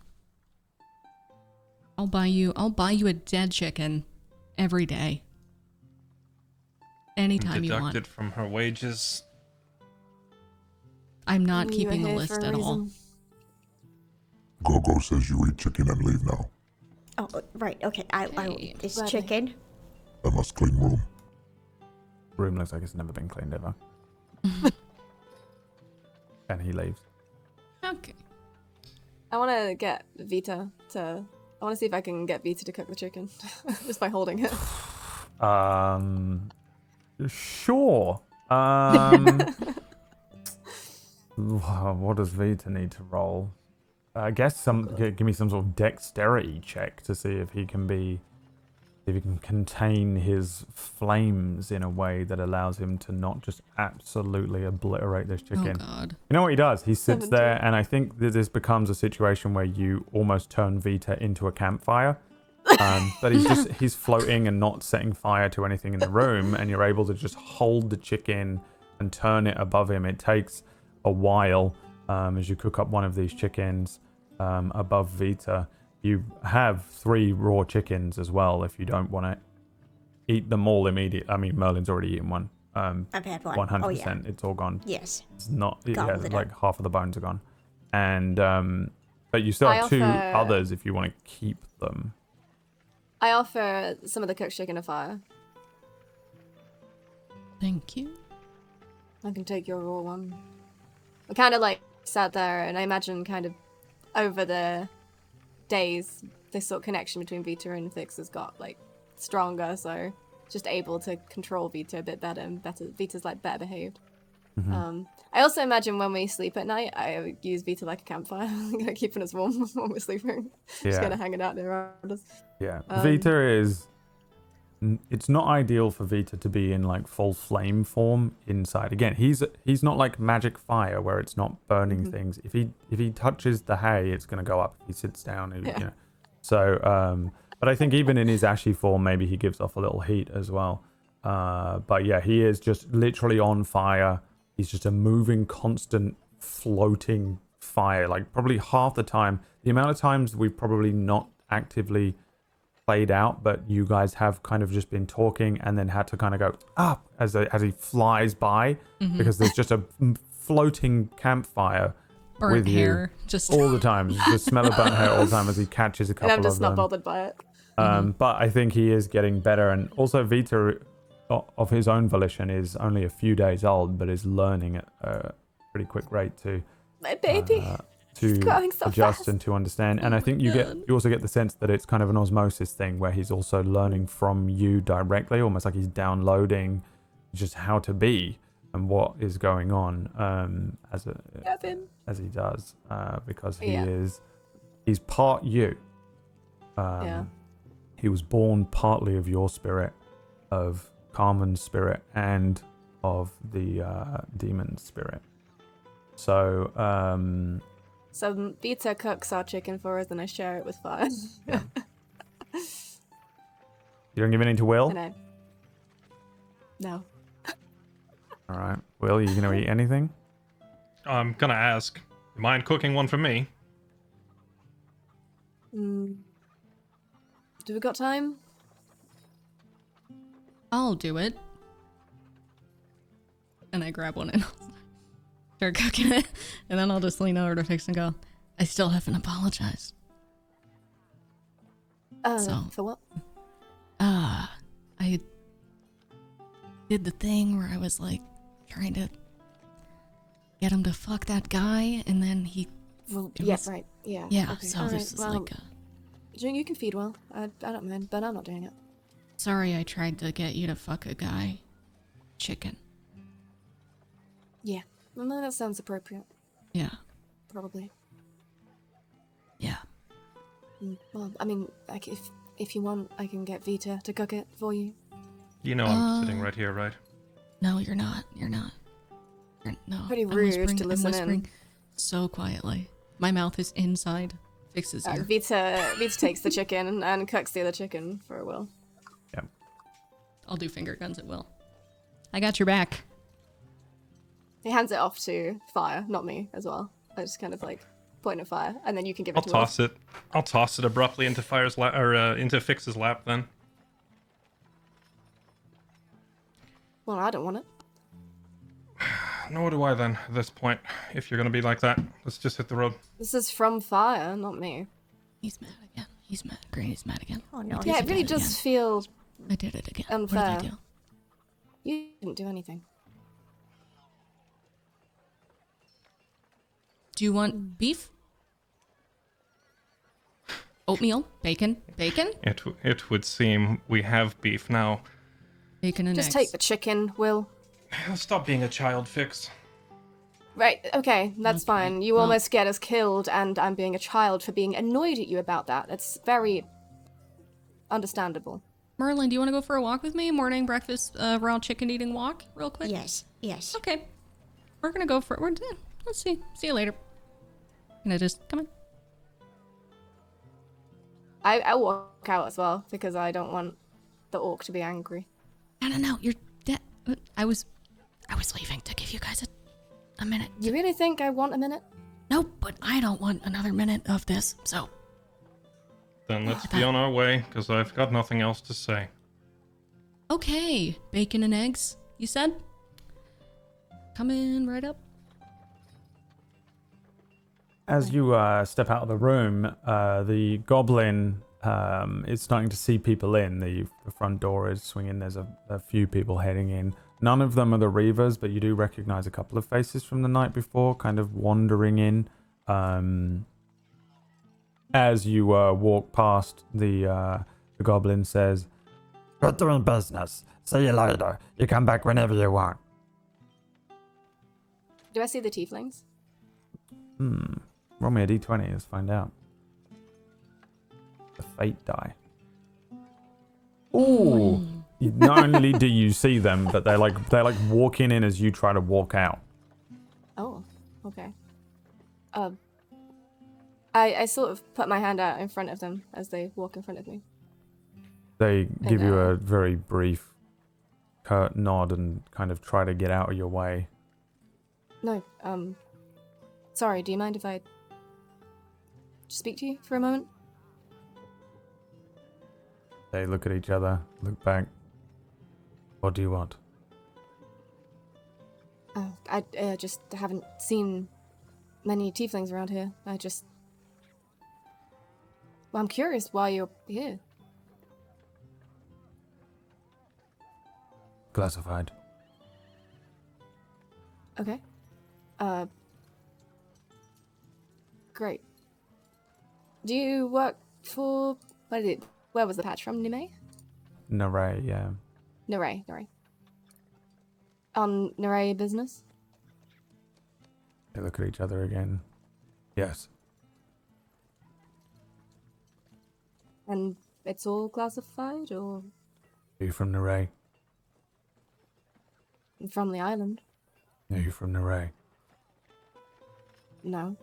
I'll buy you a dead chicken every day. Anytime you want. Deducted from her wages. I'm not You were keeping the here list for a at all. reason. Gogo says you eat chicken and leave now. Oh, right. Okay. I will Okay. eat this Gladly. chicken. I must clean room. room looks like it's never been cleaned ever. And he leaves. Okay. I want to get Vita to. I want to see if I can get Vita to cook the chicken just by holding it. Sure. What does Vita need to roll? I guess give me some sort of dexterity check to see if he can contain his flames in a way that allows him to not just absolutely obliterate this chicken. Oh God. You know what he does? He sits 17. there, and I think that this becomes a situation where you almost turn Vita into a campfire. But he's floating and not setting fire to anything in the room, and you're able to just hold the chicken and turn it above him. It takes a while as you cook up one of these chickens above Vita. You have 3 raw chickens as well if you don't want to eat them all immediately. I mean, Merlin's already eaten one. I've had one. 100%. Oh, yeah. It's all gone. Yes. It's not, Gobbled it like up. half of the bones are gone. And, but you still I have 2 offer- others if you want to keep them. I offer some of the cooked chicken a fire. Thank you. I can take your raw one. I kind of like sat there, and I imagine kind of over the days, this sort of connection between Vita and Fix has got like stronger, so just able to control Vita a bit better and better. Vita's like better behaved. I also imagine when we sleep at night, I use Vita like a campfire, keeping us warm when we're sleeping. Just Yeah. kind of hanging out there around us. Yeah. Vita is... It's not ideal for Vita to be in like full flame form inside. Again, he's not like magic fire where it's not burning things. If he touches the hay, it's gonna go up. If he sits down, you know. So, but I think even in his ashy form, maybe he gives off a little heat as well. But yeah, he is just literally on fire. He's just a moving, constant, floating fire. Like probably half the time, the amount of times we've probably not actively played out, but you guys have kind of just been talking and then had to kind of go up as he flies by because there's just a floating campfire Burnt with hair. you Just all the time. Just the smell of burnt hair all the time as he catches a couple And I'm just of not them. bothered by it. But I think he is getting better, and also Vita, of his own volition, is only a few days old, but is learning at a pretty quick rate to My baby. to growing so adjust fast. and to understand. And I think you also get the sense that it's kind of an osmosis thing where he's also learning from you directly, almost like he's downloading just how to be and what is going on as he does, because he's part you. He was born partly of your spirit, of Carmen's spirit, and of the demon's spirit. So, So Vita cooks our chicken for us, and I share it with Fire. you don't give any to Will? I know. No. All right. Will, are you going to eat anything? I'm gonna ask. You mind cooking one for me? Do we got time? I'll do it. And I grab one and I'll start cooking it. And then I'll just lean over to Fix and go, I still haven't apologized. For what? I did the thing where I was like trying to get him to fuck that guy, and then he... Well, it yes, was- right. Yeah. Yeah, okay, so all this right, is well, like you can feed well. I don't mind, but I'm not doing it. sorry I tried to get you to fuck a guy. Chicken. Yeah. Well, no, that sounds appropriate. Yeah. Probably. Yeah. Well, I mean, like if you want, I can get Vita to cook it for you. You know I'm sitting right here, right? No, you're not. You're not. No. Pretty I'm rude whispering- to I'm listen in. whispering so quietly. My mouth is inside Fix's ear. Vita takes the chicken and cooks the other chicken for Will. Yeah. I'll do finger guns at Will. I got your back. He hands it off to Fire, not me, as well. I just kind of like point at Fire, and then you can give it I'll to toss it. I'll toss it abruptly into Fire's lap, or into Fix's lap. Then. Well, I don't want it. Nor do I. Then at this point, if you're gonna be like that, let's just hit the road. This is from Fire, not me. He's mad again. He's mad. Granny's mad again. Oh no. Yeah, I it really did it does feel I did it again. unfair. What did I do? You didn't do anything. Do you want beef? Oatmeal? Bacon? Bacon? It would seem we have beef now. Bacon and Just eggs. take the chicken, Will. Stop being a child, Fix. Right, okay, that's Okay, fine. You well- almost get us killed, and I'm being a child for being annoyed at you about that. That's very understandable. Merlin, do you want to go for a walk with me? Morning breakfast, raw chicken eating walk, real quick? Yes. Yes. Okay. We're gonna go for it. Let's see. See you later. Can I just come on? I walk out as well, because I don't want the orc to be angry. No. You're dead. I was I was leaving to give you guys a minute. You really think I want a minute? No, but I don't want another minute of this, so. Then let's be on our way, because I've got nothing else to say. Okay, bacon and eggs, you said? Coming right up. As you step out of the room, the goblin is starting to see people in. The front door is swinging. There's a few people heading in. None of them are the Reavers, but you do recognize a couple of faces from the night before, kind of wandering in. As you walk past, the goblin says, Good doing business. See you later. You come back whenever you want. Do I see the tieflings? Roll me a d20, let's find out. The fate die. Ooh! Not only do you see them, but they're like walking in as you try to walk out. Oh, okay. I sort of put my hand out in front of them as they walk in front of me. They give you a very brief, curt nod and kind of try to get out of your way. No, sorry, do you mind if I speak to you for a moment? They look at each other, look back. What do you want? I just haven't seen many tieflings around here. Well, I'm curious why you're here. Classified. Okay. Great. Do you work for... Where was the patch from? Nime? Naray, yeah. Naray. On Naray business? They look at each other again. Yes. And it's all classified, or Are you from Naray? from the island? Are you from Naray? No.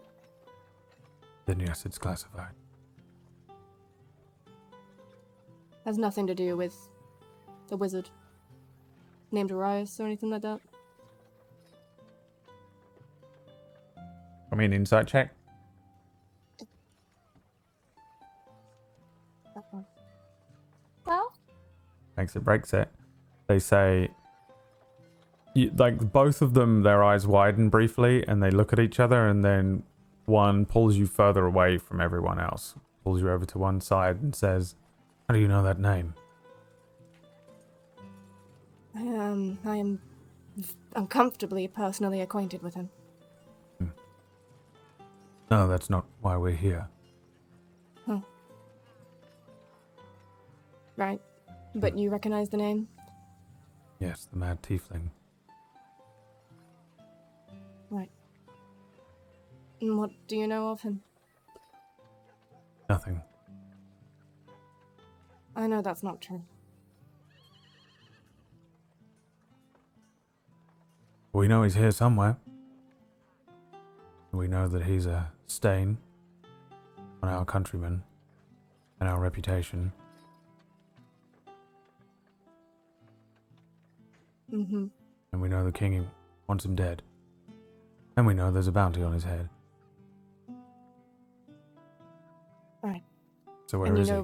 Then yes, it's classified. Has nothing to do with the wizard named Arias or anything like that. I mean, insight check. Well, Makes it, breaks it. They say, like both of them, their eyes widen briefly and they look at each other, and then one pulls you further away from everyone else, pulls you over to one side and says, how do you know that name? I'm comfortably personally acquainted with him. No, that's not why we're here. Huh. Right. But you recognize the name? Yes, the Mad Tiefling. Right. And what do you know of him? Nothing. I know that's not true. We know he's here somewhere. We know that he's a stain on our countrymen and our reputation. Mm-hmm. And we know the king wants him dead. And we know there's a bounty on his head. Right. So where is he?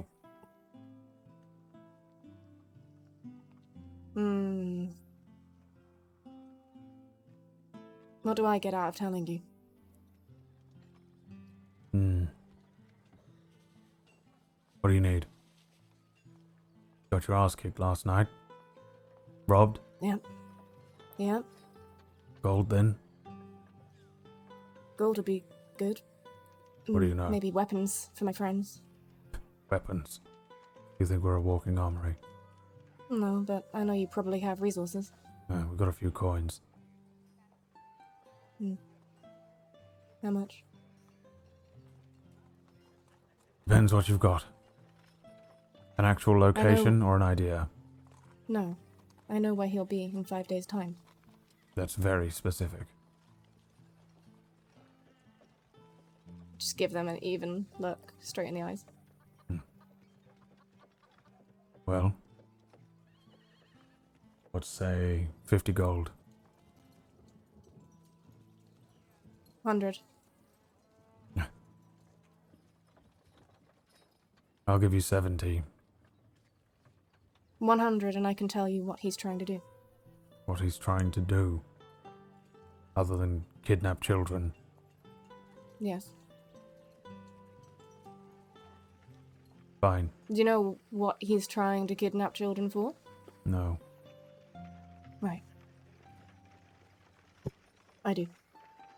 What do I get out of telling you? What do you need? Got your ass kicked last night. Robbed? Yep. Gold then? Gold would be good. What do you know? Maybe weapons for my friends. Weapons. You think we're a walking armory? No, but I know you probably have resources. We've got a few coins. How much? Depends what you've got. An actual location or an idea? No. I know where he'll be in 5 days' time. That's very specific. Just give them an even look straight in the eyes. Well, let's say 50 gold. 100. I'll give you 70. 100, and I can tell you what he's trying to do. What he's trying to do, other than kidnap children. Yes. Fine. Do you know what he's trying to kidnap children for? No. Right. I do.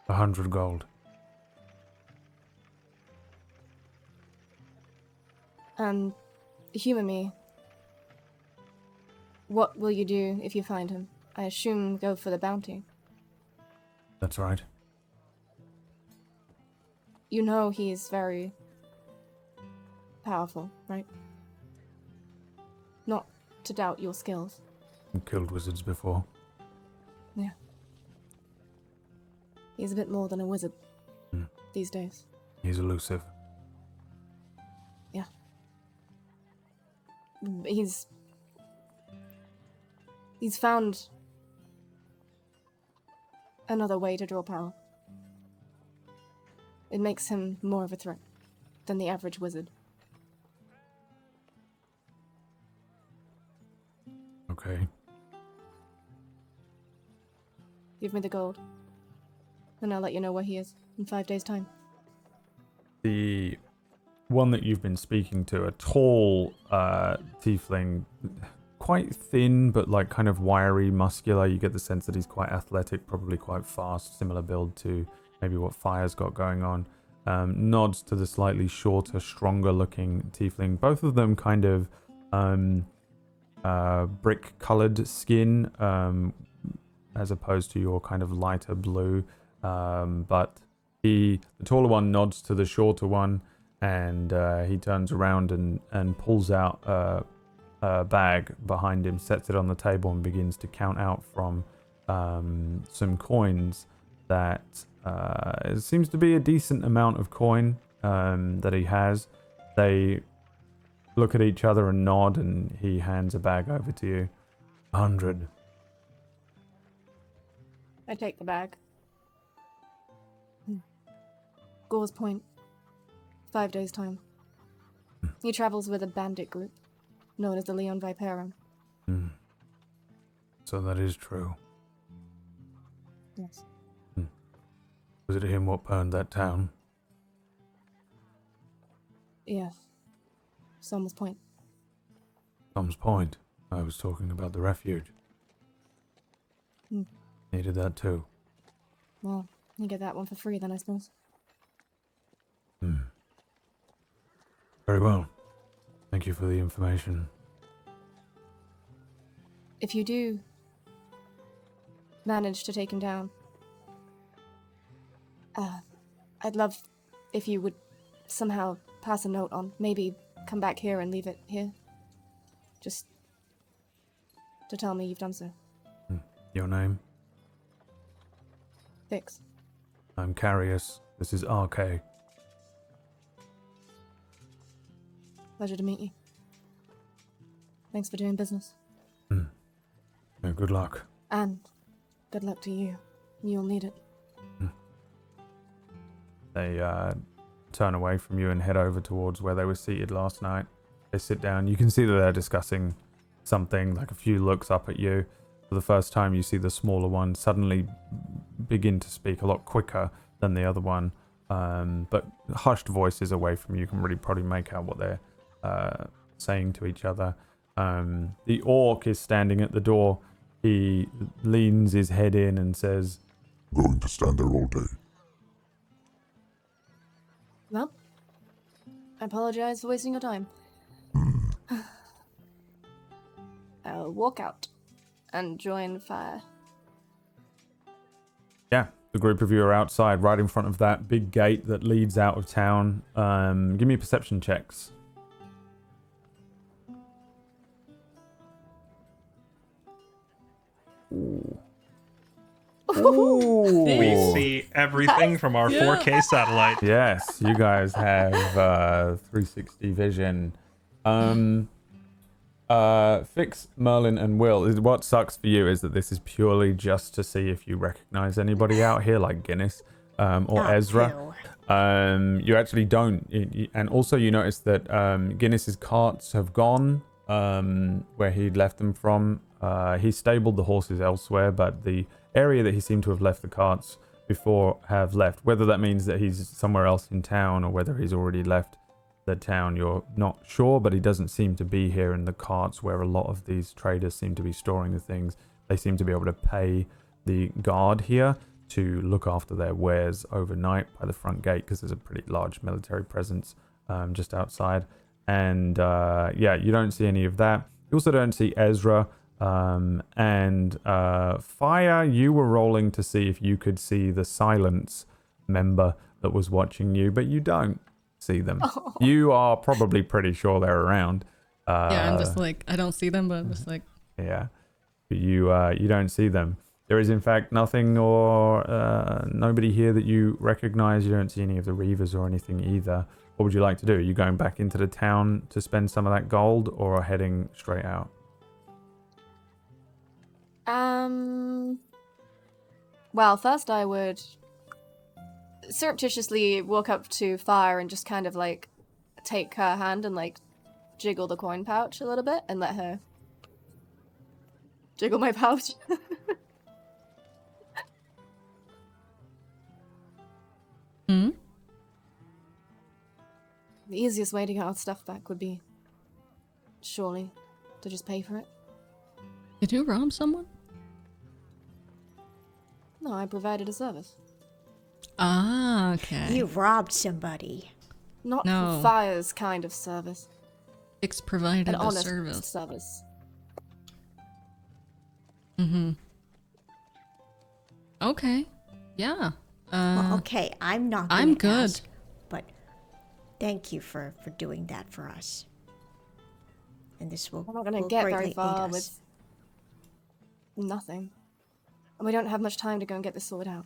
100 gold. Humor me. What will you do if you find him? I assume go for the bounty. That's right. You know he's very powerful, right? Not to doubt your skills. I've killed wizards before. Yeah. He's a bit more than a wizard these days. He's elusive. Yeah. He's found another way to draw power. It makes him more of a threat than the average wizard. Okay. Give me the gold, and I'll let you know where he is in 5 days' time. The one that you've been speaking to, a tall tiefling, quite thin but like kind of wiry, muscular. You get the sense that he's quite athletic, probably quite fast, similar build to maybe what Fire's got going on. Nods to the slightly shorter, stronger looking tiefling. Both of them kind of brick colored skin, as opposed to your kind of lighter blue. But the taller one nods to the shorter one, and he turns around and pulls out a bag behind him, sets it on the table, and begins to count out from some coins that it seems to be a decent amount of coin that he has. They look at each other and nod, and he hands a bag over to you. 100. I take the bag. Gore's Point. 5 days' time. He travels with a bandit group, known as the Leon Viperum. So that is true. Yes. Was it him what burned that town? Yes. Somers Point. Tom's Point. I was talking about the refuge. Needed that too. Well, you get that one for free then, I suppose. Very well. Thank you for the information. If you do manage to take him down, I'd love if you would somehow pass a note on. Maybe come back here and leave it here. Just to tell me you've done so. Your name? Fix. I'm Carius. This is RK. Pleasure to meet you. Thanks for doing business. Yeah, good luck. And good luck to you. You'll need it. They turn away from you and head over towards where they were seated last night. They sit down. You can see that they're discussing something, like a few looks up at you. For the first time, you see the smaller one suddenly begin to speak a lot quicker than the other one. But hushed voices away from you. You can really probably make out what they're saying to each other. The orc is standing at the door. He leans his head in and says, Going to stand there all day. Well, I apologize for wasting your time. I'll walk out and join Fire. yeah, the group of you are outside right in front of that big gate that leads out of town. Give me perception checks. Ooh. We see everything from our 4K satellite. Yes, you guys have 360 vision. Fix, Merlin, and Will. What sucks for you is that this is purely just to see if you recognize anybody out here, like Guinness. or Ezra. You actually don't. And also you notice that Guinness's carts have gone where he'd left them from. He stabled the horses elsewhere, but the area that he seemed to have left the carts before have left. Whether that means that he's somewhere else in town or whether he's already left the town, you're not sure, but he doesn't seem to be here in the carts where a lot of these traders seem to be storing the things. They seem to be able to pay the guard here to look after their wares overnight by the front gate, because there's a pretty large military presence just outside. And yeah, you don't see any of that. You also don't see Ezra. And Fire, you were rolling to see if you could see the Silence member that was watching you, but you don't see them. Oh. You are probably pretty sure they're around. Yeah, I'm just like, I don't see them, but I'm just like... Yeah, but you don't see them. There is, in fact, nothing or nobody here that you recognize. You don't see any of the Reavers or anything either. What would you like to do? Are you going back into the town to spend some of that gold, or heading straight out? Well, first I would surreptitiously walk up to Fire and just kind of like take her hand and like jiggle the coin pouch a little bit and let her jiggle my pouch. Hmm? The easiest way to get our stuff back would be, surely, to just pay for it. Did you rob someone? No, I provided a service. Ah, okay. You robbed somebody. Not No. for Fire's kind of service. It's provided An a honest service. service. Mm-hmm. Okay. Yeah. Well, okay, I'm not gonna I'm good. ask, but thank you for doing that for us. And this will We're not going will to get greatly very aid far us. with nothing. And we don't have much time to go and get this sorted out.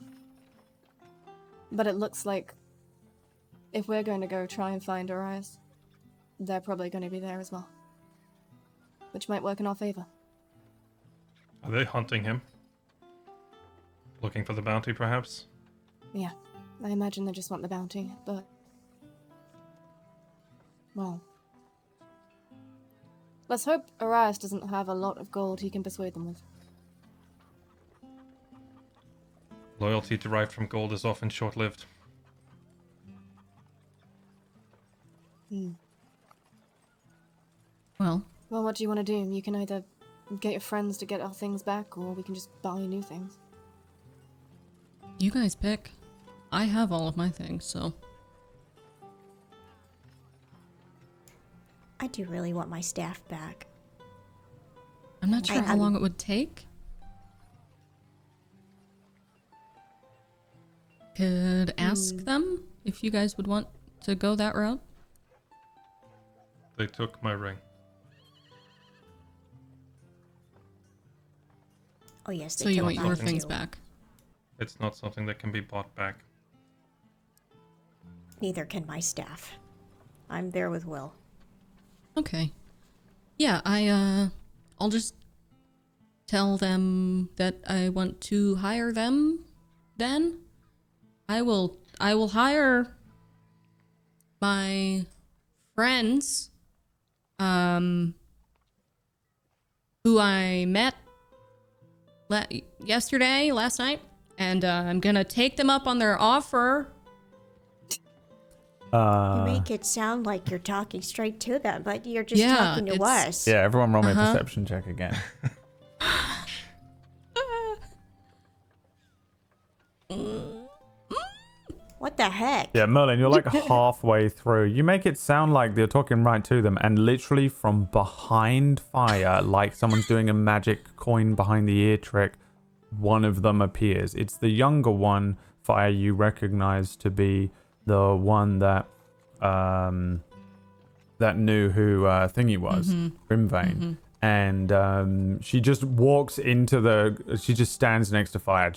But it looks like if we're going to go try and find Arias, they're probably going to be there as well. Which might work in our favor. Are they hunting him? Looking for the bounty, perhaps? Yeah, I imagine they just want the bounty, but... Well... Let's hope Arias doesn't have a lot of gold he can persuade them with. Loyalty derived from gold is often short-lived. Well, Well, what do you want to do? You can either get your friends to get our things back, or we can just buy new things. you guys pick. I have all of my things, so... I do really want my staff back. I'm not sure how long it would take. Could ask them if you guys would want to go that route. They took my ring. Oh yes, they So you took want your mine things too. back. It's not something that can be bought back. Neither can my staff. I'm there with Will. Okay. Yeah, I'll just tell them that I want to hire them then. I will hire my friends who I met last night, and I'm gonna take them up on their offer. You make it sound like you're talking straight to them, but you're just Yeah, talking to it's- us. Yeah, everyone roll me a perception check again. What the heck? Yeah, Merlin, you're like halfway through. You make it sound like they're talking right to them, and literally from behind Fire, like someone's doing a magic coin behind the ear trick, one of them appears. It's the younger one, Fire, you recognize to be the one that that knew who Thingy was, Grimvane. And she just walks into she just stands next to Fire.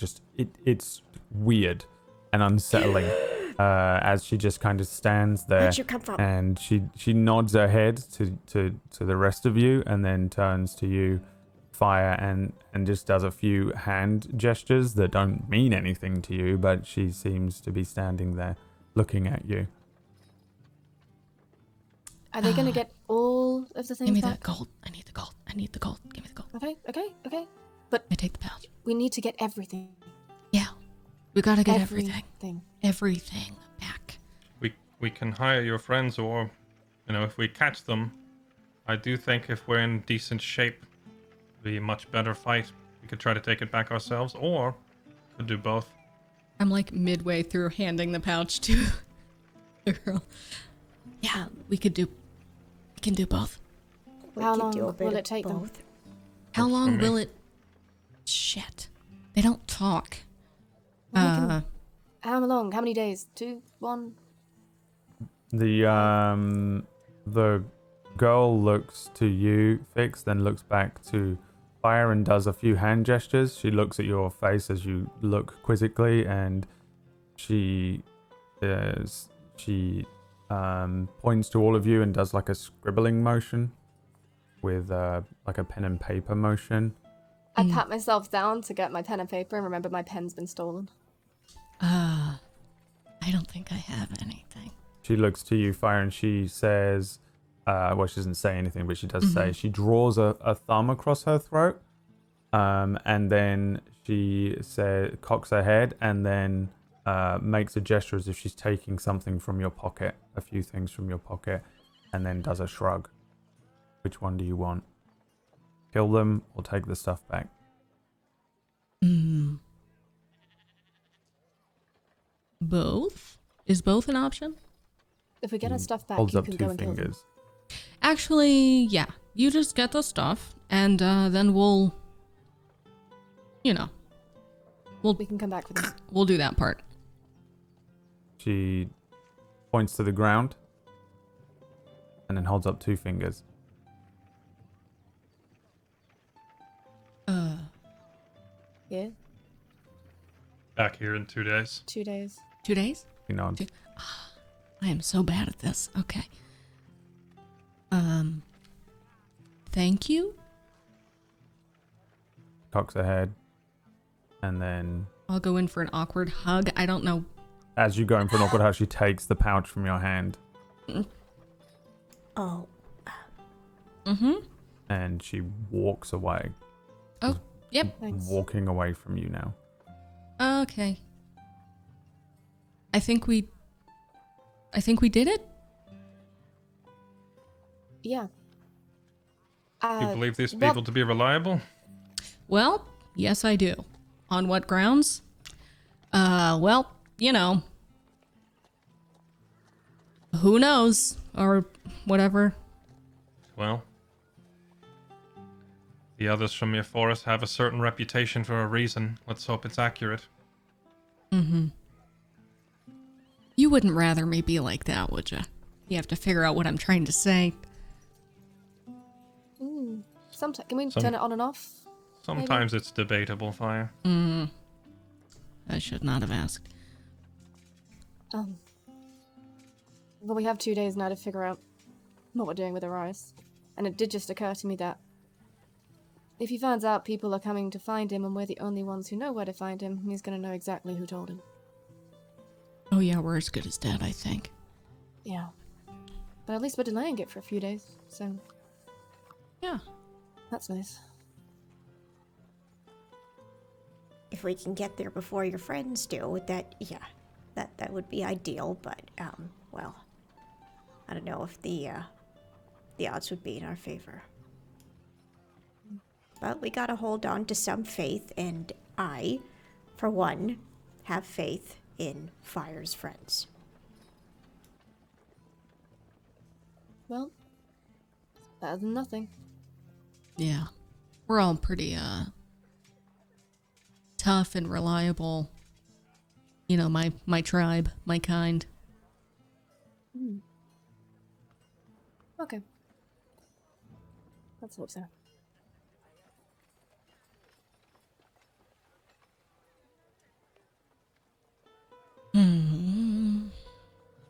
It's weird and unsettling as she just kind of stands there. Where'd you come from? And she nods her head to the rest of you and then turns to you, fire and just does a few hand gestures that don't mean anything to you, but she seems to be standing there looking at you. Are they going to get all of the things Give me back? that gold. I need the gold. I need the gold. Give me the gold. Okay. But I take the pouch. we need to get everything. Yeah. We gotta get everything. Everything. Everything back. We can hire your friends, or, if we catch them, I do think if we're in decent shape, it'd be a much better fight. We could try to take it back ourselves, or could do both. I'm like midway through handing the pouch to the girl. Yeah, we can do both. How long will it take them? How long will it? Shit. They don't talk. How long? How many days? 2, 1? The girl looks to you, Fix, then looks back to Fire and does a few hand gestures. She looks at your face as you look quizzically, and she points to all of you and does like a scribbling motion with like a pen and paper motion. I pat myself down to get my pen and paper and remember my pen's been stolen. I don't think I have anything. She looks to you, Fire, and she says, well, she doesn't say anything, but she does say, she draws a thumb across her throat, and then she cocks her head, and then makes a gesture as if she's taking something from your pocket, a few things from your pocket, and then does a shrug. Which one do you want? Kill them or take the stuff back? Both? Is both an option? If we get our stuff back, Holds you up can two go and kill them. fingers. Actually, yeah. You just get the stuff, and then we'll, We can come back for them. we'll do that part. She points to the ground and then holds up two fingers. Yeah? Back here in 2 days. 2 days. 2 days? She nods. I am so bad at this. Okay. Thank you. Cocks her head, and then I'll go in for an awkward hug. I don't know. as you go in for an awkward hug, she takes the pouch from your hand Oh, and she walks away. Oh, yep. Thanks. Walking away from you now. Okay. I think we did it. Yeah. You believe these well- people to be reliable? Well, yes, I do. On what grounds? Well, who knows? Or whatever. Well, the others from your forest have a certain reputation for a reason. Let's hope it's accurate. You wouldn't rather me be like that, would you? You have to figure out what I'm trying to say. Sometimes, can we turn it on and off? Sometimes it's debatable, Fire. I should not have asked. Well, we have 2 days now to figure out what we're doing with Arias. And it did just occur to me that if he finds out people are coming to find him and we're the only ones who know where to find him, he's gonna know exactly who told him. Oh yeah, we're as good as dead, I think. Yeah. But at least we're delaying it for a few days, so Yeah. that's nice. if we can get there before your friends do, that would be ideal. But well, I don't know if the odds would be in our favor. But we gotta hold on to some faith, and I, for one, have faith in Fire's friends. Well, better than nothing. Yeah. We're all pretty tough and reliable. My tribe, my kind. Okay. Let's hope so.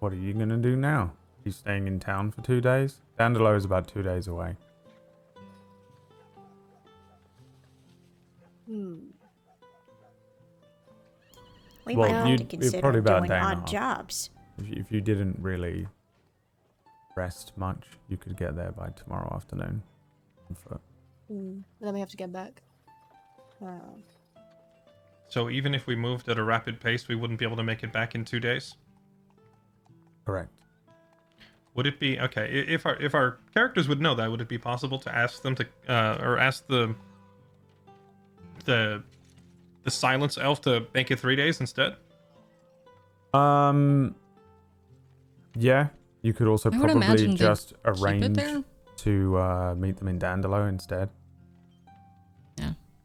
What are you gonna do now? You staying in town for 2 days? Dandelo is about 2 days away. Hmm. We Well, might have to you'd consider probably about a doing day and a odd half. jobs. If you didn't really rest much, you could get there by tomorrow afternoon. On foot. Then we have to get back. So even if we moved at a rapid pace, we wouldn't be able to make it back in 2 days. Correct. Would it be okay if our characters would know that? Would it be possible to ask them to or ask the silence elf to make it 3 days instead? Yeah. You could also I would probably imagine they'd just keep it arrange there. to meet them in Dandelo instead.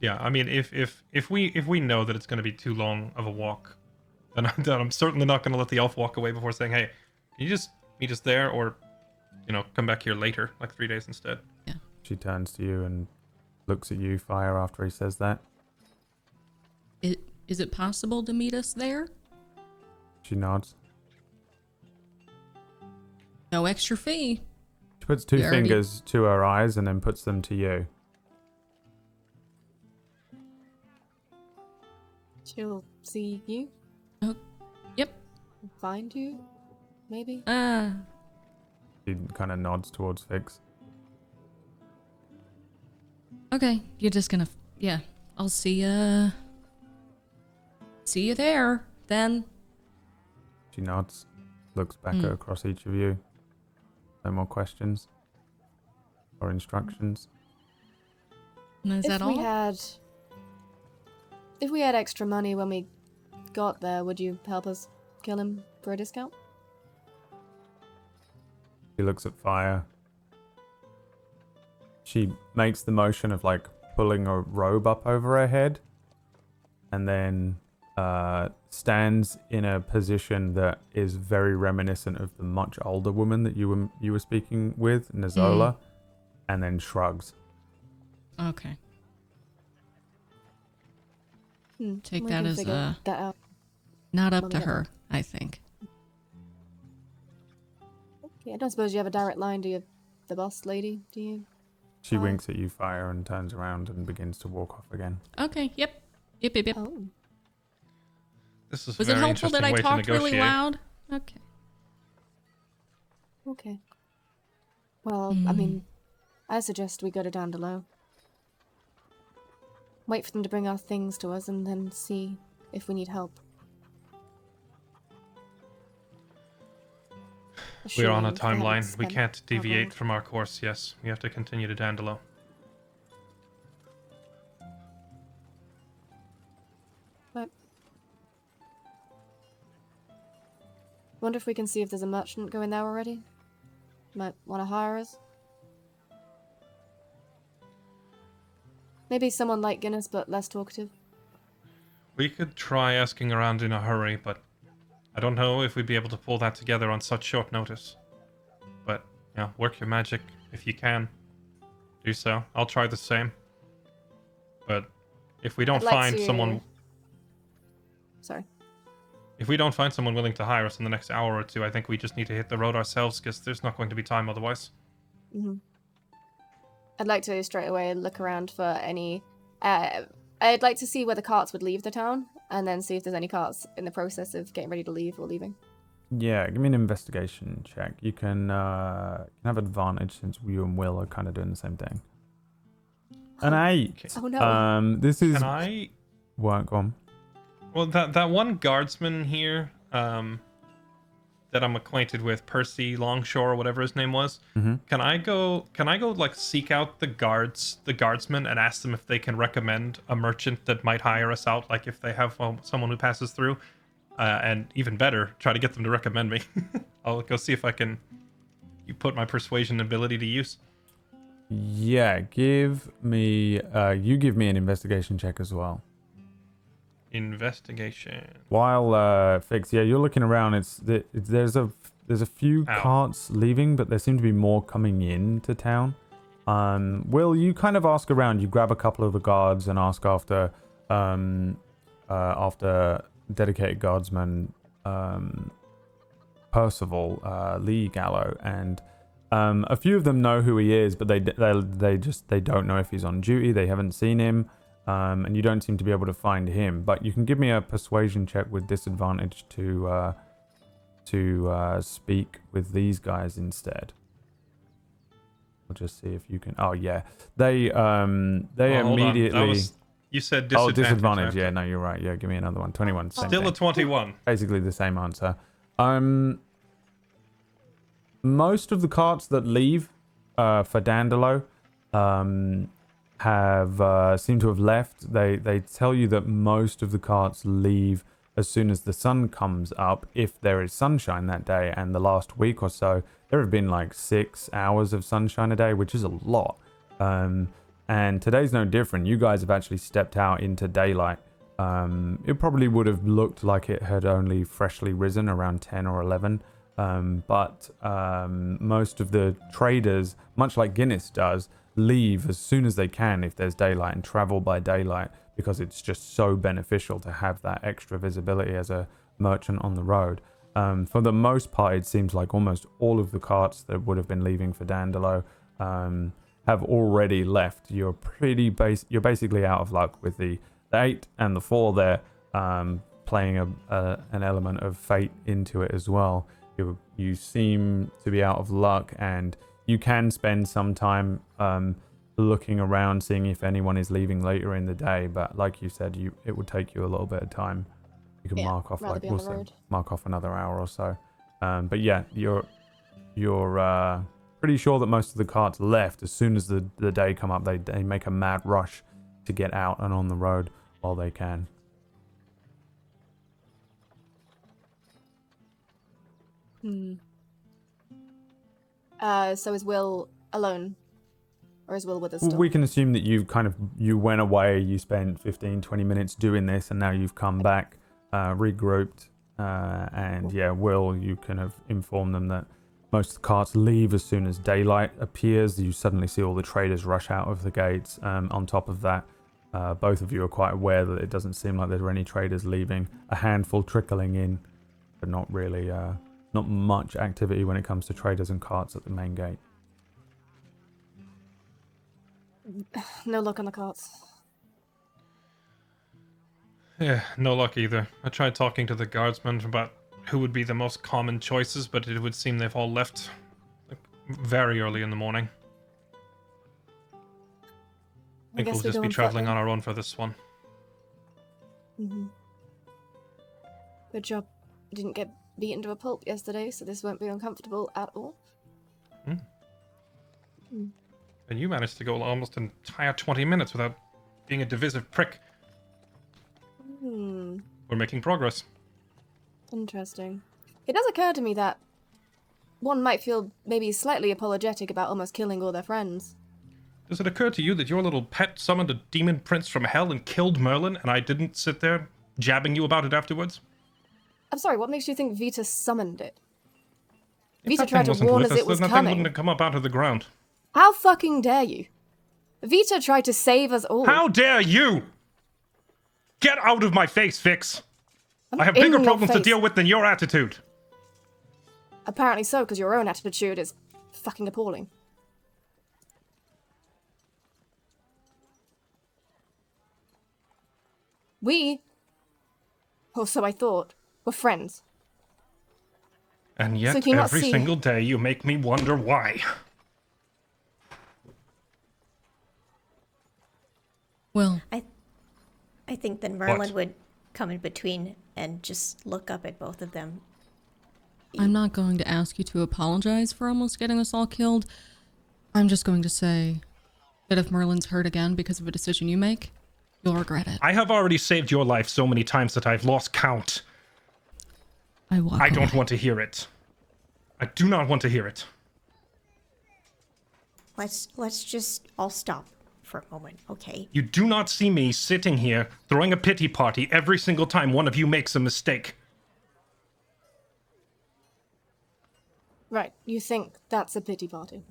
Yeah, I mean, if we know that it's going to be too long of a walk, then I'm certainly not going to let the elf walk away before saying, "Hey, can you just meet us there, or come back here later, like 3 days instead." She turns to you and looks at you, Fire, after he says that. Is it possible to meet us there? She nods. No extra fee. She puts two We already- fingers to her eyes and then puts them to you. She'll see you, Yep. find you, maybe. She kind of nods towards Fix. Okay. You're just gonna. Yeah. I'll see ya. See you there then. She nods, looks back across each of you. No more questions or instructions. And is that all? If we had extra money when we got there, would you help us kill him for a discount? She looks at Fire. She makes the motion of like pulling a robe up over her head and then stands in a position that is very reminiscent of the much older woman that you were speaking with, Nazola, and then shrugs. Okay. Take We that can as figure that out. not up When to we get her, I think. Okay, I don't suppose you have a direct line to the boss lady, do you? She winks at you, Fire, and turns around and begins to walk off again. Okay. Yep. Yep. Oh. This is Was a it very helpful that I interesting way to talked really negotiate. loud? Okay. Okay. Well, I mean, I suggest we go to Dandelo. Wait for them to bring our things to us and then see if we need help. We're on a Assuming they haven't timeline. We spent can't our deviate gold. from our course, yes. We have to continue to Dandelo. But wonder if we can see if there's a merchant going there already. Might want to hire us. Maybe someone like Guinness, but less talkative. We could try asking around in a hurry, but I don't know if we'd be able to pull that together on such short notice. But, yeah, work your magic if you can. Do so. I'll try the same. But if we don't I'd like find to- someone... Sorry. If we don't find someone willing to hire us in the next hour or two, I think we just need to hit the road ourselves, because there's not going to be time otherwise. Mm-hmm. I'd like to straight away look around for any... I'd like to see where the carts would leave the town, and then see if there's any carts in the process of getting ready to leave or leaving. Yeah, give me an investigation check. You can have advantage since you and Will are kind of doing the same thing. An 8. Oh no. This is Can I... work on. Well, that one guardsman here, that I'm acquainted with, Percy Longshore or whatever his name was. Mm-hmm. Can I go like seek out the guardsmen and ask them if they can recommend a merchant that might hire us out, like if they have someone who passes through, and even better, try to get them to recommend me. I'll go see if I can put my persuasion ability to use. Yeah, give me an investigation check as well. Investigation. While Fix, yeah, you're looking around. There's a few carts leaving, but there seem to be more coming into town. Will, you kind of ask around. You grab a couple of the guards and ask after dedicated guardsman Percival Lee Gallo, and a few of them know who he is, but they don't know if he's on duty. They haven't seen him. and you don't seem to be able to find him. But you can give me a persuasion check with disadvantage to speak with these guys instead. I'll just see if you can. Oh yeah, they immediately. You said disadvantage. Oh, disadvantage. Yeah, no, you're right. Yeah, give me another one. 21. Same Still thing. a 21. Basically the same answer. Most of the carts that leave for Dandalo have seem to have left. They tell you that most of the carts leave as soon as the sun comes up, if there is sunshine that day. And the last week or so, there have been like 6 hours of sunshine a day, which is a lot. And today's no different. You guys have actually stepped out into daylight. It probably would have looked like it had only freshly risen around 10 or 11. But most of the traders, much like Guinness does, leave as soon as they can if there's daylight and travel by daylight, because it's just so beneficial to have that extra visibility as a merchant on the road. For the most part, it seems like almost all of the carts that would have been leaving for Dandalo have already left. You're basically out of luck with the 8 and the 4 there, playing an element of fate into it as well. You seem to be out of luck, and you can spend some time looking around, seeing if anyone is leaving later in the day. But like you said, it would take you a little bit of time. You can mark off mark off another hour or so. But yeah, you're pretty sure that most of the carts left as soon as the day come up. They make a mad rush to get out and on the road while they can. So is Will alone? Or is Will with us still? We can assume that you went away, you spent 15-20 minutes doing this, and now you've come back, regrouped, and yeah, Will, you can have informed them that most of the carts leave as soon as daylight appears. You suddenly see all the traders rush out of the gates. On top of that, both of you are quite aware that it doesn't seem like there are any traders leaving. A handful trickling in, but not really, not much activity when it comes to traders and carts at the main gate. No luck on the carts. Yeah, no luck either. I tried talking to the guardsmen about who would be the most common choices, but it would seem they've all left very early in the morning. I think we'll just be traveling on our own for this one. Good job. You didn't get beaten to a pulp yesterday, so this won't be uncomfortable at all. And you managed to go almost an entire 20 minutes without being a divisive prick. We're making progress. Interesting. It does occur to me that one might feel maybe slightly apologetic about almost killing all their friends. Does it occur to you that your little pet summoned a demon prince from hell and killed Merlin, and I didn't sit there jabbing you about it afterwards? I'm sorry, what makes you think Vita summoned it? If Vita that tried thing to wasn't warn with us it was then that thing coming. wouldn't have come up out of the ground. How fucking dare you? Vita tried to save us all. How dare you! Get out of my face, Fix! I have in bigger your problems to face. deal with than your attitude. Apparently so, because your own attitude is fucking appalling. We, or so I thought, were friends. And yet, So can you not every see- single day you make me wonder why. Well, I think that Merlin would come in between and just look up at both of them. I'm not going to ask you to apologize for almost getting us all killed. I'm just going to say that if Merlin's hurt again because of a decision you make, you'll regret it. I have already saved your life so many times that I've lost count. I don't want to hear it. I do not want to hear it. Let's just all stop for a moment, okay? You do not see me sitting here throwing a pity party every single time one of you makes a mistake. Right, you think that's a pity party?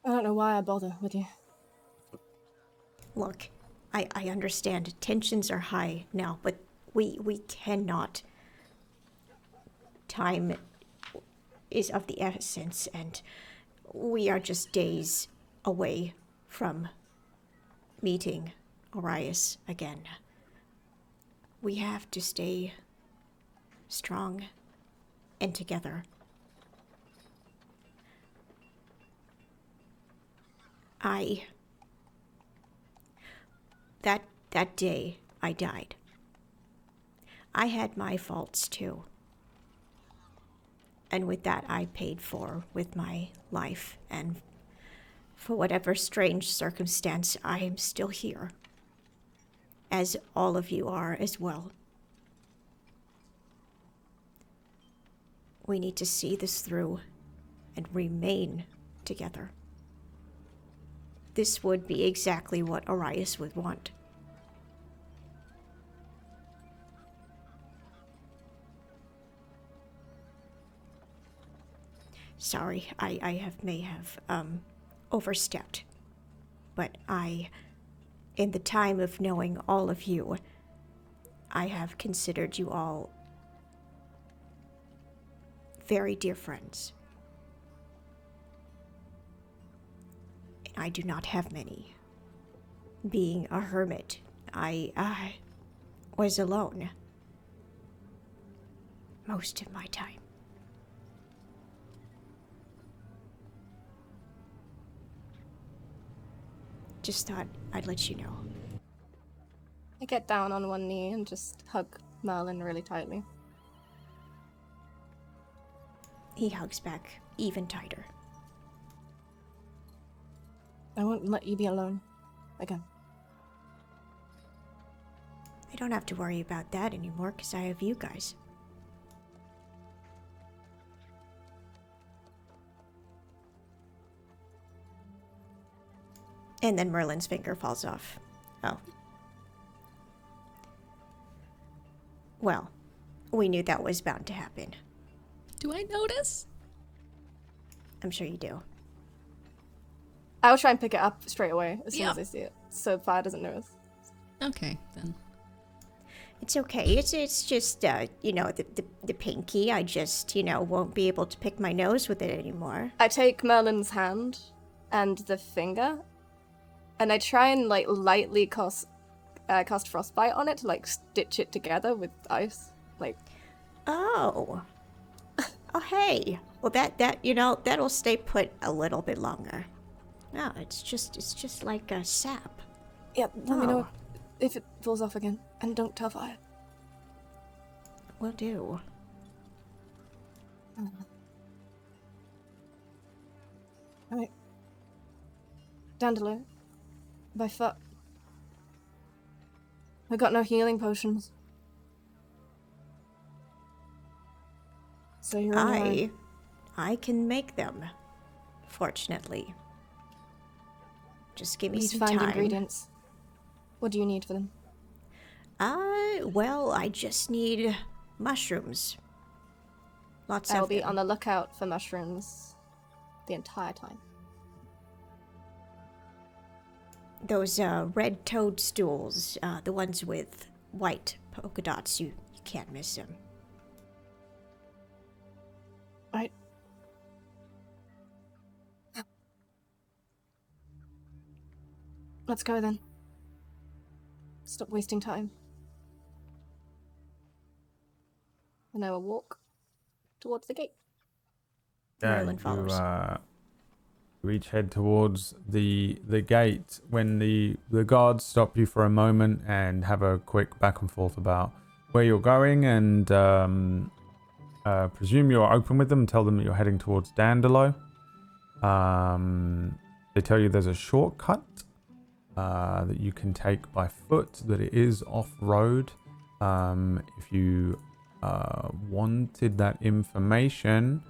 I don't know why I bother with you. Look, I understand tensions are high now, but we cannot time is of the essence, and we are just days away from meeting Arias again. We have to stay strong and together. That day I died. I had my faults too. And with that I paid for with my life, and for whatever strange circumstance I am still here. As all of you are as well. We need to see this through and remain together. This would be exactly what Arias would want. Sorry, I may have overstepped. But in the time of knowing all of you, I have considered you all very dear friends. And I do not have many. Being a hermit, I was alone most of my time. Just thought I'd let you know. I get down on one knee and just hug Merlin really tightly. He hugs back even tighter. I won't let you be alone again. I don't have to worry about that anymore because I have you guys. And then Merlin's finger falls off. Oh. Well, we knew that was bound to happen. Do I notice? I'm sure you do. I'll try and pick it up straight away as soon Yep. as I see it, so Fire doesn't notice. Okay, then. It's okay. It's just, the pinky. I just, won't be able to pick my nose with it anymore. I take Merlin's hand and the finger, and I try and lightly cast frostbite on it to stitch it together with ice. Oh. Oh, hey. Well, that'll stay put a little bit longer. No, it's just like a sap. Yeah, let me know if it falls off again, and don't tell Fire. Will do. Alright. Dandelion. By foot. I got no healing potions. So you're on your own. I can make them. Fortunately. Just give me Need some to find time. ingredients. What do you need for them? Well, I just need mushrooms. Lots I'll of be them. on the lookout for mushrooms the entire time. Those red toadstools, the ones with white polka dots, you can't miss them. Right. Let's go then. Stop wasting time. And I will walk towards the gate. Merlin follows. You each head towards the gate when the guards stop you for a moment and have a quick back and forth about where you're going, and presume you're open with them, tell them that you're heading towards Dandelo. They tell you there's a shortcut that you can take by foot, that it is off-road. If you wanted that information,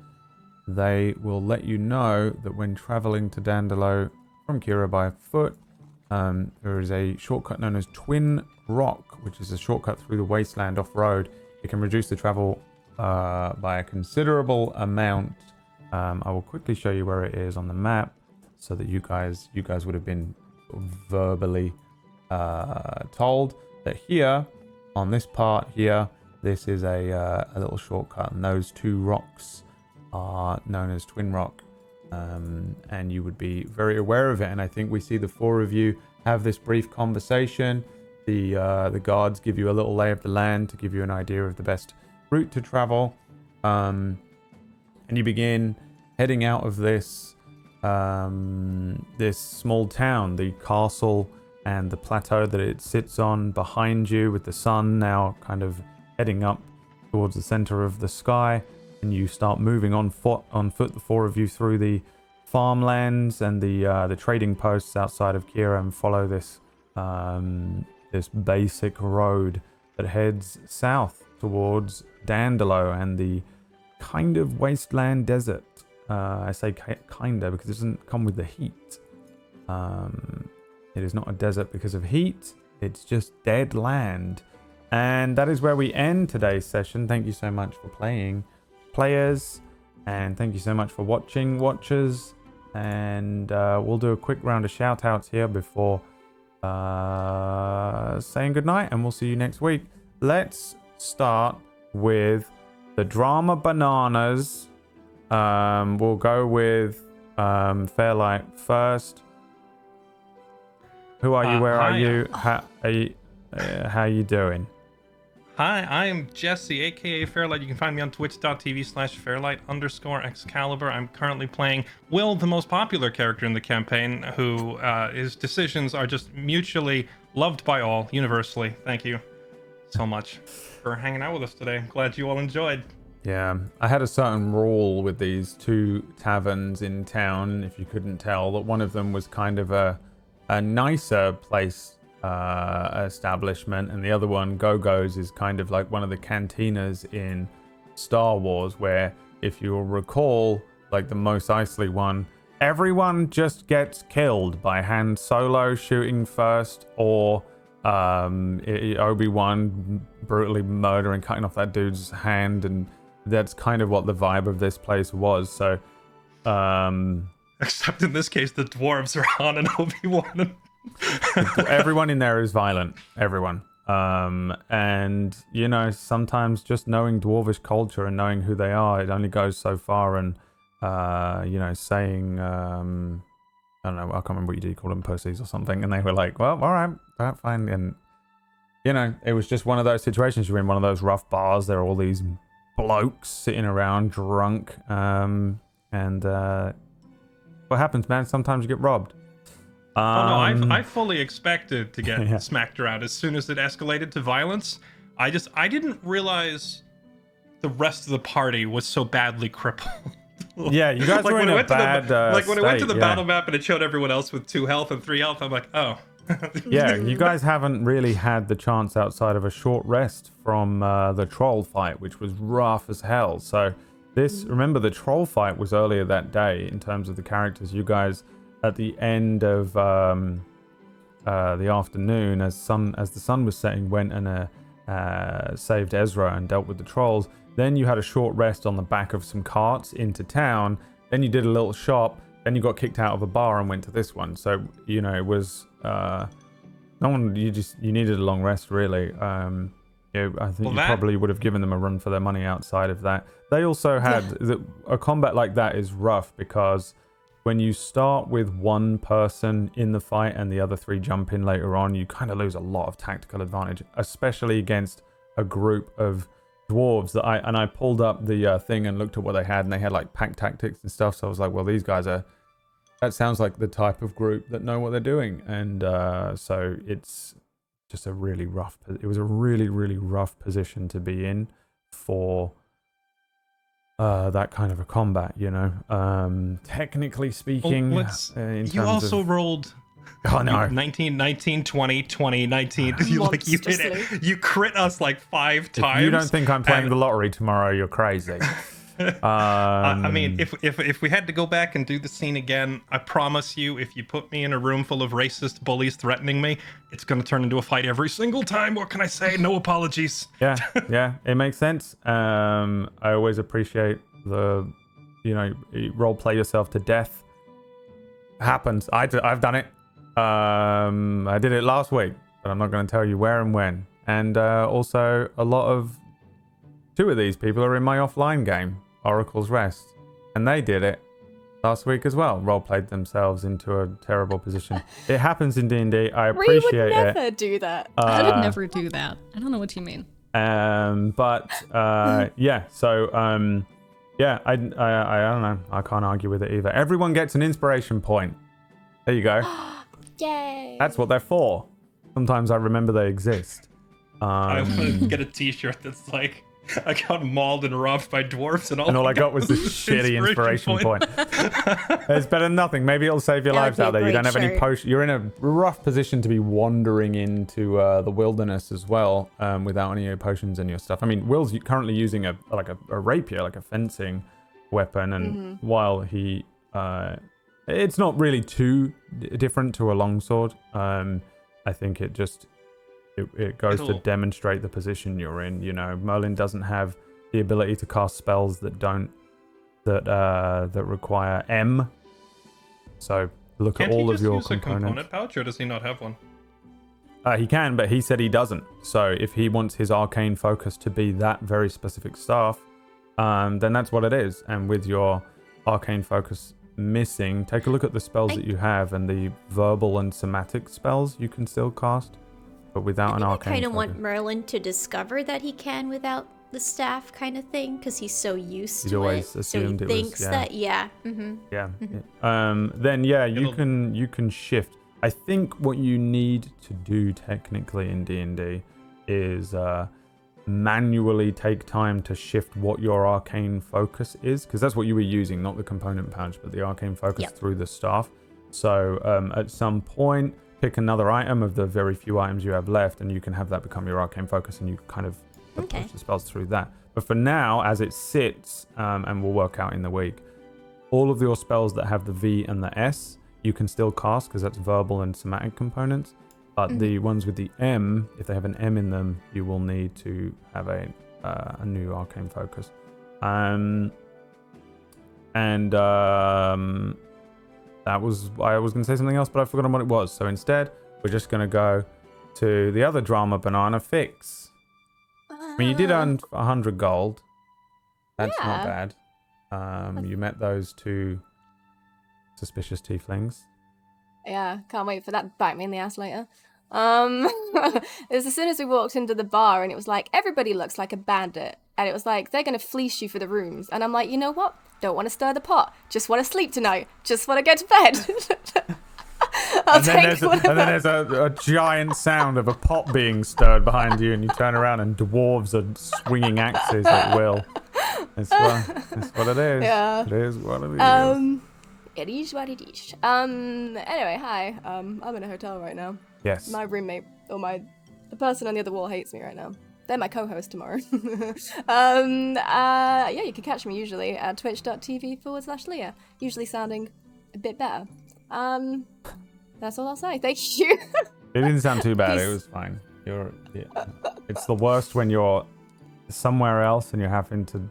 they will let you know that when traveling to Dandelo from Kira by foot, there is a shortcut known as Twin Rock, which is a shortcut through the wasteland off-road. It can reduce the travel by a considerable amount. I will quickly show you where it is on the map, so that you guys would have been verbally told that here, on this part here, this is a little shortcut, and those two rocks are known as Twin Rock. And you would be very aware of it. And I think we see the four of you have this brief conversation. The guards give you a little lay of the land to give you an idea of the best route to travel. And you begin heading out of this this small town, the castle and the plateau that it sits on behind you, with the sun now kind of heading up towards the center of the sky. And you start moving on foot, the four of you, through the farmlands and the trading posts outside of Kira, and follow this this basic road that heads south towards Dandalo and the kind of wasteland desert. I say kinda because it doesn't come with the heat. It is not a desert because of heat. It's just dead land. And that is where we end today's session. Thank you so much for playing, players, and thank you so much for watching, watchers. And we'll do a quick round of shout outs here before saying goodnight, and we'll see you next week. Let's start with the drama bananas. We'll go with Fairlight first. Who are you? Where are you? How are you doing? Hi, I am Jesse, aka Fairlight. You can find me on twitch.tv/Fairlight_Excalibur. I'm currently playing Will, the most popular character in the campaign, who his decisions are just mutually loved by all, universally. Thank you so much for hanging out with us today. I'm glad you all enjoyed. Yeah, I had a certain rule with these two taverns in town, if you couldn't tell, that one of them was kind of a nicer place establishment, and the other one, Go-Go's, is kind of like one of the cantinas in Star Wars, where, if you'll recall, like the Mos Eisley one, everyone just gets killed by Han Solo shooting first, or Obi-Wan brutally murdering, cutting off that dude's hand, and that's kind of what the vibe of this place was. So except in this case, the dwarves are Han and Obi-Wan. Everyone in there is violent. Everyone. And, you know, sometimes just knowing dwarvish culture and knowing who they are, it only goes so far. And, you know, saying, I don't know, I can't remember what you did, call them pussies or something. And they were like, well, all right, fine. And, you know, it was just one of those situations. You're in one of those rough bars. There are all these blokes sitting around drunk. And what happens, man? Sometimes you get robbed. I fully expected to get smacked around as soon as it escalated to violence. I didn't realize the rest of the party was so badly crippled. Yeah, you guys were in a bad when I went to the battle map and it showed everyone else with 2 health and 3 health, I'm like, oh. Yeah, you guys haven't really had the chance outside of a short rest from the troll fight, which was rough as hell. So remember, the troll fight was earlier that day in terms of the characters. You guys, at the end of the afternoon, as the sun was setting, went and saved Ezra and dealt with the trolls. Then you had a short rest on the back of some carts into town. Then you did a little shop. Then you got kicked out of a bar and went to this one. So, you know, it was you needed a long rest, really. I think you probably would have given them a run for their money outside of that. They also had a combat like that is rough because when you start with one person in the fight and the other 3 jump in later on, you kind of lose a lot of tactical advantage, especially against a group of dwarves that I pulled up the thing and looked at what they had, and they had like pack tactics and stuff. So I was like, well, these guys that sounds like the type of group that know what they're doing. And so it's just it was a really, really rough position to be in for that kind of a combat, you know. Technically speaking, you also rolled. Oh no! 19, 20, 20, 19. You did it. You crit us like 5 times. If you don't think I'm playing the lottery tomorrow, you're crazy. I mean, if we had to go back and do the scene again, I promise you, if you put me in a room full of racist bullies threatening me, it's going to turn into a fight every single time. What can I say? No apologies. Yeah, it makes sense. I always appreciate the, you know, role play yourself to death. Happens. I've done it. I did it last week, but I'm not going to tell you where and when. And also, 2 of these people are in my offline game, Oracle's Rest. And they did it last week as well. Roleplayed themselves into a terrible position. It happens in D&D. I appreciate We would it. never do that. I would never do that. I don't know what you mean. Yeah. So yeah. I don't know. I can't argue with it either. Everyone gets an inspiration point. There you go. Yay! That's what they're for. Sometimes I remember they exist. I want to get a T-shirt that's like, I got mauled and robbed by dwarves, and all I got was this shitty inspiration point. It's better than nothing. Maybe it'll save your That would lives be a out there. You great don't have any shirt. potion. You're in a rough position to be wandering into the wilderness as well, without any potions in your stuff. I mean, Will's currently using a rapier, like a fencing weapon, and while he, it's not really too different to a longsword. I think it just. It goes to demonstrate the position you're in. You know, Merlin doesn't have the ability to cast spells that require M. So look at all of your use components. a component pouch, or does he not have one? He can, but he said he doesn't. So if he wants his arcane focus to be that very specific stuff, then that's what it is. And with your arcane focus missing, take a look at the spells that you have and the verbal and somatic spells you can still cast. But without an arcane I kind of focus. want Merlin to discover that he can without the staff kind of thing, because he's so used He's to always it. assumed so it he was, thinks yeah. that, yeah. Mm-hmm. Yeah. Then yeah, you can shift. I think what you need to do technically in D&D is manually take time to shift what your arcane focus is, because that's what you were using, not the component pouch, but the arcane focus through the staff. So at some point, pick another item of the very few items you have left, and you can have that become your arcane focus, and you kind of approach the spells through that. But for now, as it sits, and we'll work out in the week, all of your spells that have the V and the S, you can still cast, because that's verbal and somatic components. But the ones with the M, if they have an M in them, you will need to have a new arcane focus. That was, I was going to say something else, but I've forgotten what it was. So instead, we're just going to go to the other drama banana fix. I mean, you did earn 100 gold. That's not bad. You met those two suspicious tieflings. Yeah, can't wait for that to bite me in the ass later. It was as soon as we walked into the bar, and it was like, everybody looks like a bandit. And it was like, they're going to fleece you for the rooms. And I'm like, you know what? Don't want to stir the pot. Just want to sleep tonight. Just want to get to bed. And then there's a giant sound of a pot being stirred behind you, and you turn around and dwarves are swinging axes at will. That's what it is. Yeah. It is what it is. It is what it is. Anyway, hi. I'm in a hotel right now. Yes. My roommate, or the person on the other wall hates me right now. They're my co-host tomorrow. Yeah, you can catch me usually at twitch.tv/Leah. Usually sounding a bit better. That's all I'll say. Thank you. It didn't sound too bad. It was fine. It's the worst when you're somewhere else and you're having to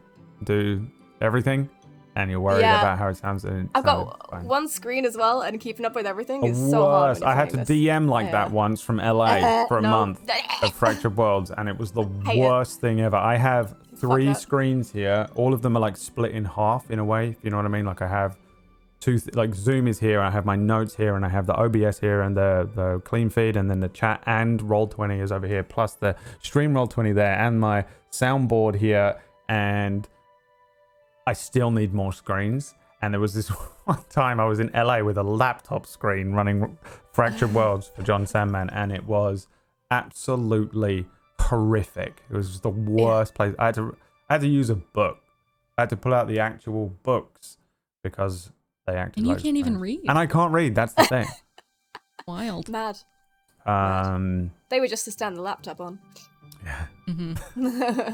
do everything, and you're worried about how it sounds. And I've got one screen as well, and keeping up with everything is so worst. hard. when I you're had to playing DM like that once from LA for a month No. of Fractured Worlds, and it was the Hate it. worst thing ever. I have 3 that. screens here. All of them are like split in half in a way, if you know what I mean. Like I have like Zoom is here, and I have my notes here, and I have the OBS here, and the clean feed, and then the chat and Roll20 is over here, plus the stream Roll20 there, and my soundboard here, and I still need more screens. And there was this one time I was in LA with a laptop screen running Fractured Worlds for John Sandman, and it was absolutely horrific. It was the worst place. I had to use a book. I had to pull out the actual books because they acted And you like can't even spam. read. And I can't read. That's the thing. Wild. Mad. They were just to stand the laptop on. Yeah.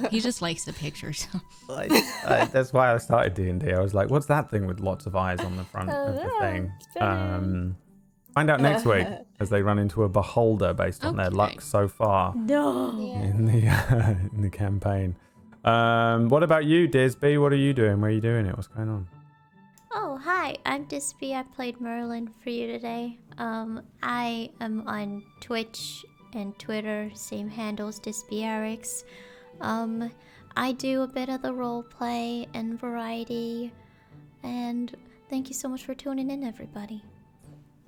He just likes the pictures. That's why I started D&D. I was like, what's that thing with lots of eyes on the front of the thing? Find out next week as they run into a beholder based on their luck so far in the campaign. What about you, Disby? What are you doing? Where are you doing it? What's going on? Oh, hi, I'm Dispy. I played Merlin for you today. I am on Twitch and Twitter, same handles, DispyRx. I do a bit of the role play and variety. And thank you so much for tuning in, everybody.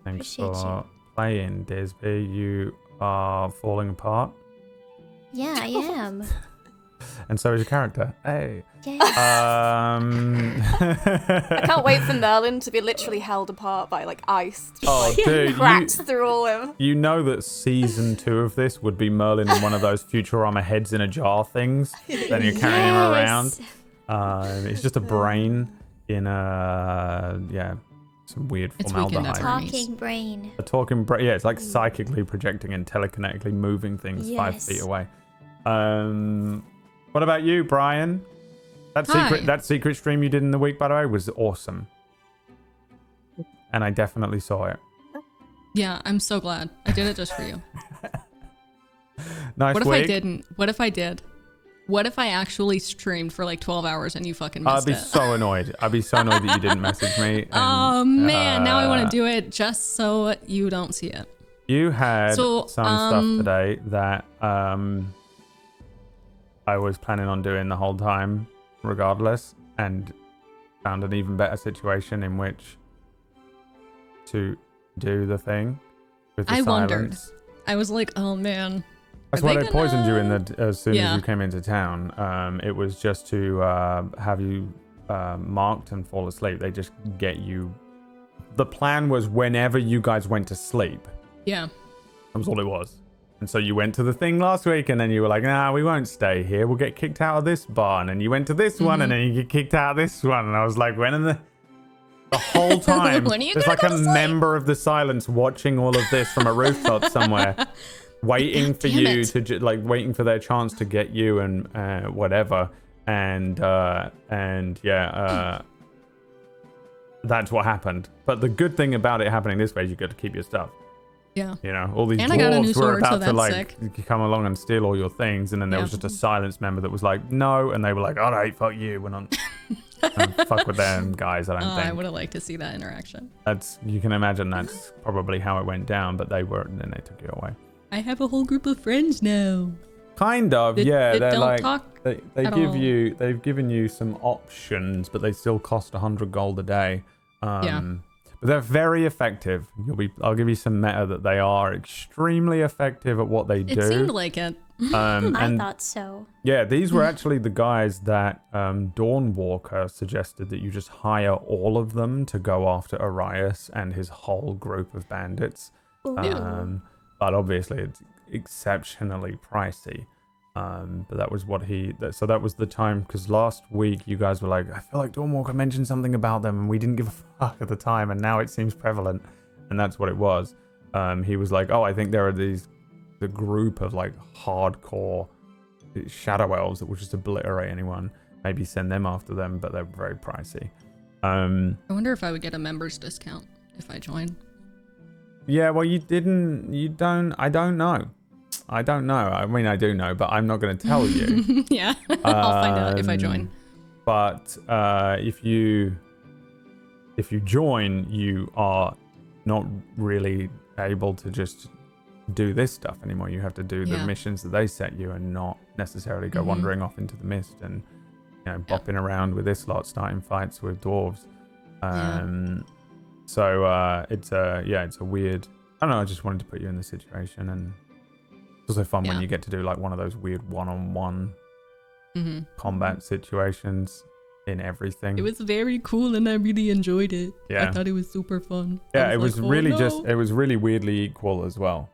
Thanks Appreciate for playing, Disby. You are falling apart. Yeah, I am. And so is your character. Hey. Yeah. I can't wait for Merlin to be literally held apart by like ice. Just, Oh, dude, cracks through all of him. You know that season 2 of this would be Merlin in one of those Futurama heads in a jar things. Then you're carrying him around. It's just a brain in some weird formaldehyde. Talking brain. A talking brain. Yeah, it's like psychically projecting and telekinetically moving things 5 feet away. What about you, Brian? That secret stream you did in the week, by the way, was awesome. And I definitely saw it. Yeah, I'm so glad. I did it just for you. Nice What if week. I didn't? What if I did? What if I actually streamed for like 12 hours and you fucking missed I'd be so annoyed. I'd be so annoyed that you didn't message me. And, oh man, now I want to do it just so you don't see it. You had some stuff today that I was planning on doing the whole time, regardless, and found an even better situation in which to do the thing with the I silence. wondered. I was like, oh man. That's why they poisoned you as soon as you came into town. It was just to have you marked and fall asleep. They just get you. The plan was whenever you guys went to sleep. Yeah. That was all it was. And so you went to the thing last week, and then you were like, nah, we won't stay here. We'll get kicked out of this bar. And then you went to this one, and then you get kicked out of this one. And I was like, when in the whole time, there's like a member of the silence watching all of this from a rooftop somewhere, waiting for you to, waiting for their chance to get you and whatever. And that's what happened. But the good thing about it happening this way is you get to keep your stuff. Yeah. You know, all these and I got a new dwarves were sword, about so to that's like sick. come along and steal all your things, and then there was just a silence member that was like, no, and they were like, all right, fuck you, we're not fuck with them guys. I don't think. I would have liked to see that interaction. You can imagine that's probably how it went down, but they were, and then they took you away. I have a whole group of friends now. Kind of, yeah. They're don't like talk they at give all. you, they've given you some options, but they still cost 100 gold a day. But they're very effective. I'll give you some meta that they are extremely effective at what they do. It seemed like it. I thought so. Yeah, these were actually the guys that Dawnwalker suggested that you just hire all of them to go after Arias and his whole group of bandits. But obviously it's exceptionally pricey. But that was what so that was the time, because last week you guys were like, I feel like Dawnwalker mentioned something about them and we didn't give a fuck at the time, and now it seems prevalent, and that's what it was. He was like, oh, I think there are the group of like hardcore shadow elves that will just obliterate anyone. Maybe send them after them, but they're very pricey. I wonder if I would get a member's discount if I join. Yeah, well, I don't know. I don't know. I mean, I do know, but I'm not going to tell you. Yeah, I'll find out if I join. But if you join, you are not really able to just do this stuff anymore. You have to do the missions that they set you, and not necessarily go wandering off into the mist and bopping around with this lot, starting fights with dwarves. So it's a weird. I don't know. I just wanted to put you in the situation, and it's also fun when you get to do like one of those weird one-on-one combat situations in everything. It was very cool, and I really enjoyed it. Yeah. I thought it was super fun. Yeah, it was really it was really weirdly equal as well.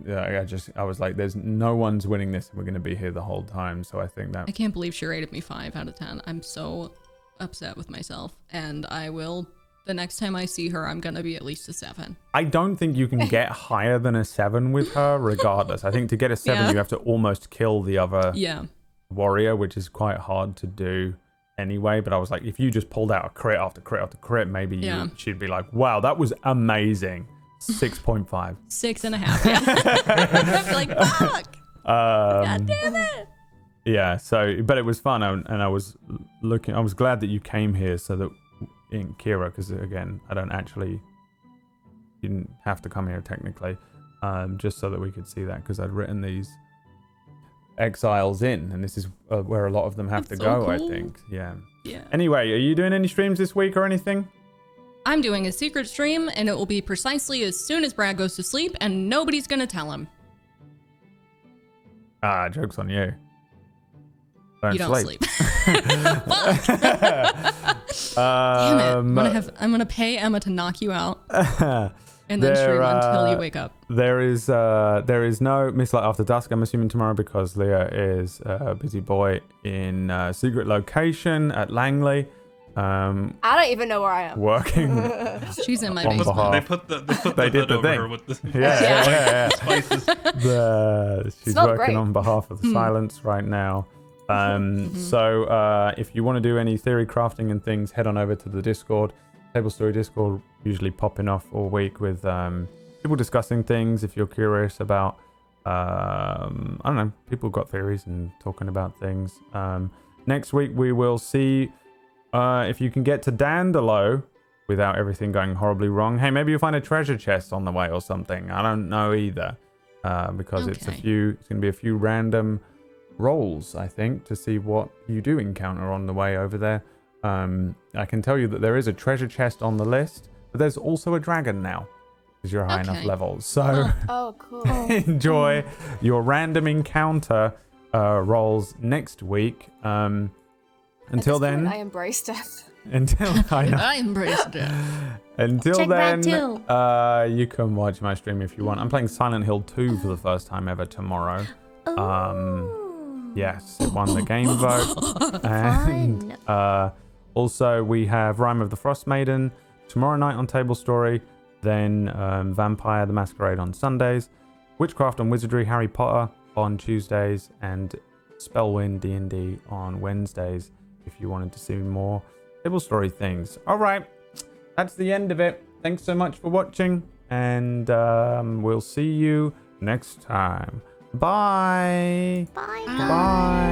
I was like, there's no one's winning this, and we're going to be here the whole time. So I think that I can't believe she rated me 5 out of 10. I'm so upset with myself, and I will. The next time I see her, I'm going to be at least a 7. I don't think you can get higher than a 7 with her, regardless. I think to get a 7, you have to almost kill the other warrior, which is quite hard to do anyway. But I was like, if you just pulled out a crit after crit after crit, maybe she'd be like, wow, that was amazing. 6.5. 6.5. Yeah. I'd be like, fuck. God damn it. Yeah. So, but it was fun, and I was glad that you came here so that in Kira, because again, you didn't have to come here technically, just so that we could see that, because I'd written these exiles in, and this is where a lot of them have to go. Cool. I think, Yeah. Anyway, are you doing any streams this week or anything? I'm doing a secret stream, and it will be precisely as soon as Brad goes to sleep, and nobody's gonna tell him. Ah, joke's on you. You don't sleep. Damn it! I'm gonna pay Emma to knock you out, and then stream until you wake up. There is no Mistlight After Dusk, I'm assuming tomorrow, because Leah is a busy boy in a secret location at Langley. I don't even know where I am. Working. She's in my on basement. behalf. They put the hood over her with the Yeah. spices. She's Smelled working great. on behalf of the Silence right now. So if you want to do any theory crafting and things, head on over to the Discord. Table Story Discord, usually popping off all week with people discussing things. If you're curious about, I don't know, people got theories and talking about things. Next week we will see if you can get to Dandalo without everything going horribly wrong. Hey, maybe you'll find a treasure chest on the way or something. I don't know either, because it's going to be a few random rolls, I think, to see what you do encounter on the way over there. I can tell you that there is a treasure chest on the list, but there's also a dragon now, because you're high enough levels. So Oh, cool. enjoy your random encounter rolls next week. Until then, I embrace death. I embrace death. Until Check then, that too. you can watch my stream if you want. I'm playing Silent Hill 2 for the first time ever tomorrow. Yes, it won the game vote. And also we have Rime of the Frost Maiden tomorrow night on Table Story. Then Vampire the Masquerade on Sundays. Witchcraft and Wizardry Harry Potter on Tuesdays. And Spellwind D&D on Wednesdays, if you wanted to see more Table Story things. All right, that's the end of it. Thanks so much for watching, and we'll see you next time. Bye. Bye. Bye.